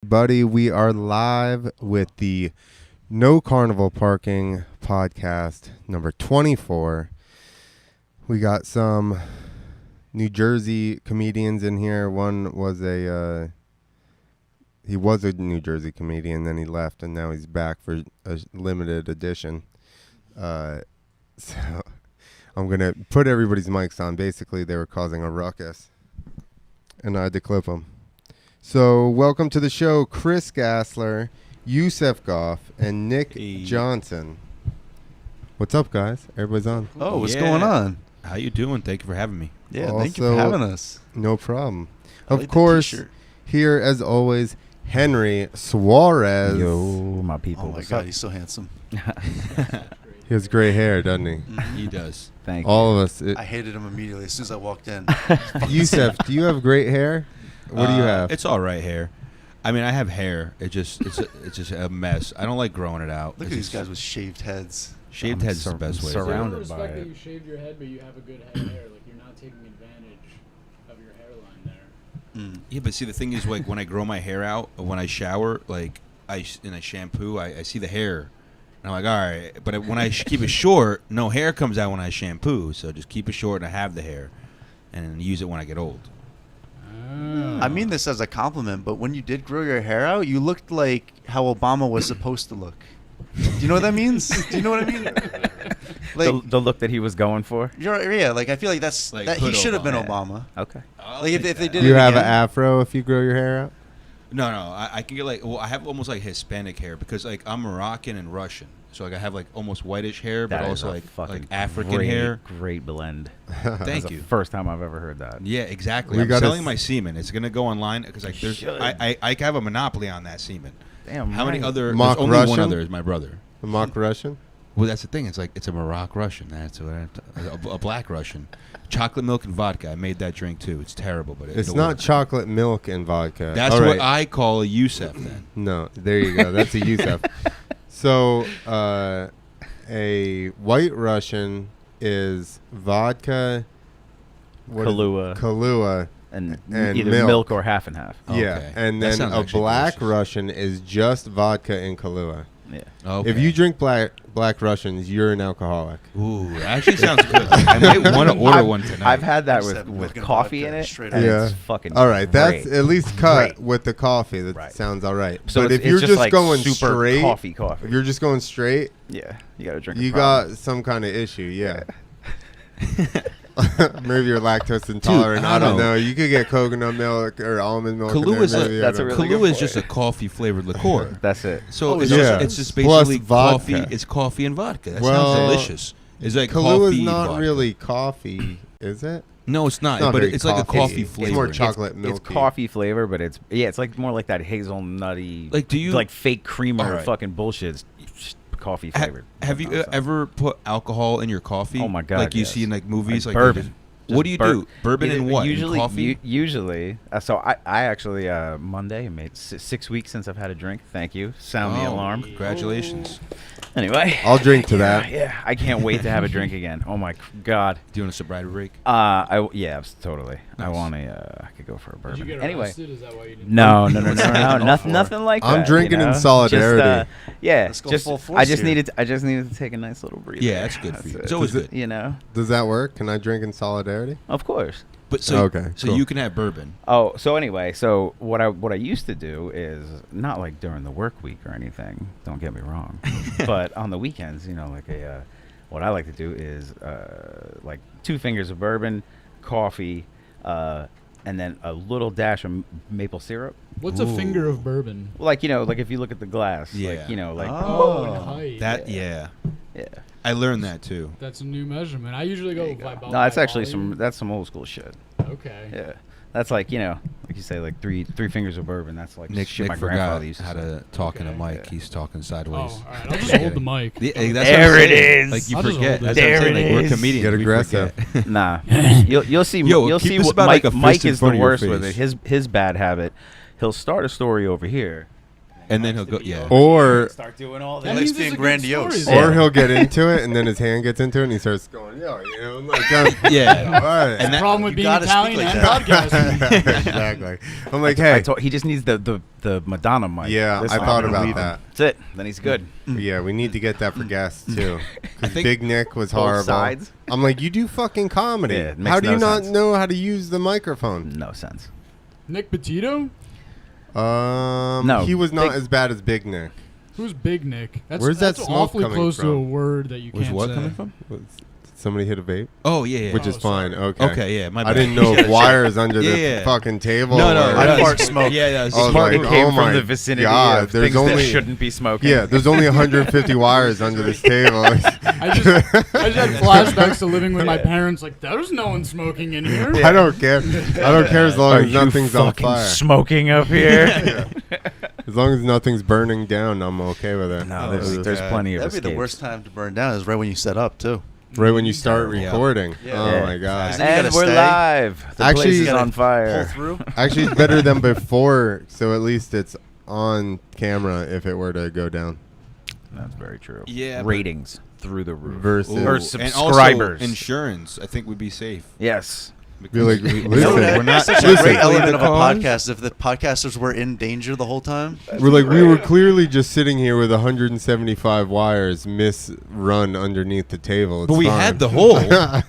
Buddy, we are live with the No Carnival Parking podcast number 24. We got some New Jersey comedians in here. One was he was a New Jersey comedian, then he left, and now he's back for a limited edition. So I'm going to put everybody's mics on. Basically, they were causing a ruckus, and I had to clip them. So welcome to the show, Chris Gassler, Yusef Goff, and Nick Johnson. What's up, guys? Everybody's on. Oh, what's going on? How you doing? Thank you for having me. Yeah, Also, thank you for having us. No problem. I Of like the course, t-shirt. here as always, Henry Suarez. Yo, my people. Oh my What's God, up? he's so handsome. He has gray hair, doesn't he? He does. Thank you. All of us. I hated him immediately as soon as I walked in. Yusef, do you have great hair? What do you have? It's all right hair. I mean, I have hair. It's just a mess. I don't like growing it out. Look at these guys with shaved heads. Shaved heads is the best way. to do it. surrounded I by respect that it. you shaved your head, but you have a good head of hair. Like, you're not taking advantage of your hairline there. Mm. Yeah, but see, the thing is, like, when I grow my hair out, when I shower, like, I shampoo, I see the hair. And I'm like, all right. But when I keep it short, no hair comes out when I shampoo. So just keep it short and I have the hair. And use it when I get old. I mean this as a compliment, but when you did grow your hair out, you looked like how Obama was supposed to look. Do you know what that means? Do you know what I mean? Like, The look that he was going for. yeah, like I feel like that's Like that he hood should have been Obama. Obama. Okay. Like if they did Do you it have an again. afro if you grow your hair out? No, I can get like, well, I have almost like Hispanic hair because like I'm Moroccan and Russian, so like I have like almost whitish hair, but That is also a like fucking African great, hair. Great blend. Thank That's you. the first time I've ever heard that. Yeah, exactly. We I'm gotta selling s- my semen. It's gonna go online because like there's should. I have a monopoly on that semen. Damn. How many right. other? Mock There's only one Russian? other is my brother. The mock Russian? Well, that's the thing. It's like it's a Moroccan Russian. That's what a black Russian. Chocolate milk and vodka. I made that drink too. It's terrible, but It's it'll not work. chocolate milk and vodka. That's All what right. I call a Yusef then. No, there you go. That's a Yusef. So, a white Russian is vodka, Kahlua. And either milk. milk or half and half. Yeah, Okay. and That then sounds a actually black delicious. Russian is just vodka and Kahlua. Yeah. Okay. If you drink black Russians, you're an alcoholic. Ooh, that actually sounds good. I might want to order one tonight. I've had that Just with have milk and coffee vodka in it. straight And up. it's Yeah. fucking All right, that's great. at least cut Great. with the coffee. That Right. sounds all right. So but it's, if you're it's just like going super straight, coffee. if you're just going straight, Yeah, you gotta drink. you a problem. got some kind of issue. Yeah. Maybe you're lactose intolerant. I I don't don't know. You could get coconut milk or almond milk. in Kahlua there, is maybe, I that's don't a know. really good Kahlua is point. just a coffee flavored liqueur. That's it. So Oh, it's, yeah. just, it's just Plus basically vodka. coffee. It's coffee and vodka. That Well, sounds delicious. It's like Kahlua coffee is not vodka. really coffee, is it? No, it's not. It's not but very it's like a coffee It's flavor. more chocolate milky. It's coffee flavor, but it's like more like that hazelnutty, Like, do you- like fake creamer All right. fucking bullshit? It's coffee flavored. Have you Nonsense. ever put alcohol in your coffee? Oh my God, Like you yes. see in like movies, like bourbon? What do you do? Bourbon Either- and what? Usually, In coffee. usually. So I actually Monday made 6 weeks since I've had a drink. Thank you. Sound the Oh, alarm. Congratulations. Anyway, I'll drink to that. Yeah, I can't wait to have a drink again. Oh my God. Do you want a sobriety break? Totally. I Nice. want I could go for a Did bourbon. you get Anyway. arrested? Is that why you didn't? No, nothing, for? nothing like that. I'm drinking in Just, solidarity. yeah, Let's go just full force I just here. needed to take a nice little breather. Yeah, that's good for you. it. It's always Does it- good. You know, Does that work? Can I drink in solidarity? of course. But so Okay, so cool. you can have bourbon. Oh, so anyway, so what I used to do is not like during the work week or anything. Don't get me wrong, but on the weekends, like what I like to do is like 2 fingers of bourbon, coffee, and then a little dash of maple syrup. What's a Ooh. finger of bourbon? Like like if you look at the glass, Yeah. like Oh. nice. That yeah. yeah. I learned that too. That's a new measurement. I usually go There you by go. volume. No, that's actually some old school shit. Okay. Yeah, that's like like you say, like three fingers of bourbon. That's like Nick, shit Nick my grandfather forgot used to how say. to talk in a Okay. mic. Yeah. He's talking Oh, sideways. all right. I'll just hold the mic. Yeah, that's what I'm There it saying. is. Like you I'll just forget. hold it. That's what I'm There saying. it Like we're is. comedians. Get we aggressive. forget. Nah, you'll see. Yo, you'll keep see the what spot Mike like a Mike fist in is the front of your worst with it. face. His bad habit. He'll start a story over here, and And then he'll go, yeah. Or start doing all That He likes means being it's a good grandiose. story, or though. he'll get into it, and then his hand gets into it, and he starts going, yo, you know, like, Yeah. all right. And that- Problem with You being gotta speak Italian like and that. podcasting. Exactly. I'm like, hey, he just needs the Madonna mic. yeah, This I one. thought I'm gonna about leave that. That's it. Then he's good. Yeah, we need to get that for guests too. I Because think Big Nick was both horrible. sides. I'm like, you do fucking comedy. Yeah, it makes How do you no not sense. know how to use the microphone? No sense. Nick Petito? No, he was not Big- as bad as Big Nick. Who's Big Nick? That's, Where's that that's smoke awfully coming close to from? a word that you Where's can't what say. coming from? Did somebody hit a vape? Oh, yeah. Which Oh, is fine. sorry. Okay. Okay, yeah. My I bad. didn't know if wires under the Yeah. fucking table. No, no. were- I no, fart it's- smoke. Yeah, yeah. It's I was smart. like, Smoking came oh my from the vicinity God, of there's things only- that shouldn't be smoking. Yeah, there's only 150 wires under this table. I just had flashbacks to living with my parents. Like, there's no one smoking in here. I don't care. I don't care as long Are as you nothing's on fucking fire. smoking up here? As long as nothing's burning down, I'm okay with it. No, Oh, there's God. plenty of That'd be the escapes. worst time to burn down is right when you set up too. Right when you start Yeah. recording. Yeah. Oh Yeah. my God. Then you And gotta we're stay. live. The Actually, place you is gotta on Pull fire. through. Actually, it's better than before, so at least it's on camera if it were to go down. That's very true. Yeah, but- Ratings through the roof. Versus, Ooh, Or and subscribers. also insurance. I think we'd be safe. Yes. be like, Because You know listen, what? we're not Such a listen. great element the of a cause. podcast. If the podcasters were in danger the whole time, we're like, we were clearly just sitting here with 175 wires misrun underneath the table. It's But we fine. had the hole.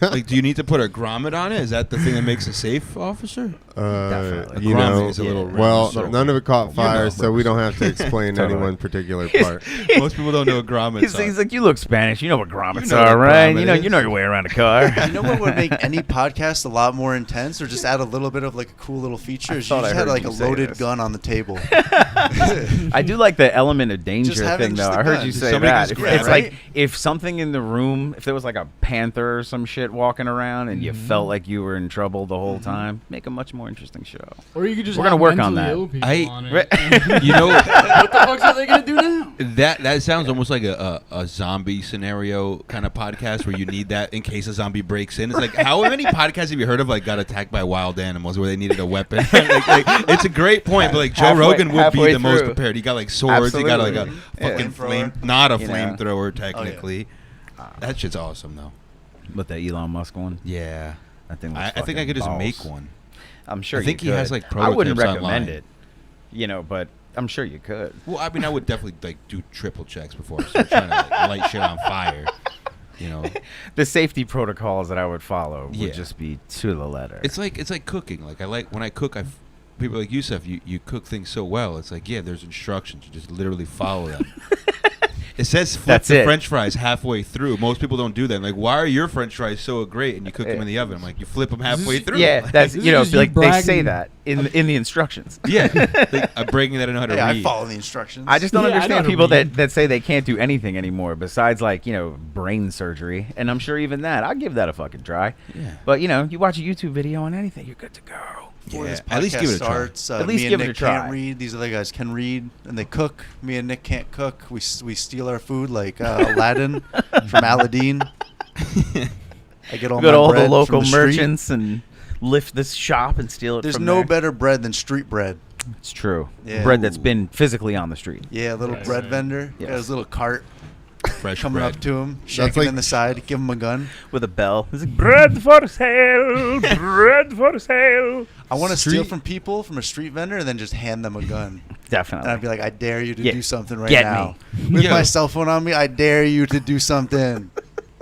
Like, do you need to put a grommet on it? Is that the thing that makes it safe, officer? Definitely. You A grommet know, is a little well, little- none of it caught You fire, know, so we don't have to explain any Totally. one particular part. Most people don't know what grommets He's are. like, you look Spanish. You know what grommets You know are, what right? grommet You know, is. you know your way around a car. you know what would make any podcast a lot more intense, or just add a little bit of like a cool little feature? Is you thought I just had heard like you a say loaded this. gun on the table. I do like the element of danger Just having thing, just though. a I heard gun. you say Somebody that. just If- grab It's it. like if something in the room, if there was like a panther or some shit walking around and you felt like you were in trouble the whole time, make a much more interesting show. Or you could just We're have gonna work on mentally that. ill people I- on it. Right. You know, What the fuck are they gonna do now? that sounds almost like a zombie scenario kind of podcast where you need that in case a zombie breaks in. It's like, how many podcasts have you heard of like got attacked by wild animals where they needed a weapon? like, it's a great point, but like Joe Rogan would be halfway the most through. prepared. He got like swords. He got like a Absolutely. Yeah. fucking flame, Flamethrower. not a You know. flamethrower technically. That shit's awesome though. But the Elon Musk one, Yeah, that thing. Was I think I fucking could just balls. make one. I'm sure. I think you he has, could. like, I wouldn't prototypes recommend online. it, you know, but I'm sure you could. Well, I mean, I would definitely like do triple checks before I start trying to like, light shit on fire. You know, The safety protocols that I would follow Yeah. would just be to the letter. it's like cooking. Like I like when I cook, people are like, Yusef, you cook things so well. It's like, yeah, there's instructions. You just literally follow them. It says flip That's the it. French fries halfway through. Most people don't do that. Like, why are your French fries so great and you cook them in the oven? I'm like, you flip them halfway through. yeah, that's This you know, is you like they say bragging. that in the instructions. Yeah. Like, I'm breaking that I know how to Hey, I read. follow the instructions. I just don't Yeah, I know understand how to people read. that say they can't do anything anymore besides like, you know, brain surgery. And I'm sure even that, I'll give that a fucking try. Yeah. But, you know, you watch a YouTube video on anything, you're good to go. Before Yeah, this at least podcast give it a try. starts, At least me give and it Nick a try. can't read. These other guys can read, and they cook. Me and Nick can't cook. We steal our food like Aladdin from Aladdin. I get all Go my to all bread the from local street. merchants and lift this shop and steal it There's from no there. better bread than street bread. It's true. Yeah. Bread that's been physically on the street. Yeah, a little Right, bread right. vendor. Yes. Got his little cart Fresh coming bread. up to him, shaking like- in the side, give him a gun. With a bell. It's like, bread for sale, bread for sale. I want to steal Street- from people, from a street vendor, and then just hand them a gun. Definitely. And I'd be like, I dare you to Yeah. do something right Get now. me. With Yo. my cell phone on me, I dare you to do something.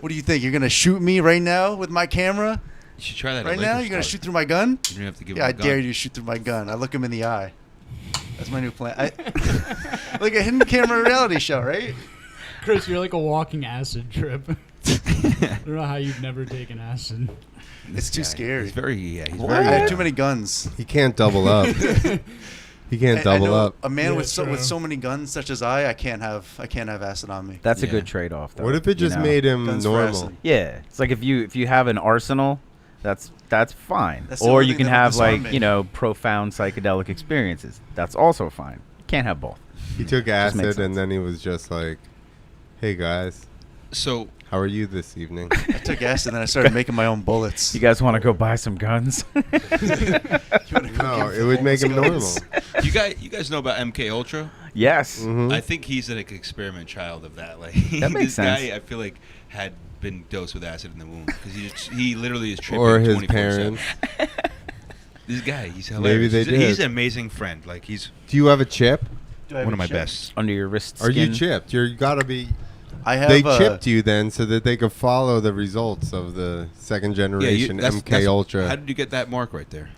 What do you think? You're going to shoot me right now with my camera? You should try that. at Right liquor now? You're going to stores. shoot through my gun? You don't have to give Yeah, them I a gun. dare you to shoot through my gun. I look him in the eye. That's my new plan. Like a hidden camera reality show, right? Chris, you're like a walking acid trip. I don't know how you've never taken acid. It's too scary. He's very, yeah, he's I very. have too many guns. He can't double up. He can't I double know up. A man Yeah, with true. so many guns such as I can't have acid on me. That's a Yeah. good trade-off, though. What if it you just know? made him Guns for normal? acid. Yeah, it's like if you have an arsenal, that's fine. That's the Or only you thing can that would have disarm like me. you know profound psychedelic experiences. That's also fine. You can't have both. He took Just makes acid and sense. then he was just like, "Hey guys, So How are you this evening? I took acid, and then I started making my own bullets. You guys want to go buy some guns? You wanna go No, give it would make him normal. guns? You guys know about MK Ultra? Yes. Mhm. I think he's an experiment child of that. Like That makes this guy, sense. I feel like had been dosed with acid in the womb because he literally is tripping. Or his 24/7. parents. This guy, he's hilarious. Maybe they He's did. an amazing friend. Like he's Do you have a chip? Do I have one a of my chip? best. Under your wrist. Are you skin. chipped? You gotta be. I have. They chipped you then so that they could follow the results of the second generation MK Ultra. How did you get that mark right there?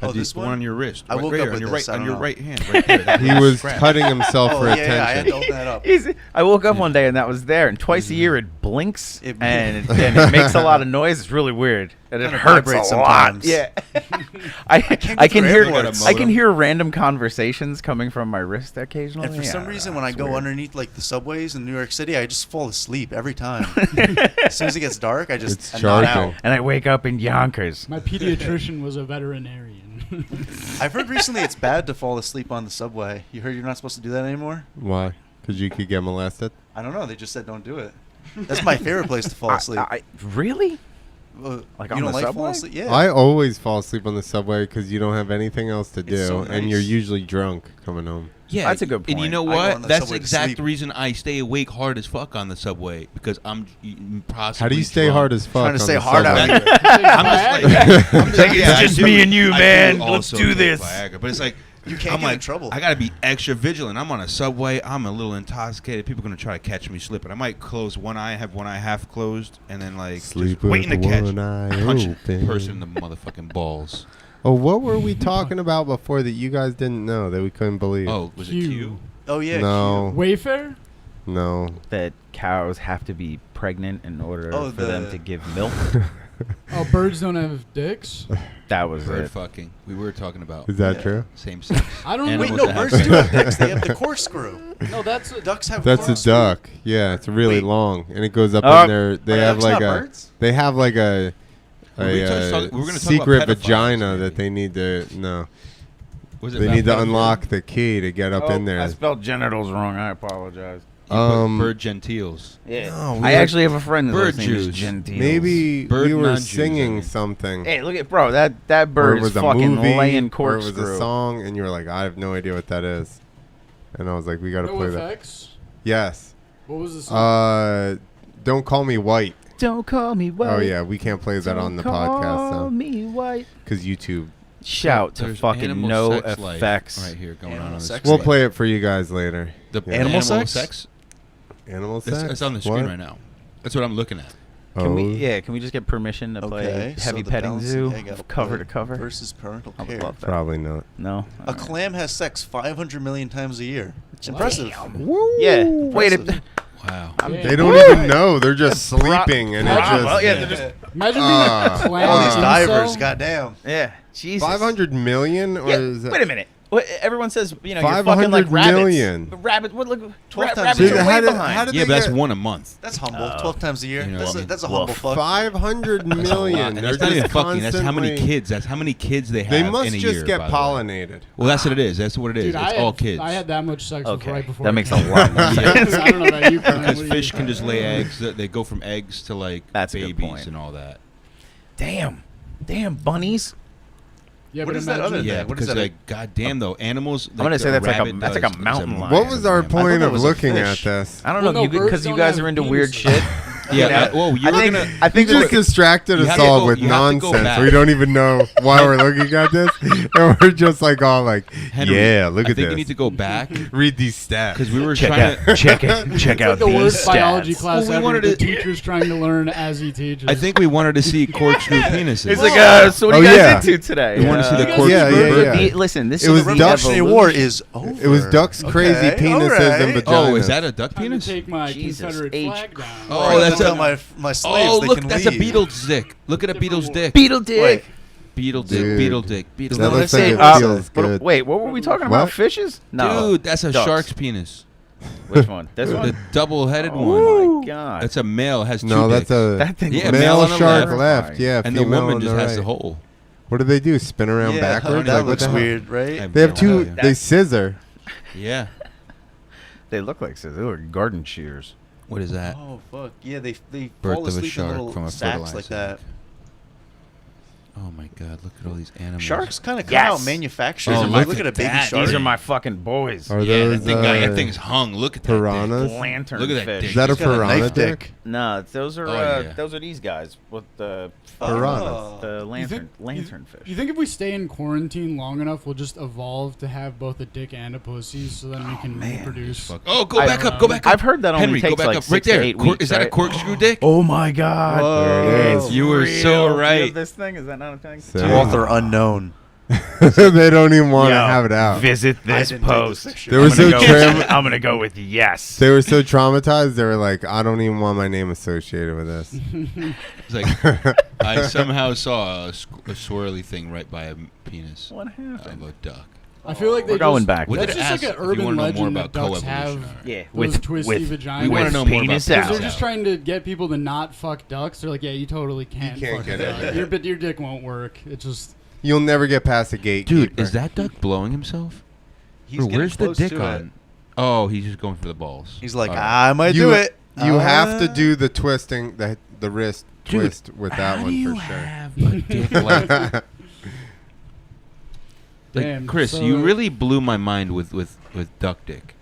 Oh, How'd you- this the one one? on your wrist. I woke right up here, with on your this, I right, don't on your know. right hand, right there. That He little was scratch. cutting himself Oh, for yeah, attention. I had to open that up. I woke up one day and that was there. And twice a year it blinks It- and it makes a lot of noise. It's really weird. And it Kinda hurts a vibrates lot. sometimes. Yeah. can't I get can through hear airports. I can hear random conversations coming from my wrist occasionally. And for some Yeah, reason, when I it's go weird. underneath like the subways in New York City, I just fall asleep every time. As soon as it gets dark, I just It's I'm not charging. out. And I wake up in Yonkers. My pediatrician was a veterinarian. I've heard recently it's bad to fall asleep on the subway. You heard you're not supposed to do that anymore? Why? Because you could get molested? I don't know. They just said don't do it. That's my favorite place to fall asleep. Really? Like you on don't the like subway? falling asleep? Yeah. I always fall asleep on the subway because you don't have anything else to do, It's so and you're nice. usually drunk coming home. Yeah, That's a good And you point. know I go what? on the That's the subway to exact sleep. reason I stay awake hard as fuck on the subway because I'm possibly How do you stay drunk. hard as fuck? Trying to on stay the hard out subway? here. I'm just like, It's like, it's I just do- me and you, I man. do Let's also do take this. Viagra, but it's like You can't I'm get like, in trouble. I gotta be extra vigilant. I'm on a subway. I'm a little intoxicated. People are gonna try to catch me slipping. I might close one eye, have one eye half closed, and then like Sleep just waiting to with catch one eye punch open. person in the motherfucking balls. Oh, what were we talking about before that you guys didn't know that we couldn't believe? Oh, was it Q. Q? Oh yeah. No. Wayfair? No. That cows have to be pregnant in order Oh, for them the- to give milk. Oh, birds don't have dicks? That was Bird it. fucking. We were talking about Is that Yeah. true? same sex. I don't Animals Wait, know. no, that have birds do sex. have dicks. They have the corkscrew. No, that's a Ducks have. That's a corkscrew. duck. Yeah, it's really Wait. long, and it goes up Oh. in there. They Are have ducks like not a. birds? They have like a. Were we A just talk- we were gonna talk secret about pedophiles, vagina maybe. that they need to no. Was it They about need to pedophilia? unlock the key to get up in there. I spelled genitals wrong. I apologize. You put Um, bird gentiles. Yeah. No, we I were- actually have a friend whose Bird last name is Jews. Gentiles. Maybe Bird we were non-Jews, I singing mean. something. Hey, look at bro. That or bird it is was a fucking movie, laying or it was corkscrew. a song, and you were like, I have no idea what that is. And I was like, we got to no play that. effects. Yes. What was the song? Don't call me white. Don't call me white. Oh yeah, we can't play that on the podcast Call though, me white. because YouTube. Shout to There's fucking animal no sex life effects. right here going Animal on. On this sex We'll life. play it for you guys later. The Yeah. Animal sex? Animal sex. It's on the screen What? right now. That's what I'm looking at. Can we? Oh. Yeah. Can we just get permission to play Okay. so Heavy the Petting balancing Zoo egg cover output to cover? versus parental I would care. love that. Probably not. No. A clam has sex 500 million times a year. It's impressive. Woo! Yeah. Wait. Impressive. Wow. Yeah. They don't Woo! even know. They're just sleeping, and it Bravo. just. Yeah, they're just- Imagine being Ah. a clam. All these Uh, divers, incel. goddamn. Yeah. Jesus. 500 million, or Yeah, is it? wait a minute. What, everyone says, you know, you're 500 fucking like rabbits. million. But rabbit, what, look, 12 times rabbits a are year. way How did- behind. how did Yeah, they but that's get- one a month. That's humble. Oh. 12 times a year. You know That's, what I a, mean? that's a Woof. humble fuck. 500 That's a lot. million. And They're that's not even just fucking. That's how many constantly- kids. That's how many kids they have They must in a just year, get by the way. pollinated. Well, that's what it is. That's what it is. Dude, It's I all had, kids. I had that much sex Okay, right before. that I makes a came. lot more sense. I don't know about you, Clem. Because What do fish you- can just lay eggs. They go from eggs to like That's a good babies point. and all that. Damn. Damn, bunnies. Yeah, What but is that imagine- other Yeah, thing? What is because that? like goddamn though, animals. I'm gonna say that's like a rabbit mountain lion. What was our thought point that of was a looking at fish. this? I don't Well, know no, because birds you don't guys have are into weird penises. shit. Yeah. You know? Whoa, you I were think, gonna. I think You just we- distracted you us have to all go- with you have to go nonsense. back. We don't even know why we're looking at this, and we're just like all like, Henry, "Yeah, look I at think this. you need to go back Read these stats." because we were check trying out, to. check it, check It's out like the these worst biology stats. class Well, we ever. wanted The to- teacher's trying to learn as he teaches. I think we wanted to see corkscrew penises. It's like, so what Oh, are you guys yeah. into today? We want to see the Yeah, corkscrew. yeah, bird. yeah. Listen, this It is was the ducks- Revolutionary evolution. War is over. It was ducks' crazy Okay, penises and alright. vaginas. Oh, is that a duck Time to penis? take my Jesus Confederate H. flag down. Oh, that's tell a- my slaves Oh, they look, can that's a leave. beetle's dick. Look at a beetle's dick. Beetle dick. Wait. Beetle dick. Dude. Beetle dick. Beetle That dick. looks like say- it feels but good. wait, what were we talking about? What? Fishes? No. Dude, that's a Ducks. shark's penis. Which one? This The one? double-headed one. Oh my god. That's a male. Has two No, dicks. that's a That thing. Yeah, male male on the shark left. left. Yeah, And the female woman on just the has right. the hole. What do they do? Spin around Yeah, backwards? that Like, what looks the hell? weird, right? I- They have two. Yeah. They scissor. Yeah. They look like scissors. They look like garden shears. What is that? Oh fuck! Yeah, they Birth fall of a asleep in shark little from a sacks fertilizer like that. egg. Oh my God! Look at all these animals. Sharks kind of come Yes. out manufactured. Oh, Look look at at a baby that. shark. These are my fucking boys. Are Yeah, those that thing's hung. Look at that. piranhas? Lantern Look at that fish. dick. Is that a He's got piranha knife dick? No, those are Oh, yeah. those are these guys with the Piranhas. the You lantern fish. You think if we stay in quarantine long enough, we'll just evolve to have both a dick and a pussy, so then we can reproduce? Fuck. Oh, go back up. Go back up. I've heard that only Henry, takes go back like up. 6 Right to there. 8 weeks. Is that a right? corkscrew dick? Oh my God! There it is. You were so Real. Do you right. have this thing, is that not a thing? So- Author unknown. They don't even want to Yo, have it out. Visit this didn't take post. this picture. They were I'm so gonna go- I'm gonna go with yes. They were so traumatized. They were like, I don't even want my name associated with this. It's like I somehow saw a swirly thing right by a penis What of happened? a duck. I feel like We're they going just, back. What That's did it just like ask an if you urban wanna know more legend that about ducks coevolution? have Yeah, those twisty We vaginas. want to know more about penis Because out. they're just trying to get people to not fuck ducks. They're like, yeah, you totally can't, can't fuck get a it. duck. Your dick won't work. It just... You'll never get past a gate. Dude, is that duck blowing himself? He's Or getting where's the close dick to it. on? Oh, he's just going for the balls. He's like, All right. I might you do it. You have to do the twisting, the wrist Dude, twist with that How one do you for sure. have a dick like Damn, Chris, so- you really blew my mind with duck dick.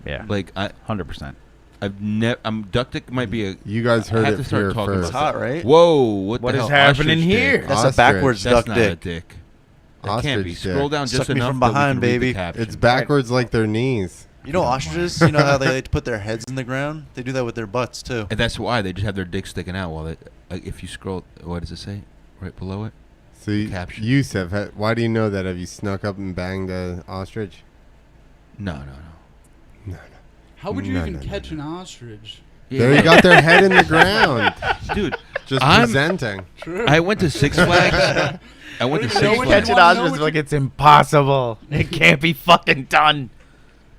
Yeah, Like 100%. duck dick might be a. You guys I heard have it to start here talking first. It's hot, right? Whoa! What What the is hell? happening Ostrich here? dick. That's Ostrich. a backwards That's duck not dick. a dick. That can't be. Ostrich dick. Scroll down Suck just me enough from that we behind, can read the baby. caption. It's backwards like their knees. You know ostriches? You know how they like to put their heads in the ground? They do that with their butts too. And that's why they just have their dick sticking out while they. If you scroll, what does it say? Right below it. So, Caption. Yusef, why do you know that? Have you snuck up and banged a ostrich? No. How would you No, even no, no, catch an ostrich? They got their head in the ground, dude. just I'm- presenting. True. I went to Six Flags. I went to Wait, Six no one Flags. catch it on, Ostrich like it's impossible. It can't be fucking done.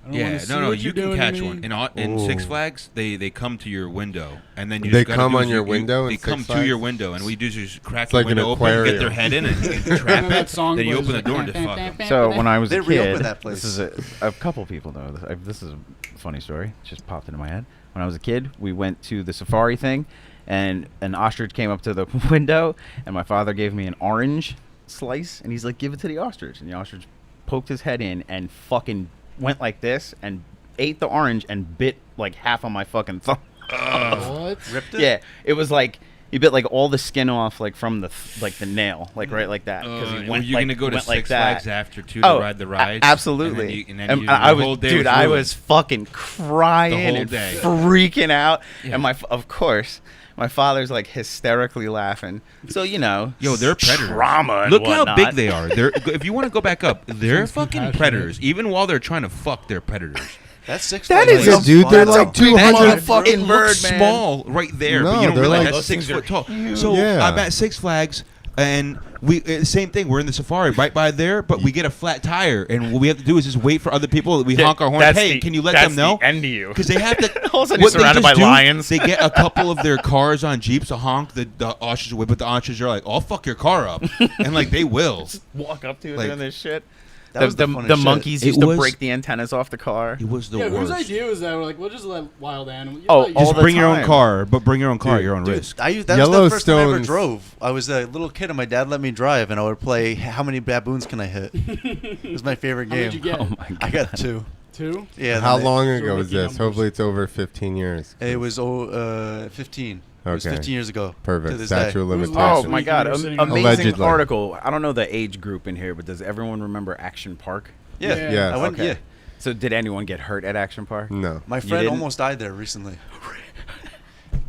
I don't Yeah, wanna see no, what you you're can doing to catch me. one. In Six Ooh. Flags, they come to your window, and then you They just gotta come do on is your you- window in They Six come to Flags? your window, and we do is just crack It's the like an window open, get aquarium. their head in, and trap And that it. song Then you plays open the like, door and just fuck them. So when I was They a reopened kid, that place. this is a couple people know this. This is a funny story. It just popped into my head. When I was a kid, we went to the safari thing, and an ostrich came up to the window, and my father gave me an orange slice, and he's like, "Give it to the ostrich." And the ostrich poked his head in and fucking went like this and ate the orange and bit like half of my fucking thumb. What? Ripped it? Yeah, it was like he bit like all the skin off, like from the like the nail, like right like that. He Were you like, gonna go to went like Six that. Flags after too to ride the rides? Absolutely. And then And you, I the was, whole day dude, I ruined. was fucking crying The whole and day. freaking out. Yeah. And of course, my father's like hysterically laughing. So Yo, they're predators. Trauma. And Look how whatnot. big they are. They're if you want to go back up, they're Sounds fucking compassionate. predators. Even while they're trying to fuck, they're predators. That's Six That Flags. is Yeah, a- dude, they're that's a like big 200. motherfucking It looks bird, man. small right there, No, but you don't they're realize like- that's Those things 6 foot are tall. So Yeah. I'm at Six Flags, and we same thing. We're in the safari right by there, but we get a flat tire, and what we have to do is just wait for other people. We honk our horn. That's Hey, the- can you let that's them know? the end of you. Because they have to. All of a sudden what you're they surrounded just by do, lions. They get a couple of their cars on Jeeps to honk the ostrich away, but the ostriches are like, "I'll fuck your car up," and like they will. Walk up to you Like- doing this shit. That was the funniest shit. monkeys It used to was- break the antennas off the car. It was the Yeah, whose worst. idea was that? We're like, we'll just let wild animals. Oh, let you- all Just the bring your own time. car, but bring your own car. Dude, Your own Dude, risk. that was the first time I ever Yellowstone's- drove. I was a little kid and my dad let me drive, and I would play How Many Baboons Can I Hit? It was my favorite How many did you game. get? Oh my god. I got 2. 2? Yeah. How then long those ago are was rookie this? numbers. Hopefully it's over 15 years. It was 15. It was Okay. 15 years ago. To Perfect. this Statute day. of It was limitations. Oh last my week god, when we were sitting amazing Allegedly. article. I don't know the age group in here, but does everyone remember Action Park? Yeah. Yeah. Yes. I went. Okay. Yeah. So did anyone get hurt at Action Park? No. My You friend didn't? almost died there recently.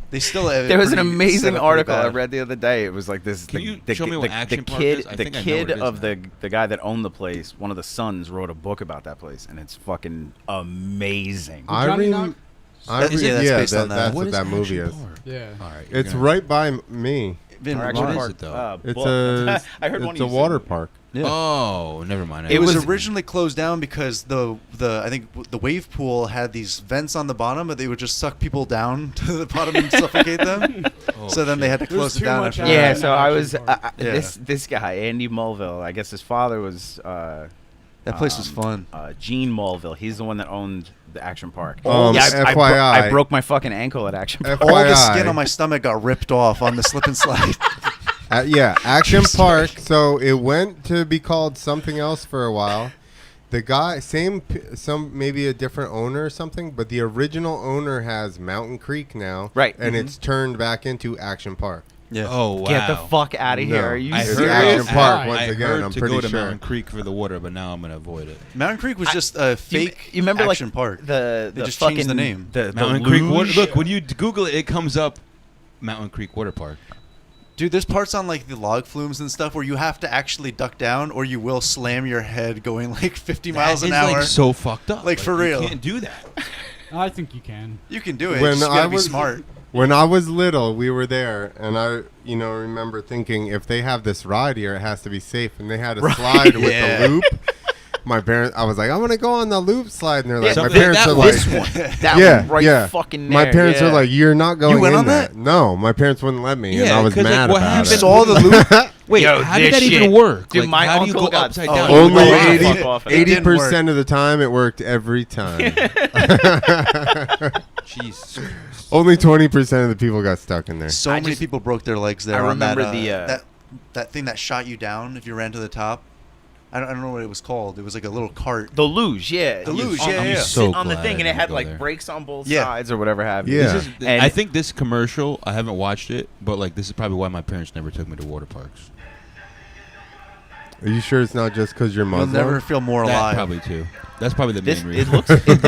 They still have it There was an pretty- set amazing up pretty article I bad. read the other day. It was like this. Can you show me what Action Park kid, is? I the think I know kid what it is of now. the guy that owned the place, one of the sons, wrote a book about that place, and it's fucking amazing. Johnny Knox? That's based on that. That's What what is that movie is. Action Park? Yeah. All right. you're It's gonna- right by me. Been Or what Action is Park, it, though? It's book. a I heard one it's of a you water say- park. Yeah. Oh, never mind. It was wasn't- originally closed down because the I think the wave pool had these vents on the bottom, but they would just suck people down to the bottom and suffocate them. Oh, So then they had to There was close it too down much after Yeah, out of that. so I Action was Park. Yeah. this guy Andy Mulville. I guess his father was That place was fun. Gene Mulville. He's the one that owned the Action Park. FYI, I broke my fucking ankle at Action Park. All the FYI. skin on my stomach got ripped off on the slip and slide. Yeah, Action Park. So it went to be called something else for a while. The guy, maybe a different owner or something, but the original owner has Mountain Creek now, Right. And it's turned back into Action Park. Yeah. Oh wow. Get the fuck out of here. Are you I It's heard Action serious? Park once I again. heard I'm to pretty go to sure. Mountain Creek for the water, but now I'm gonna avoid it. Mountain Creek was just a fake You remember Action like Park. the They just fucking, changed the name. The Mountain Creek water. luge? Look, when you Google it, it comes up Mountain Creek Water Park. Dude, there's parts on like the log flumes and stuff where you have to actually duck down or you will slam your head going like 50 miles an That is, hour. like so fucked up. Like, for real. You can't do that. I think you can. You can do it. When you just I gotta be was- smart. When I was little, we were there, and I, remember thinking if they have this ride here, it has to be safe. And they had a slide with Yeah. the loop. My parents, I was like, I'm gonna go on the loop slide, and they're like, Yeah, my something- parents that are was like, That yeah, one right yeah. fucking My there, parents yeah. are like, you're not going went in on that? No, my parents wouldn't let me, and Yeah, I was 'cause, like, mad what about happened- it. Saw the loop. Wait, Yo, how did this that even shit. work? Dude, Like, my how do you uncle go got upside Oh, down? you Only roll the 80 fuck off of it. It didn't 80% of the time, it worked every time. Jesus. Only 20% of the people got stuck in there. So I many just- people broke their legs there. I on that, remember that thing that shot you down if you ran to the top. I don't know what it was called. It was like a little cart. The luge, yeah. The You- luge, on- yeah, you yeah. sit So on the glad thing, I and it didn't had go like there. brakes on both Yeah. sides or whatever have you. Yeah. This is, And- I think this commercial, I haven't watched it, but like this is probably why my parents never took me to water parks. Are you sure it's not just because you're You'll Muslim? never feel more That alive. probably too. That's probably the This main it reason.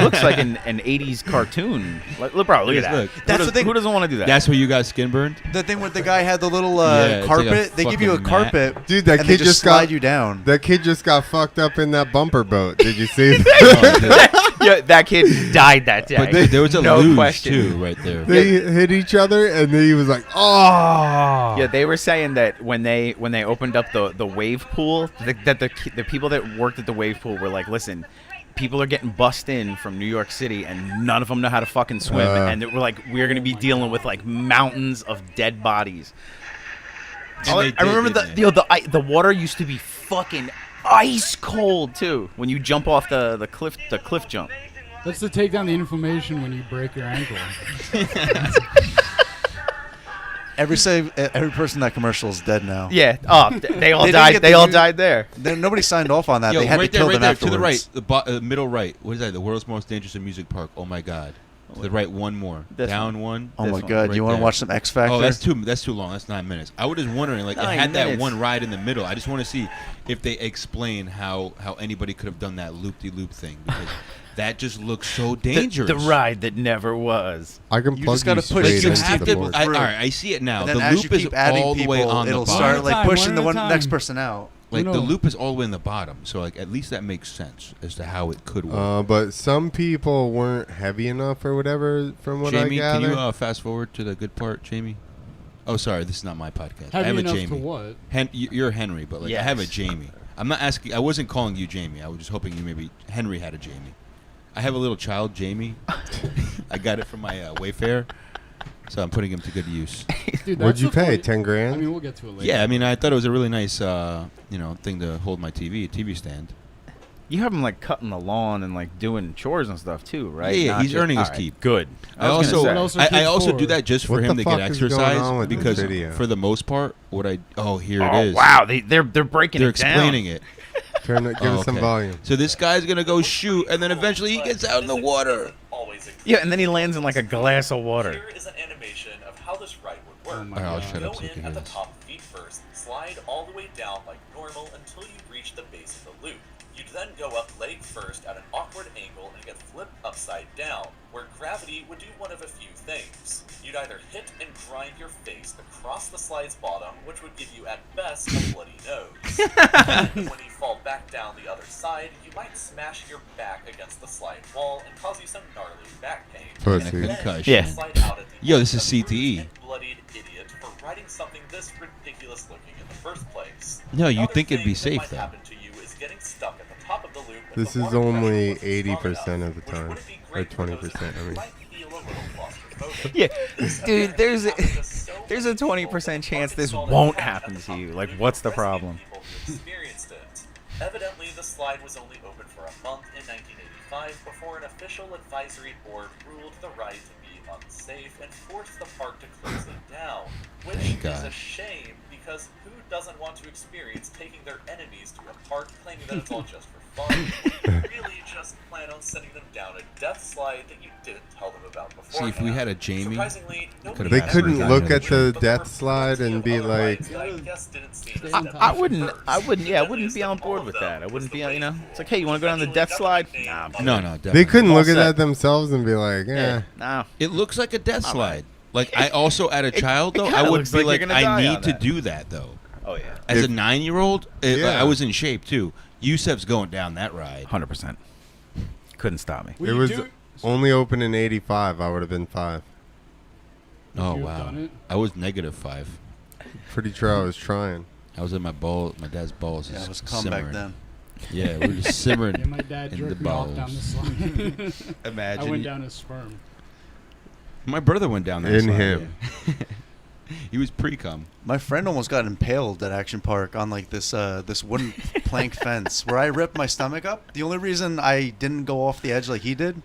looks like an 80s cartoon. Look, bro, look at that. Look. That's the thing. Who doesn't want to do that? That's where you got skin burned? The thing with the guy had the little Yeah, it's like a carpet. They give you a fucking mat. carpet, Dude, that and they kid just just slide got you down. that kid just got fucked up in that bumper boat. Did you see that? Yeah, that kid died that day. But there was a no luge question. too right there. They hit each other, and then he was like, "Oh." Yeah, they were saying that when they opened up the wave pool, that the people that worked at the wave pool were like, listen, people are getting bussed in from New York City, and none of them know how to fucking swim, and they were like, we're gonna be dealing with like mountains of dead bodies. And I remember the water used to be fucking ice cold too when you jump off the cliff jump. That's to take down the inflammation when you break your ankle. Every person in that commercial is dead now. Yeah. Oh, they all They didn't died. get They the all new- died there. Nobody signed off on that. Yo, they had right to there, kill right them there, afterwards. to the right, the middle right. What is that? The world's most dangerous amusement park. Oh my god. To the right, one more. This Down one. Oh This my one, god! right You want to there. watch some X Factor? Oh, that's too long. That's 9 minutes. I was just wondering, like, it 9 had that minutes. one ride in the middle. I just want to see if they explain how anybody could have done that loop-de-loop thing, because that just looks so dangerous. The ride that never was. I can You plug just gotta you push straight You 60 have into to. the board. All through. right, I see it now. And then The as loop you is keep adding all the way people, on the it'll bottom. start One like at a time, pushing the one at a next time. person out. Like No. the loop is all the way in the bottom, so like at least that makes sense as to how it could work. But some people weren't heavy enough or whatever, from what Jamie, I can gather. you fast forward to the good part, Jamie? Oh, sorry, this is not my podcast. I Heavy have a enough Jamie. to what? You're Henry, but like I have a Yes. Jamie. I'm not asking. I wasn't calling you Jamie. I was just hoping you maybe Henry had a Jamie. I have a little child, Jamie. I got it from my Wayfair, so I'm putting him to good use. Dude, What'd that's you a pay? funny- 10 grand? I mean, we'll get to it later. Yeah, I mean, I thought it was a really nice, thing to hold my TV stand. You have him like cutting the lawn and like doing chores and stuff too, right? Yeah, Not he's just- earning his all right, keep. Good. I was gonna also say. What else are I kids also for? do that just for What him the to get fuck is going exercise on with this because video? for the most part, what I here Oh it is. wow, they're breaking They're it down. explaining it. Turn it, give us some okay. volume. So this guy's gonna go shoot, and then eventually he gets out in the water. Yeah, and then he lands in like a glass of water. Here is an animation of how this ride would work. Oh my Alright, I'll God. shut Go up so you can in hear at the this. top feet first, slide all the way down like normal until you reach the base of the loop. You'd then go up leg first at an awkward angle and get flipped upside down, where gravity would do one of a few things. You'd either hit and grind your face across the slide's bottom, which would give you at best a bloody nose. When you fall back down the other side, you might smash your back against the slide wall and cause you some gnarly back pain. Pussy. And then Concussion. Yeah. slide out at the Yo, end this is of the CTE. bruised and bloodied idiot for writing something this ridiculous looking in the first place. No, you'd Another think it'd be thing that safe, might though. happen to you is getting stuck at the top of the loop if This the is water only pressure wasn't 80% strong of the enough, which time, wouldn't be or great for those 20%, who I mean. might feel a little claustrophobic. Yeah, This dude, there's a happens to so there's many a people 20% that chance this Arkansas won't had happen at the to top you. of Like, loop what's the rescued problem? people who experienced it. Evidently, the slide was only open for a month in 1985 before an official advisory board ruled the ride to be unsafe and forced the park to close it down, which Thank is a God. shame because who doesn't want to experience taking their enemies to a park claiming that it's all just for fun? When you really just plan on sending them down a death slide that you didn't tell them about before. See, if we had a Jamie, Surprisingly, nobody They ever couldn't got look it. at the But death there were slide plenty and of be other like, rides that I guess didn't seem as I devastating I wouldn't. Yeah, I first. wouldn't be on board with that. I wouldn't be. You know, it's like, hey, you want to go down the Eventually, death slide? definitely Nah, I'm named no, other- no, they definitely. couldn't All look at set. that themselves and be like, yeah. No. It looks like a death Not slide. Like I also, at a child though, it I kinda would looks be like like, you're gonna I die on need to that. do that though. Oh yeah. As a If- 9-year-old, Yeah. I was in shape too. Yusef's going down that ride. 100%. Couldn't stop me. Will It you was do- only open in 85. I would have been 5. Would Oh you have wow, done it? I was -5. Pretty sure I was trying. I was in my dad's balls. Yeah, just it was calm simmering. back then. Yeah, we were just simmering Yeah, my dad in the jerked me off down the balls. slide. Imagine. I went down his sperm. My brother went down that In slide, him. yeah. He was pre-cum. My friend almost got impaled at Action Park on like this this wooden plank fence where I ripped my stomach up. The only reason I didn't go off the edge like he did,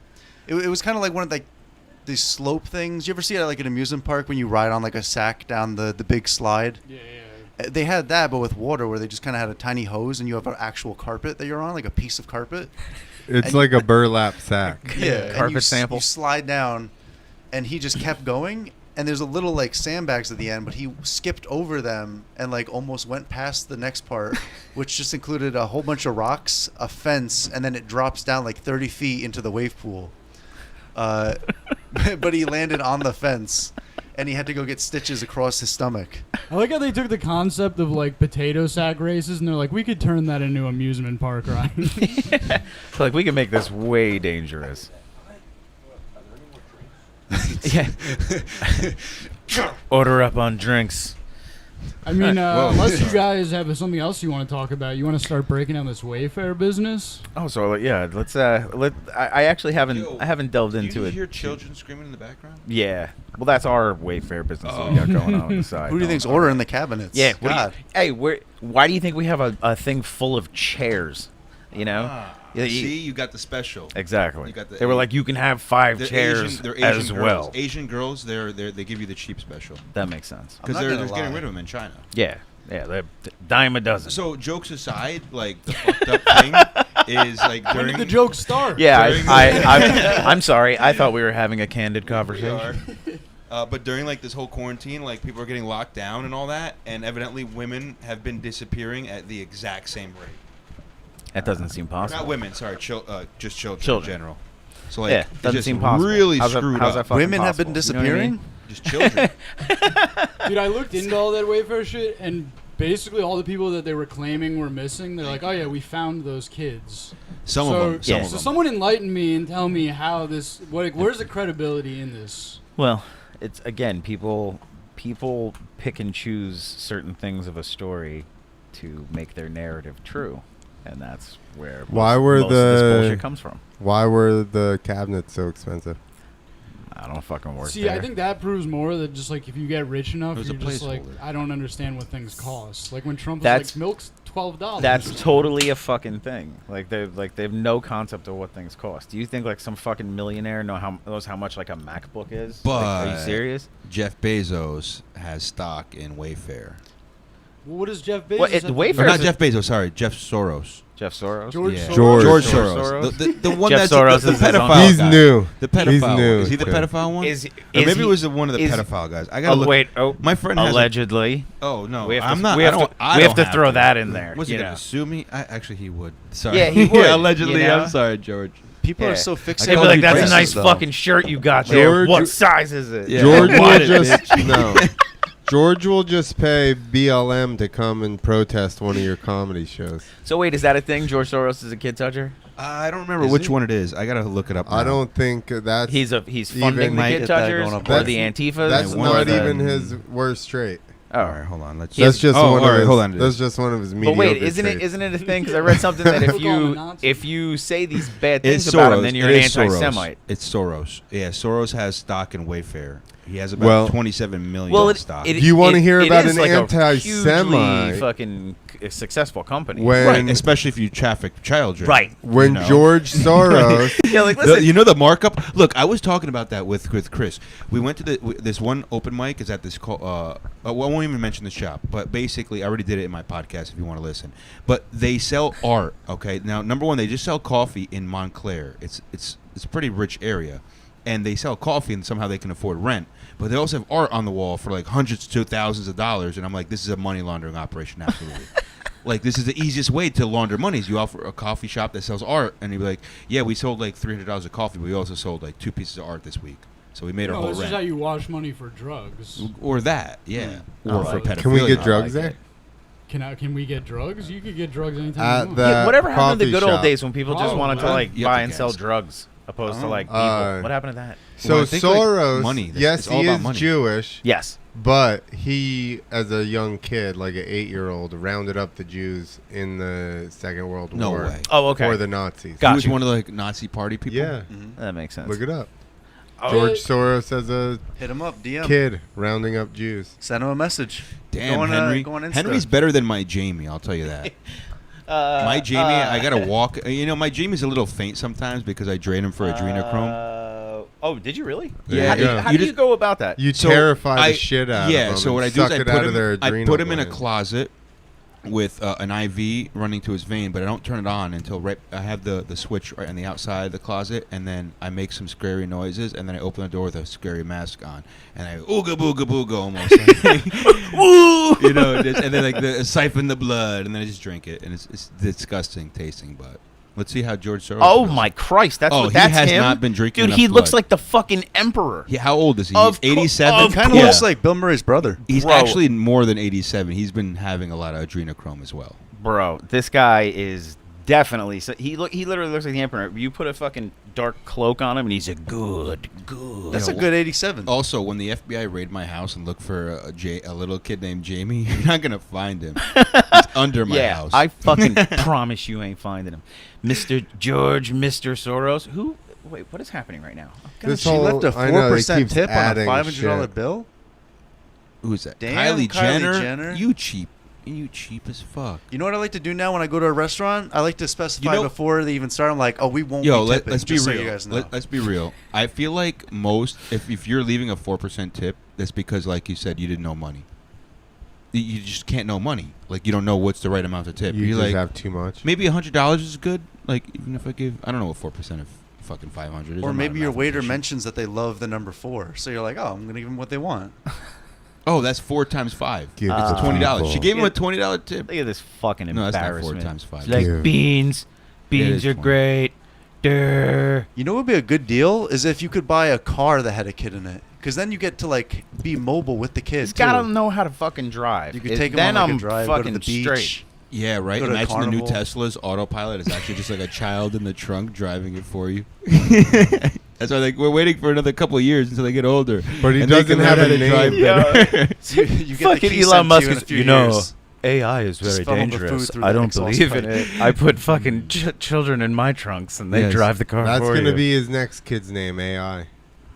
it was kind of like one of like these slope things. You ever see it at like an amusement park when you ride on like a sack down the big slide? Yeah. They had that, but with water, where they just kind of had a tiny hose and you have an actual carpet that you're on, like a piece of carpet. It's And- like a burlap sack. Yeah, and Carpet you, sample. You slide down, and he just kept going. And there's a little like sandbags at the end, but he skipped over them and like almost went past the next part, which just included a whole bunch of rocks, a fence, and then it drops down like 30 feet into the wave pool. But he landed on the fence, and he had to go get stitches across his stomach. I like how they took the concept of like potato sack races and they're like, we could turn that into amusement park ride. Like, we can make this way dangerous. Yeah. Order up on drinks. I mean, Whoa. unless you guys have something else you want to talk about, you want to start breaking down this Wayfair business? Oh, so yeah, let's I actually haven't delved into you it. hear children screaming in the background? Yeah. Well, that's our Wayfair business that we got going on the side. Who do you think's ordering the cabinets? Yeah. what do you- God. hey, why do you think we have a thing full of chairs? You know? Yeah, See, you got the special. Exactly. You got the- they were like, you can have 5 They're chairs they're Asian as girls. well. Asian girls, they give you the cheap special That makes sense. I'm because not they're gonna getting lie. rid of them in China. Yeah. Yeah. They're dime a dozen. So jokes aside, like the fucked up thing is like When during did the joke start? yeah, during- I'm sorry. I thought we were having a candid We conversation. are. But during like this whole quarantine, like people are getting locked down and all that, and evidently women have been disappearing at the exact same rate. That doesn't seem Not possible. women, sorry, just children, Children. in general. So like, Yeah, it's doesn't just seem possible. really How's that- screwed how's that up. fucking Women have been possible? You know what I mean? disappearing? Just children. Dude, I looked into all that Wayfair shit, and basically all the people that they were claiming were missing, they're like, oh yeah, we found those kids. Some so, of them. Some yeah. of So them. someone enlighten me and tell me how this, where's the credibility in this? Well, it's again, people pick and choose certain things of a story to make their narrative true, and that's where Why most, were most of this the- bullshit comes from. Why were the cabinets so expensive? I don't fucking work See, there. I think that proves more that just like if you get rich enough, It was you're a just like, placeholder. I don't understand what things cost. Like when Trump was That's- like, milk's $12. that's totally a fucking thing. Like they have no concept of what things cost. Do you think like some fucking millionaire knows how much like a MacBook is? Like, are you But- serious? Jeff Bezos has stock in Wayfair. Well, what does Jeff Bezos? Well, have to do Wayfair- with Or it? not Jeff Bezos, sorry, Jeff Soros. Jeff Soros. George Yeah. Soros? George Soros. The one Jeff that's Soros the is his own pedophile guy. He's guy. new. The pedophile. He's one. new, Is he the too. pedophile one? Is Or maybe he- it was one of the is- pedophile guys. I gotta Oh look. wait! Oh, My friend has a- allegedly. Oh no, We have to- I'm not. we have I don't, to- I we don't have to throw that in there, Was he you gonna know. sue me? Actually, he would. Sorry. Yeah, he would, allegedly. you know? I'm sorry, George. People Yeah. are so I fixated. They'd be called like, you "That's a racist, nice though. fucking shirt you got there. George- What size is it?" Yeah. George Bought will it, just bitch. no. George will just pay BLM to come and protest one of your comedy shows. So wait, is that a thing? George Soros is a kid toucher. I don't remember Is which he? one it is. I gotta look it up. I now. don't think that's He's Even funding the might kid get that touchers going up or there. the Antifas. that's one not of the- even his worst trait. Oh, All right, hold on. Let's. That's just oh, one all of right, his. hold on. That's just one of his but mediocre wait, isn't traits. it a thing? Because I read something that People call him a Nazi. if you say these bad It's things about him, Soros. then you're It an is Soros. anti-Semite. It's Soros. Yeah, Soros has stock in Wayfair. He has about Well- 27 million Well, in stock. Do you wanna hear it about is an like a anti-Semite? hugely fucking successful company. When Right, especially if you traffic children. Right. when you know? George Soros Yeah, like listen. You know the markup. Look, I was talking about that with Chris. We went to this one open mic. Is at this I won't even mention the shop, but basically, I already did it in my podcast. If you want to listen, but they sell art. Okay, now number one, they just sell coffee in Montclair. It's a pretty rich area, and they sell coffee, and somehow they can afford rent. But they also have art on the wall for like hundreds to thousands of dollars, and I'm like, this is a money laundering operation, absolutely. Like, this is the easiest way to launder money is you offer a coffee shop that sells art, and you'd be like, yeah, we sold like $300 of coffee, but we also sold like 2 pieces of art this week. So we made our No, whole this is how rent. you wash money for drugs. Or that, yeah. I Or like for it. pedophilia. can we get I drugs like there? it. Can we get drugs? You could get drugs anytime At you want. the Yeah, whatever happened to the coffee good old shop. days when people just wanted to Oh, like you have buy to and sell guess. drugs opposed to like people? What happened to that? So Well, I think, like, Soros, money. yes, It's all he about is money. Jewish, Yes. but he, as a young kid, like an 8-year-old, rounded up the Jews in the Second World No War way. Oh, okay. for the Nazis. Got He was you. one of the like, Nazi party people? Yeah, That makes sense. look it up. Oh. George Soros as a Hit him up, DM. kid rounding up Jews. Send him a message. Damn, Go on, Henry. go on Insta. Henry's better than my Jamie, I'll tell you that. My Jamie, I got to walk. You know, my Jamie's a little faint sometimes because I drain him for adrenochrome. Oh, did you really? There How you do go. how You do you just- go about that? You So terrify the shit out of them. Yeah, so and what I do is suck I it put out of him, their I adrenal put him in a glands. closet with an IV running to his vein, but I don't turn it on until I have the switch right on the outside of the closet, and then I make some scary noises, and then I open the door with a scary mask on, and I ooga booga booga almost, you know, and then like siphon the blood, and then I just drink it, and it's disgusting tasting, but let's see how George Soros. Oh feels. my Christ! That's Oh, what he that's has him. not been drinking Dude, enough he looks blood. like the fucking emperor. How old is he? Of He's cour- 87. of Kind of looks like Bill Murray's brother. He's Bro. actually more than 87. He's been having a lot of adrenochrome as well. Bro, this guy is definitely. So he literally looks like the emperor. You put a fucking dark cloak on him, and he's a good. That's You a know, good 87. Also, when the FBI raid my house and look for a little kid named Jamie, you're not gonna find him. It's under my Yeah, house. I fucking promise you ain't finding him, Mr. George, Mr. Soros. Who? Wait, what is happening right now? Oh, God. This She whole- left a I know, he 4% keeps tip on a adding $500 shit. bill. Who's that? Damn, Kylie Kylie Jenner. Jenner. You cheap as fuck. You know what I like to do now when I go to a restaurant? I like to specify You know- before they even start. I'm like, oh, we won't Yo, be tipping, let's be just so real. you guys know. Let's be real. I feel like most, if you're leaving a 4% tip, that's because, like you said, you didn't know money. You just can't know money. Like, you don't know what's the right amount to tip. You You're just like, have too much. maybe $100 is good. Like, even if I give, I don't know what 4% of fucking 500 is. Or I'm not maybe a your waiter mathematician. mentions that they love the number 4. So you're like, oh, I'm going to give them what they want. Oh, that's 4 times 5. Give It's it to $20. people. She gave him Yeah. a $20 tip. Look at this fucking No, that's not 4 embarrassment. times 5. She's like Give. beans. It is Beans are 20. great. Durr. You know what would be a good deal is if you could buy a car that had a kid in it. Because then you get to, like, be mobile with the kids, He's too. gotta know how to fucking drive. You could take him then on, like, I'm a drive, go to fucking the beach. straight. Yeah, right. Go to Imagine the new Carnival. Tesla's autopilot is actually just like a child in the trunk driving it for you. That's why we're waiting for another couple of years until they get older. But he and they doesn't can learn have how a to name. drive Yeah. better. So you get the Fucking key Elon sent to Musk you in a is, few you know, years. AI is Just very funnel the food dangerous. through I the don't exhaust believe pipe. in it. I put fucking children in my trunks and they Yes. drive the car That's for gonna you. be his next kid's name, AI.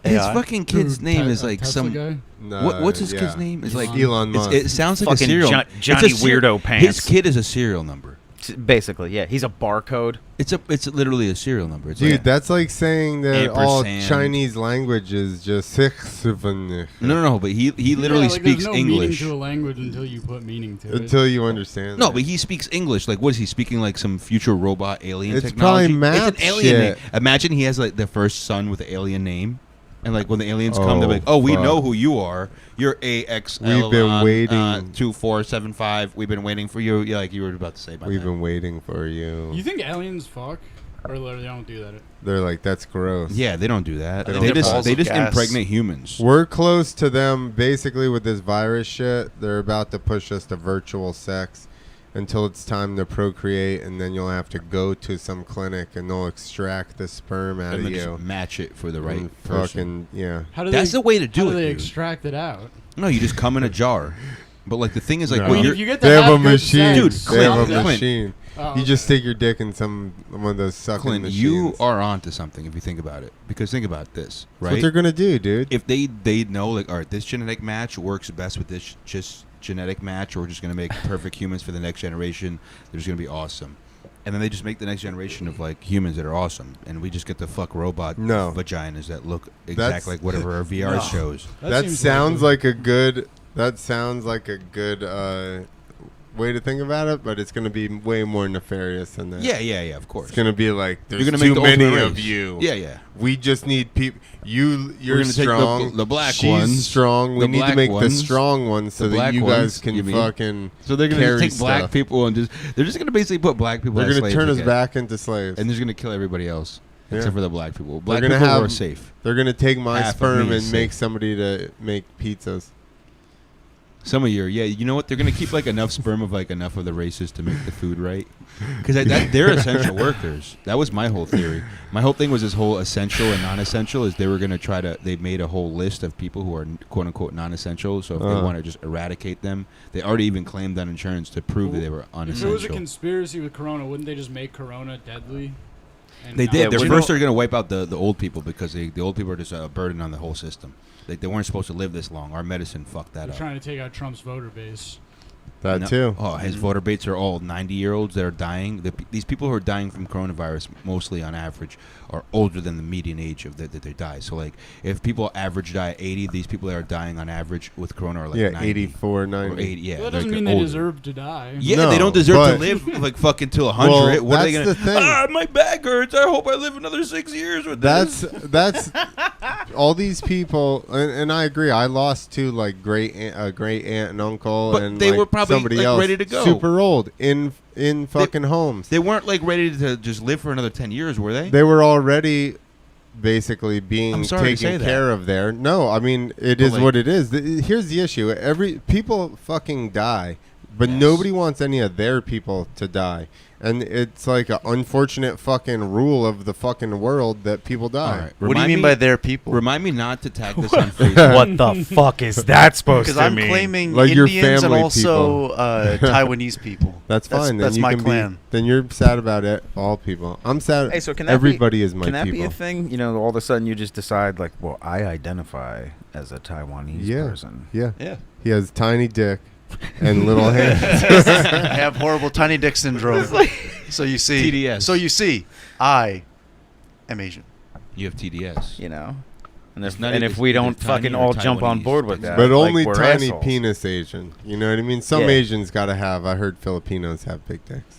His AI? fucking kid's Dude, name Te- is like Tesla some. guy? No, What's his yeah. kid's name? It's like Elon Musk. It sounds like a Fucking serial. Johnny it's a Weirdo Pants. His kid is a serial number. Basically, yeah. He's a barcode. It's literally a serial number. It's Dude, like, that's like saying that all Ampersand. Chinese language is just no, but he literally Yeah, like, speaks there's no English. meaning to a language until you put meaning to it. until you understand. No, it. but he speaks English. Like, what is he speaking? Like some future robot alien It's technology? probably math It's an alien shit. name. Imagine he has like the first son with the alien name, and like when the aliens come, they're Oh, like, "Oh, we fuck. know who you are. You're AXL. We've been waiting. 2475. We've been waiting for you." Yeah, like you were about to say. About We've that. been waiting for you. You think aliens fuck? Or they don't do that? They're like, that's gross. Yeah, they don't do that. They They, don't just balls they of just gas. impregnate humans. We're close to them basically with this virus shit. They're about to push us to virtual sex until it's time to procreate, and then you'll have to go to some clinic and they'll extract the sperm out And of then you. just match it for the right And person. fucking, yeah. How do That's they, the way to do how it. do they dude. extract it out? No, you just come in a jar. But like the thing is, like No. when If you're, you get to They have a good machine. sex, Dude, They have a Clint. machine. Oh, You just okay. stick your dick in one of those sucking Clint, machines. you are onto something if you think about it. Because think about this, That's what right? they're gonna do, dude. If they know, like, all right, this genetic match works best with this just genetic match, or we're just gonna make perfect humans for the next generation. They're just gonna be awesome. And then they just make the next generation of like humans that are awesome, and we just get to fuck robot vaginas that look exactly like whatever our VR shows. That seems sounds likely. like a good. That sounds like a good way to think about it, but it's gonna be way more nefarious than that. Yeah, of course. It's gonna be like there's You're gonna too make the many ultimate of race. you. Yeah. We just need people. You're gonna take strong. the black She's ones, strong. We the need to black make the ones, strong ones so the that black you ones, guys can you mean? fucking. So they're gonna carry just take black stuff. people and they're just gonna basically put black people. They're as gonna slaves turn us again. back into slaves. and they're just gonna kill everybody else Yeah. except for the black people. Black gonna people have- are safe. They're gonna take my Half of sperm me and is make safe. somebody to make pizzas. Some of your, you know what? They're gonna keep like enough sperm of like enough of the races to make the food right, because they're essential workers. That was my whole theory. My whole thing was this whole essential and non-essential is they were gonna try to. They made a whole list of people who are quote unquote non-essential. So if they want to just eradicate them, they already even claimed on insurance to prove that they were If it unessential. was a conspiracy with Corona, wouldn't they just make Corona deadly? And They not- did. They're we first know- they're going to wipe out the old people because the old people are just a burden on the whole system. They weren't supposed to live this long. Our medicine fucked that They're up. trying to take out Trump's voter base. That No- too. Oh, his voter baits are all 90-year-olds that are dying. These people who are dying from coronavirus, mostly on average, are older than the median age of that they die. So, like, if people average die at 80, these people that are dying on average with corona are like Yeah, 90 84, or 90. 80. Yeah, Well, that they're doesn't like mean they older. deserve to die. Yeah, No, they don't deserve to but- live like fucking till 100. Well, what are they that's gonna? the thing. Ah, my back hurts. I hope I live another 6 years with this. That's all these people, and I agree. I lost two like great aunt and uncle, But and they like, were probably, somebody like, else ready to go. super old in fucking homes. They weren't like ready to just live for another 10 years, were they? They were already basically being I'm sorry to say taken that. care of there. No, I mean it But, is like- what it is. Here's the issue: people fucking die, but Yes. nobody wants any of their people to die, and it's like an unfortunate fucking rule of the fucking world that people die. All right. What do you Remind mean me- by their people? Remind me not to tag this on Facebook. What the fuck is that supposed Because to I'm mean? claiming Like your Indians and family also Taiwanese people. That's fine. That's then you my can clan. Then you're sad about it. All people. I'm sad. Hey, so can that everybody is my Can that people. be a thing? You know, all of a sudden you just decide, like, well, I identify as a Taiwanese Yeah. person. Yeah. Yeah. He has tiny dick and little hands. I have horrible tiny dick syndrome. So you see, TDS. So you see, I am Asian. You have TDS. You know, and It's if, not and even- if we it's don't either fucking tiny or all jump on Taiwanese. board with that, But like, only we're tiny assholes. penis Asian. You know what I mean? Some Yeah. Asians gotta have. I heard Filipinos have big dicks.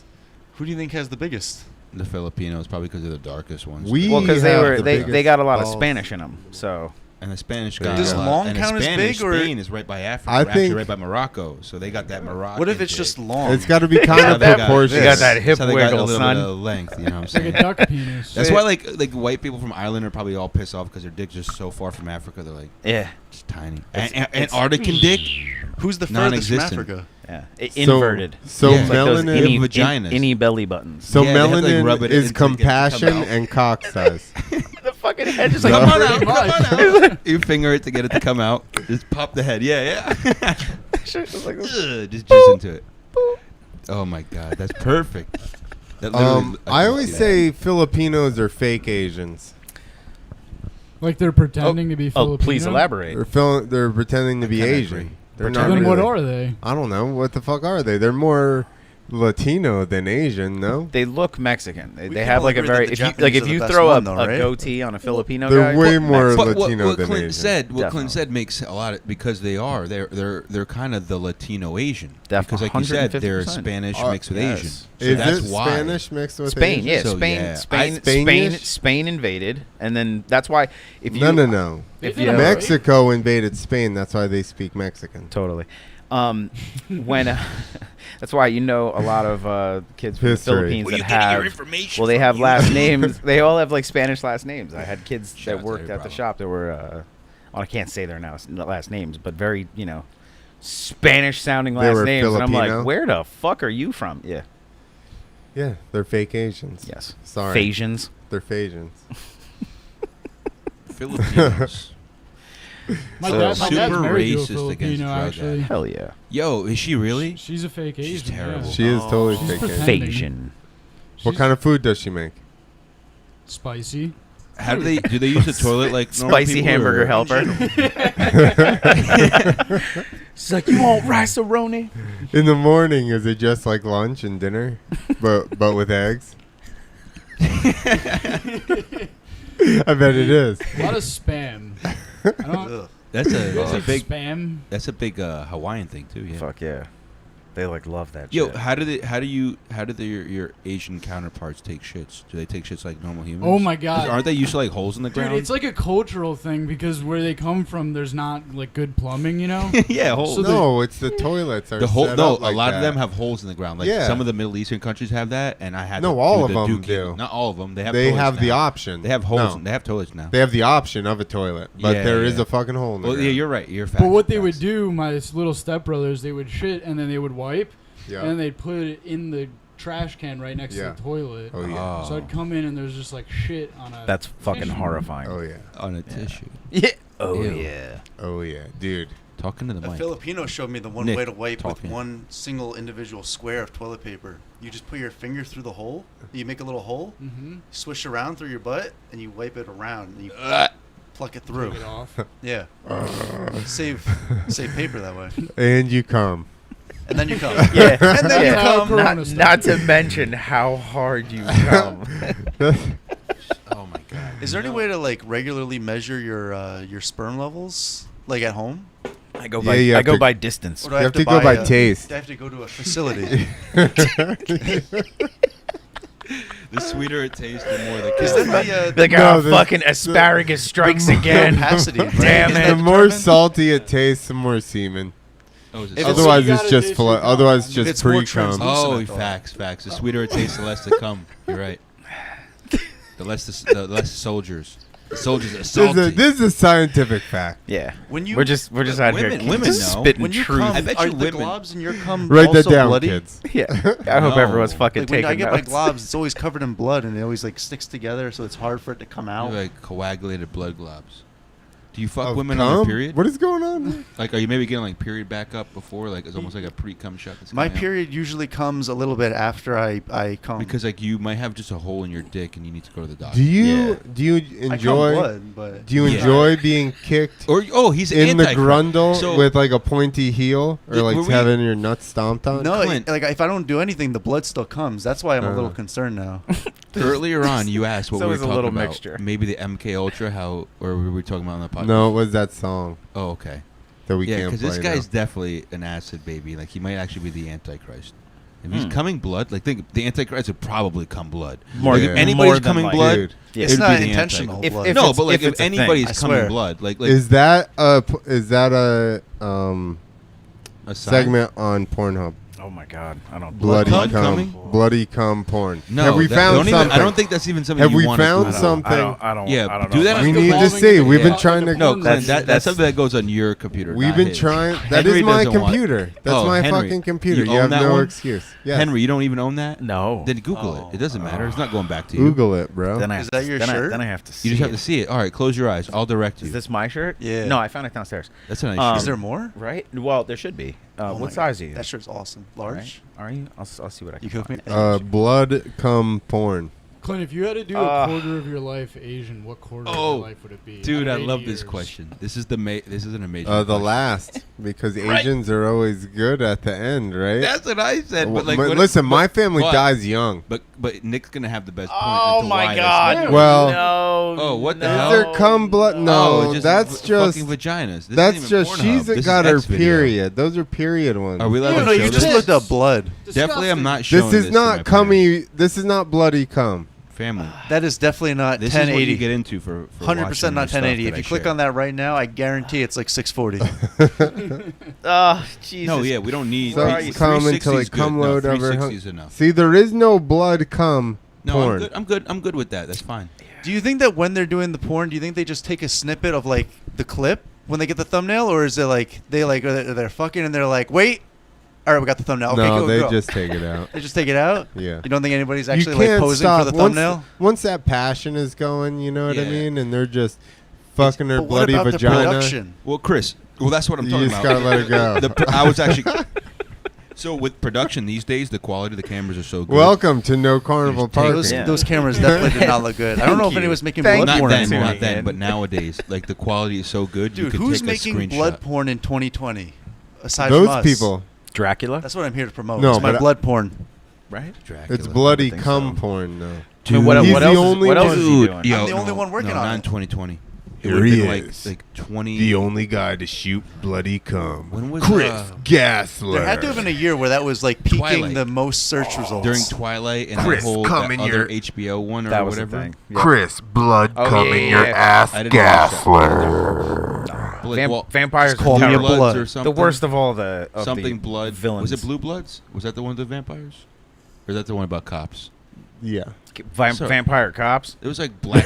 Who do you think has the biggest? The Filipinos, probably because they're the darkest ones. We Well, because have the they biggest got a lot of balls. Spanish in them, so And the Spanish There got you Does go. a lot. long and count as Spanish, big, or- Spain is right by Africa. I We're actually think- right by Morocco, so they got that Morocco. What if it's just long? It's got to be kind How of they got- proportionate. they got that hip That's how they got a wiggle, little son. bit of length. You know what I'm It's like saying? a duck penis. That's why like white people from Ireland are probably all pissed off because their dick's just so far from Africa. They're like, yeah, it's tiny. It's- Antarctican dick. Who's the furthest from non-existent. Africa? yeah, So- inverted. So Yeah. It's like those melanin. innie- vaginas. innie belly buttons. So Yeah, they have to, like, melanin rub it is in to get it to come compassion out. and cock size. the fucking head just No. Come on out, Pretty come on much. out. You finger it to get it to come out. Just pop the head. Yeah. just like this. Ugh, just jizz into it. Oh my god, that's perfect. That literally- I can always see that. say Filipinos are fake Asians. Like they're pretending to be Filipino. Oh, please elaborate. They're pretending to be kinda Asian. agree. They're So not then what really. are they? I don't know. What the fuck are they? They're more Latino than Asian, no? They look Mexican. They can have all like a agree that very the if you Japanese like are if the you best throw one, a though, right? goatee on a Filipino They're guy, way look more Mexican. But Latino what than Clint Asian. said, what Clint Definitely. said makes a lot of, because they are. They're kind of the Latino Asian. Def- Because like you said, they're 150%. Spanish mixed with yes. Asian. So Is that's it why. Spanish mixed with Spain, Asian? yeah, So, Spain, yeah. Spain, Spanish? Spain invaded, and then that's why if you No. if They you did Mexico invaded Spain. That's why they speak Mexican. totally, when that's why you know a lot of kids from History. the Philippines Where that you getting your have information well they from, have you? last names. They all have like Spanish last names. I had kids Shout out that to worked Harry at the Bravo. shop that were well, I can't say their last names, but very Spanish sounding They last were names, and I'm Filipino? like, where the fuck are you from? Yeah, Yeah, they're fake Asians. yes, Sorry. Phasians. They're Phasians. Filipinos. My, So dad, my dad's super married to a racist against Filipino, drug actually. Hell yeah. Yo, is she really? She's a fake Asian. She's terrible. Yeah. She is totally She's fake. pretending. Asian. What kind of food does she make? Spicy. How do they use the toilet like normal Spicy people, hamburger or- helper. She's like, you want rice-a-roni? In the morning, is it just like lunch and dinner, but with eggs? I bet it is. A lot of spam. I don't. Ugh. That's You a guys eat big spam. that's a big Hawaiian thing too. Yeah. Fuck yeah. They like love that Yo, shit. how do your Asian counterparts take shits? Do they take shits like normal humans? Oh my god. Aren't they used to like holes in the Dude, ground? it's like a cultural thing because where they come from, there's not like good plumbing, you know. yeah, holes. So No, it's the toilets are the whole set no, up like a lot that. of them have holes in the ground. Like Yeah. some of the Middle Eastern countries have that, and I had No, to all do of the them Duke do. Not all of them. They have. They toilets have the now. option. They have holes. No. They have toilets now. They have the option of a toilet, but Yeah, there is yeah. a fucking hole in the Well, yeah, ground. you're right. You're facts. But what they would facts. do, my little stepbrothers, they would shit and then they would wipe, Yeah. and then they'd put it in the trash can right next Yeah. to the toilet. Oh yeah. So I'd come in and there's just like shit on a. That's fucking tissue. horrifying. Oh yeah. on a tissue. Yeah. Oh Ew. yeah. Oh yeah, dude. Talking to the A mic. Filipino showed me the one Nick, way to wipe with talking. one single individual square of toilet paper. You just put your finger through the hole. You make a little hole, Mm-hmm. swish around through your butt, and you wipe it around. And you pluck it through. Take it off. Yeah. Save paper that way. And you come. And then you come. Yeah. And then you Yeah. come. Corona Not, stuff. not to mention how hard you come. Oh my god. Is there any way to like regularly measure your sperm levels, like at home? I go Yeah, by you have I go to- by distance. Or do I You have to go by a- taste. Do I have to go to a facility? The sweeter it tastes, the more the Is calories. that the Like, No, oh, the- fucking asparagus strikes again. capacity? Right? Damn Is it. that The more determined? salty it tastes, the more semen. Oh, is it If so- it's- Otherwise, you it's gotta just taste flo- your otherwise cum. just It's more pre cum. translucent. Oh, I thought. facts. The sweeter it tastes, the less to come. You're right. The less soldiers. The soldiers are salty. This is a scientific fact. Yeah. When you we're just out women- here women just know. spitting when you truth. come, I bet are you the women- globs in your cum Write that also down, bloody? kids. Yeah. I hope No. everyone's fucking Like when taking I get my notes. globs, it's always covered in blood, and it always like sticks together, so it's hard for it to come out. You're like coagulated blood globs. Do you fuck Of women on cum? their period? What is going on? Like, are you maybe getting like period backup before? Like, it's almost like a pre-cum shot. That's My coming out? period usually comes a little bit after I come. Because like you might have just a hole in your dick and you need to go to the doctor. Do you I come enjoy? blood, but Do you Yeah. enjoy being kicked Or he's in the anti-Christ. grundle So- with like a pointy heel, or Did- like were we- having your nuts stomped on? no, Clint. like if I don't do anything, the blood still comes. That's why I'm a little Uh. concerned now. Earlier on, you asked what So we were it's a talking little about. mixture. Maybe the MK Ultra, or were we talking about on the podcast? No, it was that song Oh, okay. that we Yeah, can't because play. this now. guy's definitely an acid baby. Like he might actually be the Antichrist. If he's Hmm. coming blood, like think the Antichrist would probably come blood. More like, Yeah. if anybody's more than coming like- blood, Dude. Yeah. It's it'd not be the intentional. Antichrist. blood. If No, it's- but like if if it's a thing. anybody's I coming swear. blood, like Is that a a sign? segment on Pornhub? Oh my god. I don't Bloody Blood cum, coming? bloody cum porn. No, have we that- found don't even- something? I don't think that's even something Have you we want to found Google. something? I don't Yeah, I don't do know. that on We Google. need to Evolving see. into We've been like trying a to. No, porn Clint, list. that's something that goes on your computer. We've not been his. trying. That Henry is my doesn't want- computer. That's Oh, my Henry, fucking computer. you You, own have that no one? excuse. Yes. Henry, you don't even own that? No. Then Google Oh. it. It doesn't matter. It's not going back to you. Google it, bro. Then I Is have that to- your then shirt? then I have to see You just have it. to see it. All right, close your eyes. I'll direct you. Is this my shirt? Yeah. No, I found it downstairs. That's a nice Um, shirt. Is there more? Right? Well, there should be. Oh my What God. size are you? That shirt's awesome. Right? Large. Are you? I'll see what I can You cook find. me. Blood cum porn. Clint, if you had to do Uh, a quarter of your life Asian, what quarter of Oh, your life would it be? Dude, Out I of 80 love this years. question. This is this is an amazing. The question. last, because Asians are always good at the end, right? That's what I said. But like, But what- listen, my but- family but- dies young. But Nick's gonna have the best point. Oh as to my why god. that's Well- no. Oh, what the no, hell? Is there cum blood? not- No, it's just that's just fucking vaginas. This that's isn't even just Pornhub. she's This got is her X video. period. Those are period ones. Are we allowed No, to no, show you this? just looked up blood. Definitely, I'm not This showing is to my not cummy. This is not bloody cum. family. That is definitely not This is what 1080. you get into for 100% not 1080. If you click on that right now, I guarantee it's like 640. Oh, Jesus. No, yeah, we don't need. So Where are you? cum 360 until is it cum good. No, load over. 360 is enough. See, there is no blood cum No, porn. I'm good. I'm good with that. That's fine. Do you think that when they're doing the porn, do you think they just take a snippet of like the clip when they get the thumbnail, or is it like they're fucking and they're like, wait, all right, we got the thumbnail. Okay, No, go, they go. just take it out. They just take it out. Yeah. You don't think anybody's you actually like can't posing stop. for the Once- thumbnail? Once that passion is going, you know what I Yeah. mean, and they're just fucking her But what bloody about the vagina. production? Well, Chris. Well, that's what I'm You talking just about. gotta let her go. I was actually. So with production these days, the quality of the cameras are so good. Welcome to No Carnival Just take Park. Those, Yeah. those cameras definitely did not look good. I don't know if anyone was making Thank blood Not porn then, anymore. not then, but nowadays, like the quality is so good. you Dude, could who's take making a screenshot. blood porn in 2020? Aside Those from us. people. Dracula. That's what I'm here to promote. No, it's my but blood porn. Right. Dracula. It's bloody think cum so. porn, though. Dude, what, He's what the else? only What else one- is he doing? I'm the only one working on not it. in 2020. It Here would've he been is. like 20. only guy to shoot bloody cum. When was Chris Gassler. There had to have been a year where that was like peaking Twilight. the most search results. during Twilight and Chris, that whole come that in other your- HBO one or That was the whatever. thing. Yeah. Chris, blood Oh, cum yeah, in yeah, your yeah. ass, I didn't watch that. Gassler. But like, Vampires Just call are me a terrible. blood. or The something. worst of all the of something the blood. villains. Was it Blue Bloods? Was that the one with the vampires? Or is that the one about cops? Yeah. Sorry. Vampire cops. It was like black.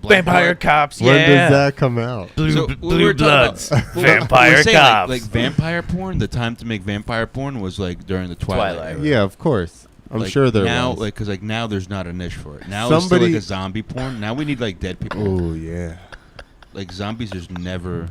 Vampire blood. cops. When Yeah. does that come out? Blue, So, blue we were talking bloods. about- well, Vampire we were saying, cops. Like vampire porn. The time to make vampire porn was like during the Twilight. Twilight. era. Yeah, of course. I'm Like, sure there now, was. like, because like now there's not a niche for it. Now it's still Somebody- like a zombie porn. Now we need like dead people. Oh, yeah. Like zombies just never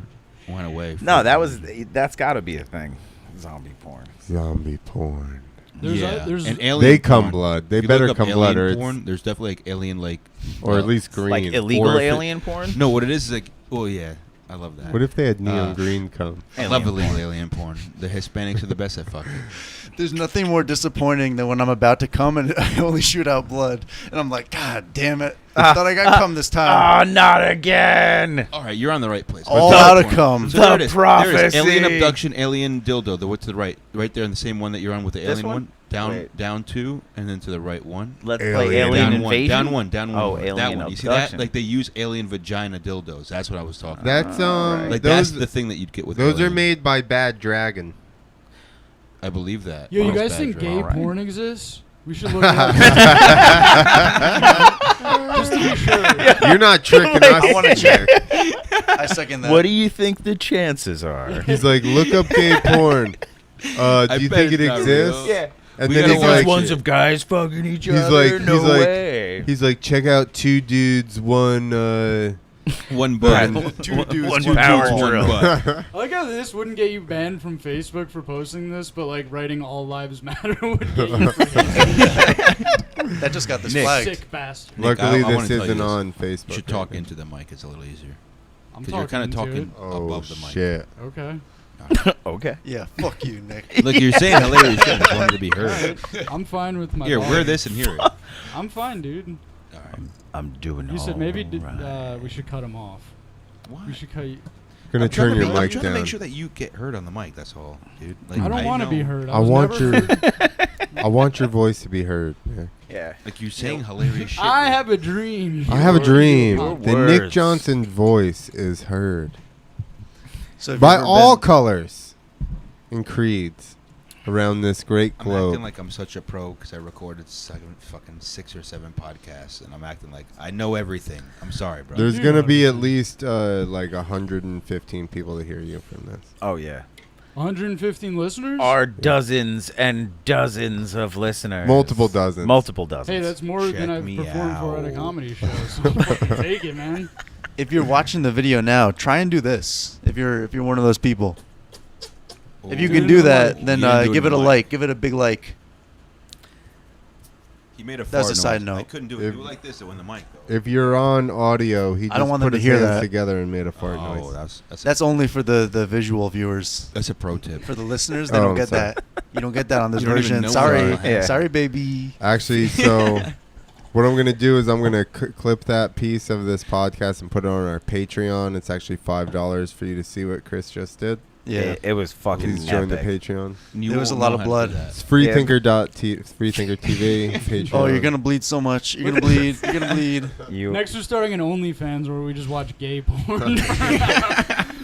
went away. No, from- that's got to be a thing. Zombie porn. Zombie porn. There's yeah. there's and alien They cum porn. blood. They If you better look up cum blood, or alien it's, porn. There's definitely like alien like, or at least green. Like illegal Or if it- alien porn. No, what it is like. Oh yeah, I love that. What if they had neon Uh, green cum? I Alien love illegal alien porn. The Hispanics are the best at fucking. There's nothing more disappointing than when I'm about to come and I only shoot out blood, and I'm like, God damn it! I thought I got cum this time. Oh, not again. All right, you're on the right place. All But out of porn. cum. So there it The is. There it is. Alien prophecy. abduction, alien dildo. The what's to the right? Right there in the same one that you're on with the This alien one? one. Down, Wait. down two, and then to the right one. Let's Alien. play Alien down Invasion. one, down one, down one. Oh, that alien one. You see abduction. that? Like they use alien vagina dildos. That's what I was talking. about. That's right. Like those. that's the thing that you'd get with. Those are alien. made by Bad Dragon. I believe that. Yo, you Most guys bad think drugs. gay Alright. porn exists? We should look it up. Just to be sure. You're not tricking us. I want to check. I second that. What do you think the chances are? He's like, look up gay porn. Do I you bet think it it's not exists? real. Yeah. And We then gotta he's watch like, it. ones of guys fucking each He's other. like- no he's like- way. he's like, check out two dudes, one. One butt. Two dudes, one one power One drill. butt. I like how this wouldn't get you banned from Facebook for posting this, but like writing "All Lives Matter" would get you That just got this Nick. flagged. sick bastard. Nick, Luckily, I wanna this tell you isn't this. on Facebook. You should talk into the mic. It's a little easier. I'm Because you're kind of talking. talking Oh above the mic. shit! Okay, Okay. Yeah, fuck you, Nick. Look, you're saying hilarious shit. I just wanted to be heard. I'm fine with my. Here, body. wear this and hear it. I'm fine, dude. All right. I'm doing You said maybe right. we should cut him off. Why? We should cut. You. Gonna I'm trying turn to your make- mic I'm trying to down. make sure that you get heard on the mic. That's all, dude. Like, I don't want to know- be heard. I was want never your- heard. I want your voice to be heard. Yeah. Yeah. Like you're saying hilarious shit. I have a dream. I have a dream. Your The Nick words. Johnson voice is heard So have by you ever all been- colors and creeds around this great I'm globe. acting like I'm such a pro because I recorded fucking 6 or 7 podcasts, and I'm acting like I know everything. I'm sorry, bro. There's You gonna know be at everything. least like 115 people to hear you from this. Oh yeah. 115 listeners. Are dozens and dozens of listeners. Multiple dozens. Multiple dozens. Hey, that's more Check than I've me performed for at a out. comedy show. So fucking take it, man. If you're watching the video now, try and do this. If you're one of those people, if you Do can it do in the that, mic. then You didn't do it give in it a the mic. like. Give it a big like. He made a That's fart a side noise. I note. couldn't do If- it. Do it like this in the mic, though. If you're on audio, he I just don't want them put to his hear hands that. together and made a fart Oh, noise. That's only for the visual viewers. that's a pro tip. For the listeners, they Oh, don't I'm get sorry. that. You don't get that on this You don't even version. know Sorry, what- Yeah. sorry, baby. Actually, so what I'm gonna do is I'm gonna clip that piece of this podcast and put it on our Patreon. It's actually $5 for you to see what Chris just did. Yeah. It was fucking Please join the epic. Patreon. You There was won't a lot know of how to blood. do that. It's Freethinker TV. Patreon. Oh, you're gonna bleed so much. You're gonna bleed. You're gonna bleed. You Next, we're starting an OnlyFans where we just watch gay porn.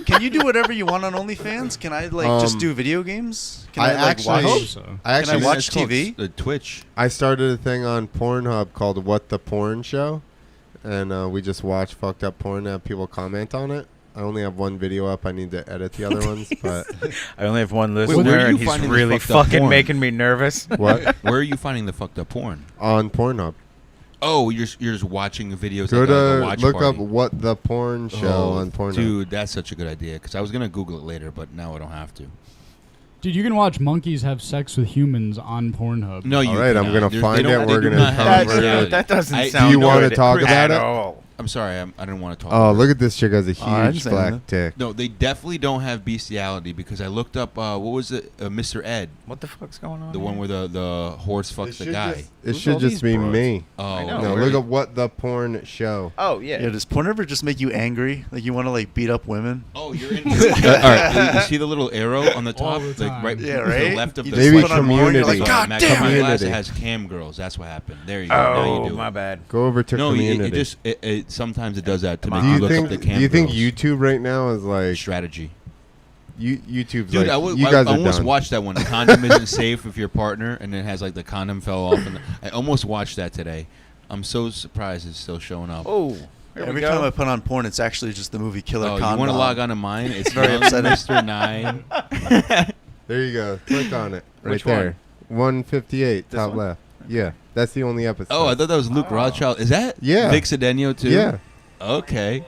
Can you do whatever you want on OnlyFans? Can I just do video games? Can I I, like actually- watch? I Can actually I watch It's called TV? The Twitch. I started a thing on Pornhub called What the Porn Show, and we just watch fucked up porn and have people comment on it. I only have one video up. I need to edit the other ones, but I only have one where listener, are you and he's finding this really fucked up fucking porn? making me nervous. what Where are you finding the fucked up porn? on Pornhub? Oh, you're just watching the videos. Go like a to watch look party. up what the porn show on Pornhub. Dude, that's such a good idea. Because I was gonna Google it later, but now I don't have to. Dude, you can watch monkeys have sex with humans on Pornhub. No, you. All right, I'm cannot. gonna They find don't- it. they We're do gonna not have cover this it. reality. That doesn't I- sound Do you wanna good talk at about it? all. I'm sorry, I didn't want to talk. Oh, about look it. at this chick has a I huge didn't say black that. dick. No, they definitely don't have bestiality because I looked up. What was it? Mr. Ed, What the fuck's going on? the one where the horse fucks the guy. It Who's should all just these be bros? me. Oh, I know. No, where look is- at what the porn show. Oh yeah. Yeah, does porn ever just make you angry? Like you want to like beat up women? Oh, you're in. All right, you see the little arrow on the All top, the like time. right Yeah, to right? the left of You the just Maybe put on porn, you're like, Community. God Mac damn my it! glass, it Community. has cam girls. That's what happened. There you go. Now Oh, you do. my bad. Go over to No, Community. it just sometimes it does that to Come make on. you do look you up the think? cam Do you think girls. YouTube right now is like strategy? YouTube's Dude, like I you guys are almost done. watched that one. The condom isn't safe if your partner, and it has like the condom fell off. And I almost watched that today. I'm so surprised it's still showing up. Oh, here Every we go. time I put on porn, it's actually just the movie Killer Oh, Condom. you want to log on to mine? It's very very upsetting. Mr. 9. There you go. Click on it right Which one? there. 158 This top one? left. Yeah, that's the only episode. Oh, I thought that was Luke Oh. Rothschild. Is that Yeah. Vic Cedeno too? Yeah. Okay.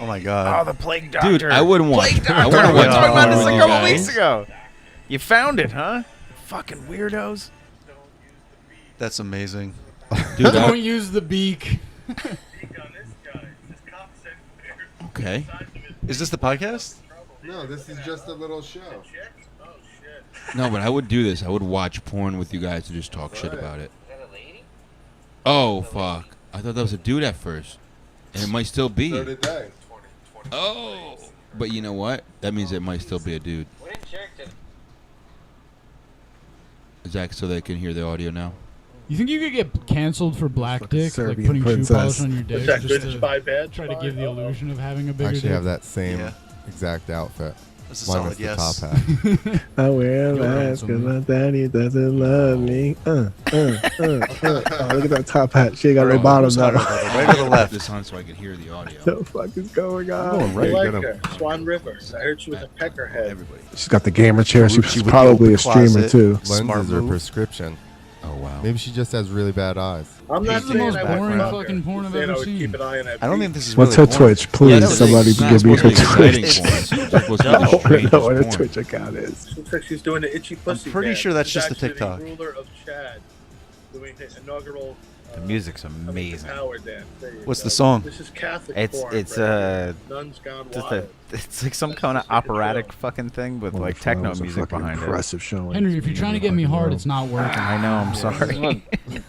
Oh my Oh, god! the plague doctor. Dude, I wouldn't watch. Plague I doctor. wouldn't We watch were talking about this porn a with couple you weeks guys. ago. You found it, huh? Fucking weirdos. That's amazing. Dude, Don't use the beak. okay. Is this the podcast? No, this is just a little show. No, but I would do this. I would watch porn with you guys to just talk shit about it. Oh fuck! I thought that was a dude at first, and it might still be. So did they. Oh, but you know what? That means it might still be a dude. Zach, so they can hear the audio now. You think you could get canceled for black Fucking dick, like Serbian putting shoe princess. polish on your dick, Is that just good to spy bad? try to spy? give the Uh-oh. illusion of having a I bigger actually dick? have that same Yeah. exact outfit. That's a Minus solid the yes. top hat. I wear a You're mask because handsome. my daddy doesn't love me. Oh, look at that top hat. She ain't got no Bro, bottom who's though. hotter, the right or the left? This on so I can hear the audio. What the fuck is going on? Going I right. like Get 'em. her. Swan River. I heard she was a peckerhead. Everybody. She's got the gamer chair. She She's would probably be a streamer closet. too. Smart Lenses are move. prescription. Oh wow. Maybe she just has really bad eyes. I'm This not is the saying most I would boring fuck fucking her. porn I've Saying ever I would seen. keep an eye on that I don't beat. think this is What's really her porn. Twitch? Please, that's somebody it's not give me her supposed to be exciting Twitch. porn. It's supposed to be I the want to know strangest what her porn. Twitch account is. She looks like she's doing the itchy pussy. pretty dance. sure that's She's just a actually TikTok. The ruler of Chad, doing the inaugural. The music's coming to amazing. power dance. There you What's go. the song? This is Catholic It's porn, it's right? Nuns gone just wild. it's like some That's kind of just like a operatic show. fucking thing with like Wonderful. That techno was a music fucking behind it. impressive showing. Henry, if you're trying to get me hard, it's not working. I know. I'm sorry.